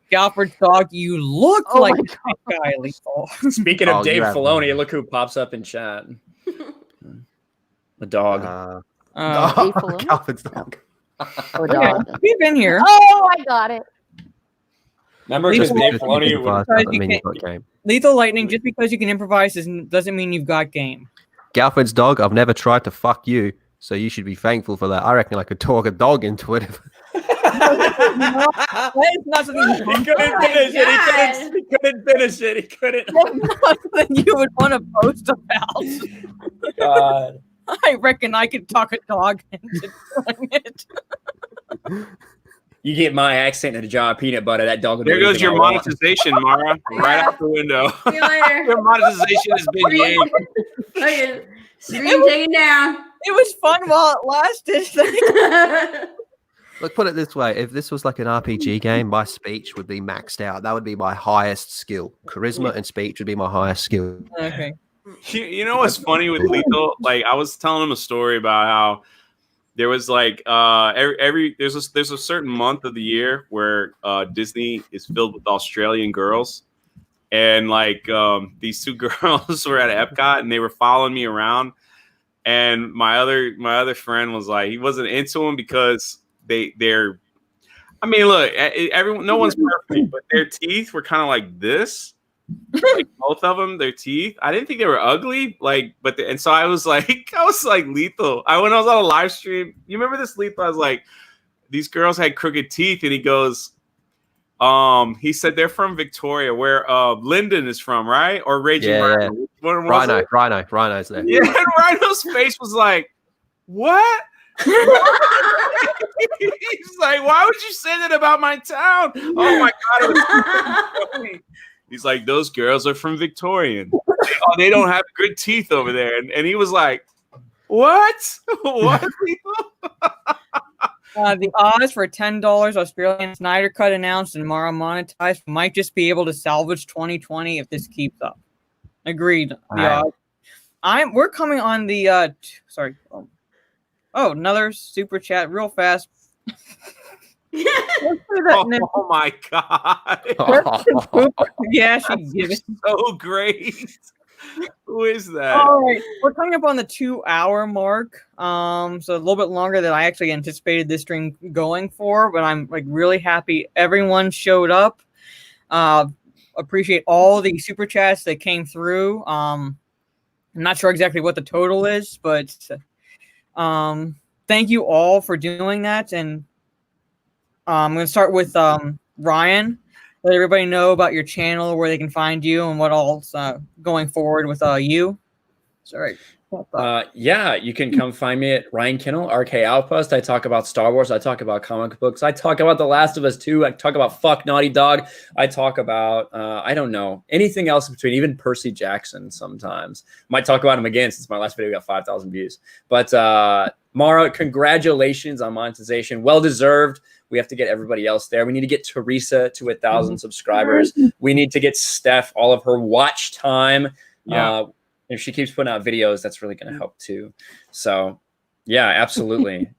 Galford's dog, you look Oh like my that guy, Lethal. Speaking Oh, of you Dave have- Filoni, look who pops up in chat. The dog. Dave Filoni? Calvin's dog. Oh, okay, dog. he's been here. Oh, I got it. Remember, Just because Dave because you Filoni can would. pass because doesn't you mean you've can't- got game. Lethal Lightning, just because you can improvise doesn't mean you've got game. Galford's dog, I've never tried to fuck you, so you should be thankful for that. I reckon I could talk a dog into it. That is not something He couldn't finish it. He couldn't finish it. He couldn't. you would want to post about. God. I reckon I could talk a dog into doing it. You get my accent and a jar of peanut butter, that dog would do There goes anything your I want. monetization, Mara. Right Yeah. out the window. See you later. Your monetization has been yanked. Okay. Screen taken down. It was fun while it lasted. Look, put it this way. If this was like an RPG game, my speech would be maxed out. That would be my highest skill. Charisma and speech would be my highest skill. Okay. You know what's funny with Lethal? Like I was telling him a story about how there was like there's a certain month of the year where Disney is filled with Australian girls, and like these 2 girls were at Epcot and they were following me around, and my other friend was like, he wasn't into them because they're I mean, look, everyone, no one's perfect, but their teeth were kind of like this. Like both of them, their teeth. I didn't think they were ugly, like, but and so I was like Lethal. When I was on a live stream, you remember this Lethal? I was like, these girls had crooked teeth, and he goes, he said they're from Victoria, where Lyndon is from, right? Or Raging Rhino. Which one was it? Rhino's there. Yeah, and Rhino's face was like, what? He's like, why would you say that about my town? Oh my god, it was so funny. He's like, those girls are from Victorian. Oh, they don't have good teeth over there. And he was like, what? What? The odds for $10 Australian Snyder Cut announced and Mara monetized might just be able to salvage 2020 if this keeps up. Agreed. The odds. We're coming on the sorry. Oh, another super chat real fast. Oh my god. Yeah, she did it. So great. Who is that? All right, we're coming up on the 2-hour mark. So a little bit longer than I actually anticipated this stream going for, but I'm like really happy everyone showed up. Appreciate all the super chats that came through. I'm not sure exactly what the total is, but thank you all for doing that. And I'm going to start with Ryan. Let everybody know about your channel, where they can find you, and what all's going forward with you. Sorry. Yeah, you can come find me at Ryan Kinnell, RK Outpost. I talk about Star Wars. I talk about comic books. I talk about The Last of Us 2. I talk about Fuck Naughty Dog. I talk about, I don't know, anything else in between, even Percy Jackson sometimes. Might talk about him again since my last video got 5,000 views. But Mara, congratulations on monetization. Well-deserved. We have to get everybody else there. We need to get Teresa to 1,000 subscribers. We need to get Steph all of her watch time. Yeah. If she keeps putting out videos, that's really going to help too. So, yeah, absolutely.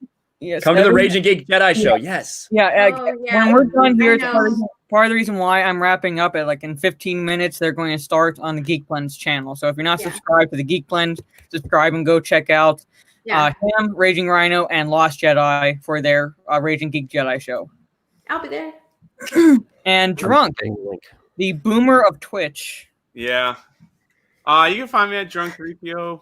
Yes, Come to the Raging Geek Jedi show. Yes. Yeah, when we're done here, I it's know. part of the reason why I'm wrapping up at like in 15 minutes. They're going to start on the Geek Blends channel. So if you're not Yeah. subscribed to the Geek Blend, subscribe and go check out him, Raging Rhino, and Lost Jedi for their Raging Geek Jedi show. I'll be there. And Drunk, the boomer of Twitch. Yeah. You can find me at Drunk 3PO.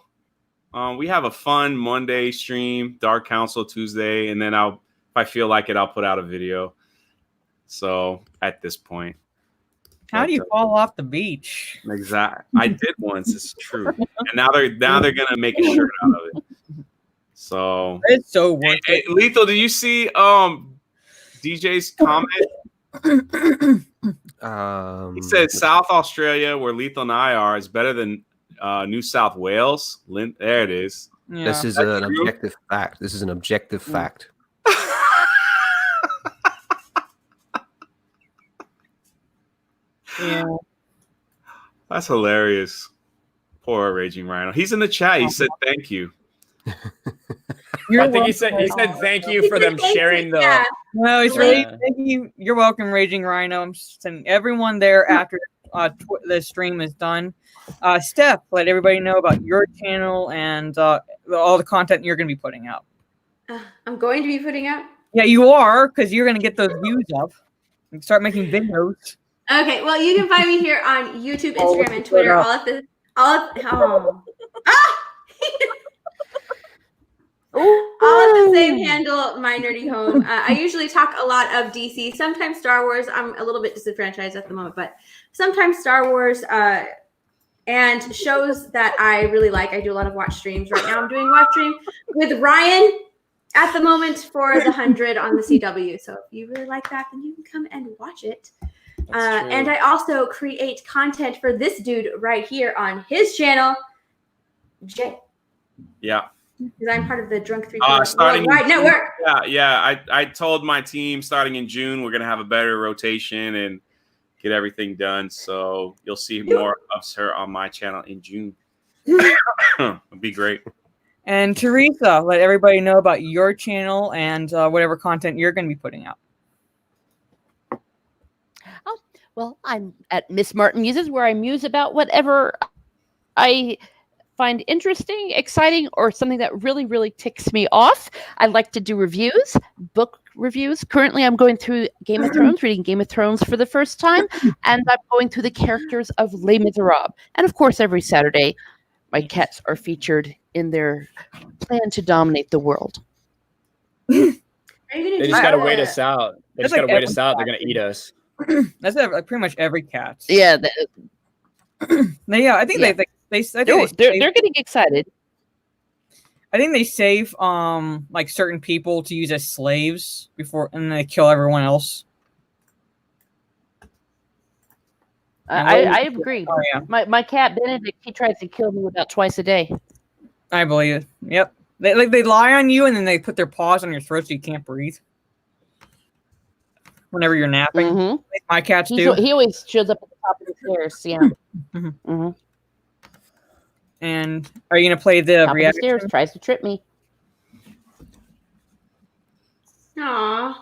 We have a fun Monday stream, Dark Council Tuesday, and then if I feel like it, I'll put out a video. So at this point, how do you fall off the beach? Exactly, I did once. It's true, and now they're gonna make a shirt out of it. So it's so worth it. Hey, Lethal, did you see DJ's comment? He said South Australia, where Lethal and I are, is better than New South Wales. There it is. Yeah. This is an objective fact. This is an objective fact. Yeah. That's hilarious. Poor Raging Rhino. He's in the chat. He said thank you. I think he said thank you for them sharing the. Yeah. No, he's really thank you. You're welcome, Raging Rhino. I'm sending everyone there after the stream is done. Steph, let everybody know about your channel and all the content you're going to be putting out. I'm going to be putting out. Yeah, you are, because you're going to get those views up and start making videos. Okay, well, you can find me here on YouTube, Instagram, and Twitter. All at the same handle, My Nerdy Home. I usually talk a lot of DC, sometimes Star Wars. I'm a little bit disenfranchised at the moment, but sometimes Star Wars and shows that I really like. I do a lot of watch streams. Right now I'm doing watch stream with Ryan at the moment for the 100 on the CW. So if you really like that, then you can come and watch it. And I also create content for this dude right here on his channel, Jay. Yeah. Because I'm part of the Drunk 3 Worldwide Network. Yeah. I told my team starting in June we're gonna have a better rotation and get everything done. So you'll see more of her on my channel in June. It'd be great. And Teresa, let everybody know about your channel and whatever content you're going to be putting out. Well, I'm at Miss Martin Muses, where I muse about whatever I find interesting, exciting, or something that really, really ticks me off. I like to do reviews, book reviews. Currently, I'm going through Game of Thrones, reading Game of Thrones for the first time, and I'm going through the characters of Les Miserables. And of course, every Saturday, my cats are featured in their plan to dominate the world. They just got to wait us out. They just got to wait us out. They're going to eat us. That's like pretty much every cat. Yeah. Yeah, I think they're getting excited. I think they save like certain people to use as slaves before, and they kill everyone else. I agree. Oh, yeah. My cat Benedict, he tries to kill me about twice a day. I believe it. Yep. They lie on you and then they put their paws on your throat so you can't breathe. Whenever you're napping, like my cats do. He always shows up at the top of the stairs. Yeah. And are you gonna play the top reaction? Of the stairs, tries to trip me. Aww.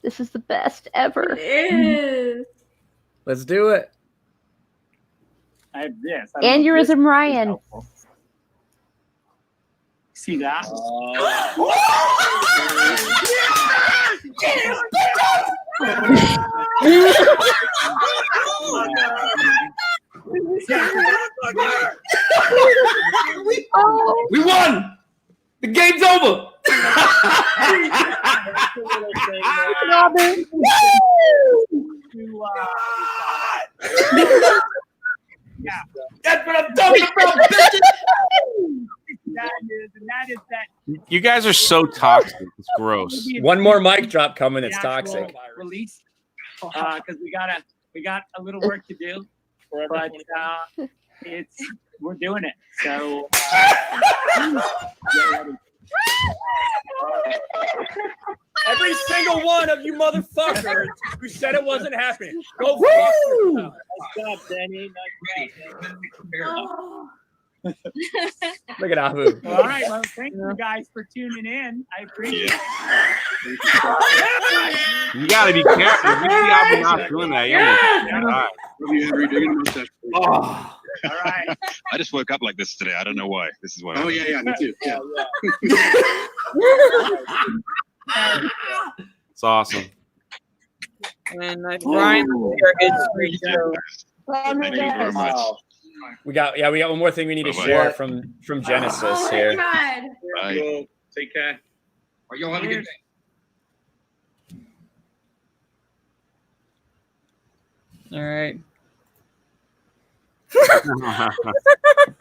This is the best ever. It is. Let's do it. I have this. Aneurysm Ryan. See that? We won! The game's over! Yeah. That's what I'm talking about, bitches! That is that. You guys are so toxic. It's gross. One more mic drop coming. It's toxic. Release, because we got a little work to do, but we're doing it. So get ready. Every single one of you motherfuckers who said it wasn't happening, go fuck yourself. Nice job, Danny. Nice job, Danny. Look at Abu. All right. Well, thank you guys for tuning in. I appreciate it. You gotta be careful. You see Abu not doing that. Oh, All right. I just woke up like this today. I don't know why. This is what. Oh yeah, me too. Yeah. It's awesome. And Brian, here is free show. Thank you very much. We got one more thing we need to Bye-bye. share from Genesis Oh my here. God. Bye. Take care. Or y'all have a good day. All right.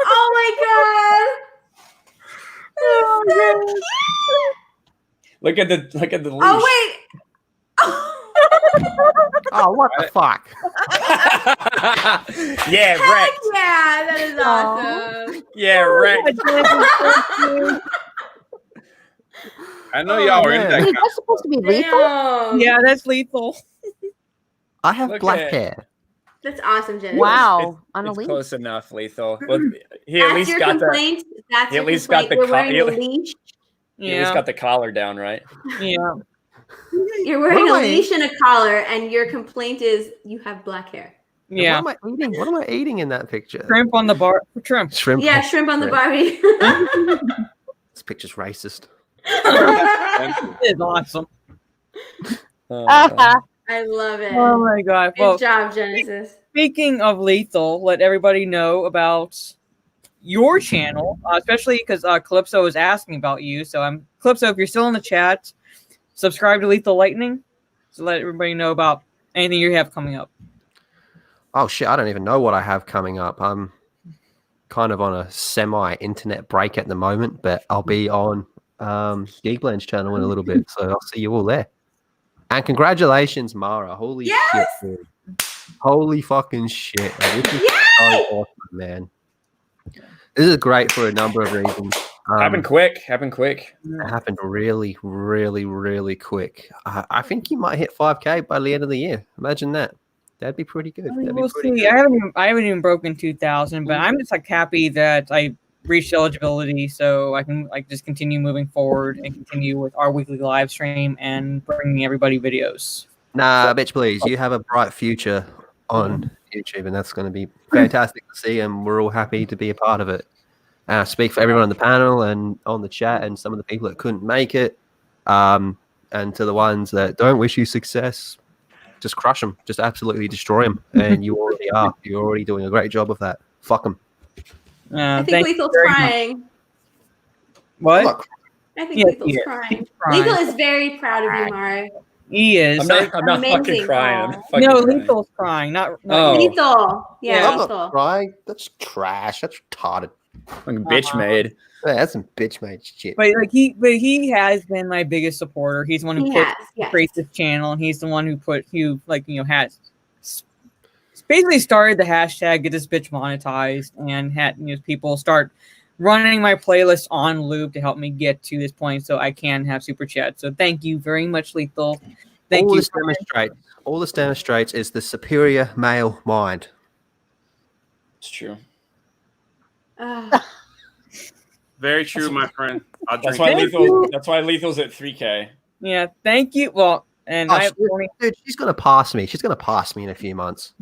Oh my God. Look at the leash. Oh wait. Oh, what the fuck? Yeah, Heck wrecked. yeah, that is awesome. Yeah, wrecked. I know y'all were in man. that. Wait, that's supposed to be lethal? Damn. Yeah, that's lethal. I have Look black at- hair. That's awesome, Genesis. Wow. On a It's leash. close enough, lethal. Well, he at That's least your got the complaint. That's he at your least got complaint. the You're wearing co- a leash. he at least got the collar down, right? Yeah. You're wearing What a am I- leash and a collar, and your complaint is you have black hair. Yeah. What am I eating? What am I eating in that picture? Shrimp on the bar. Shrimp. Shrimp. Yeah, shrimp on the Barbie. This picture's racist. It is awesome. I love it. Oh my god. Good Well, job, Genesis. speaking of lethal, let everybody know about your channel, especially because Calypso is asking about you. So I'm Calypso. If you're still in the chat, subscribe to Lethal Lightning. So let everybody know about anything you have coming up. Oh shit! I don't even know what I have coming up. I'm kind of on a semi-internet break at the moment, but I'll be on Geekblend's channel in a little bit, so I'll see you all there. And congratulations, Mara! Holy shit, dude. Holy fucking shit! Like, this is so awesome, man. This is great for a number of reasons. Happened quick. It happened really, really, really quick. I think you might hit 5K by the end of the year. Imagine that. That'd be pretty good. That'd be We'll pretty see. good. I haven't even broken 2,000, but I'm just like happy that I reached eligibility, so I can like just continue moving forward and continue with our weekly live stream and bringing everybody videos. Nah, bitch, please. You have a bright future on YouTube, and that's going to be fantastic to see, and we're all happy to be a part of it. And I speak for everyone on the panel and on the chat and some of the people that couldn't make it. And to the ones that don't wish you success, just crush them. Just absolutely destroy them. And you already are. You're already doing a great job of that. Fuck them. I think Lethal's crying. What? I think Yeah, Lethal's yeah, crying. he's crying. Lethal is very proud of you, Mara. He is. I'm not fucking Amazing. crying. I'm Oh. fucking No, crying. Lethal's crying. Not Oh. Lethal. Yeah, I'm Lethal. not crying. That's trash. That's retarded. Fucking bitch made. Yeah, that's some bitch made shit. But he has been my biggest supporter. He's the one who He put has, yes. creates this channel, and he's the one who has basically started the hashtag get this bitch monetized and had people start running my playlist on loop to help me get to this point so I can have super chat. So thank you very much, Lethal. Thank all you. this demonstrates is the superior male mind. It's true. Very true, my friend. That's why Lethal's at 3K. Yeah, thank you. Well, and Dude, she's gonna pass me. She's gonna pass me in a few months.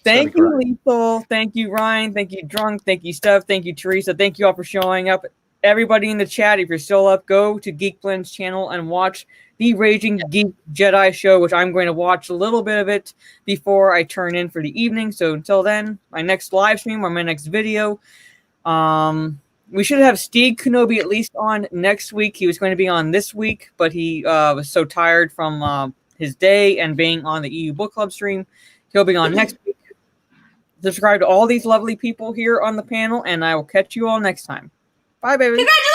Thank you, Lethal. Thank you, Ryan. Thank you, Drunk. Thank you, Steph. Thank you, Teresa. Thank you all for showing up. Everybody in the chat, if you're still up, go to Geekblend's channel and watch the Raging Geek Jedi show, which I'm going to watch a little bit of it before I turn in for the evening. So until then, my next live stream or my next video. We should have Steve Kenobi at least on next week. He was going to be on this week, but he was so tired from his day and being on the EU Book Club stream. He'll be on next week. Subscribe to all these lovely people here on the panel, and I will catch you all next time. Bye, baby. Congratulations!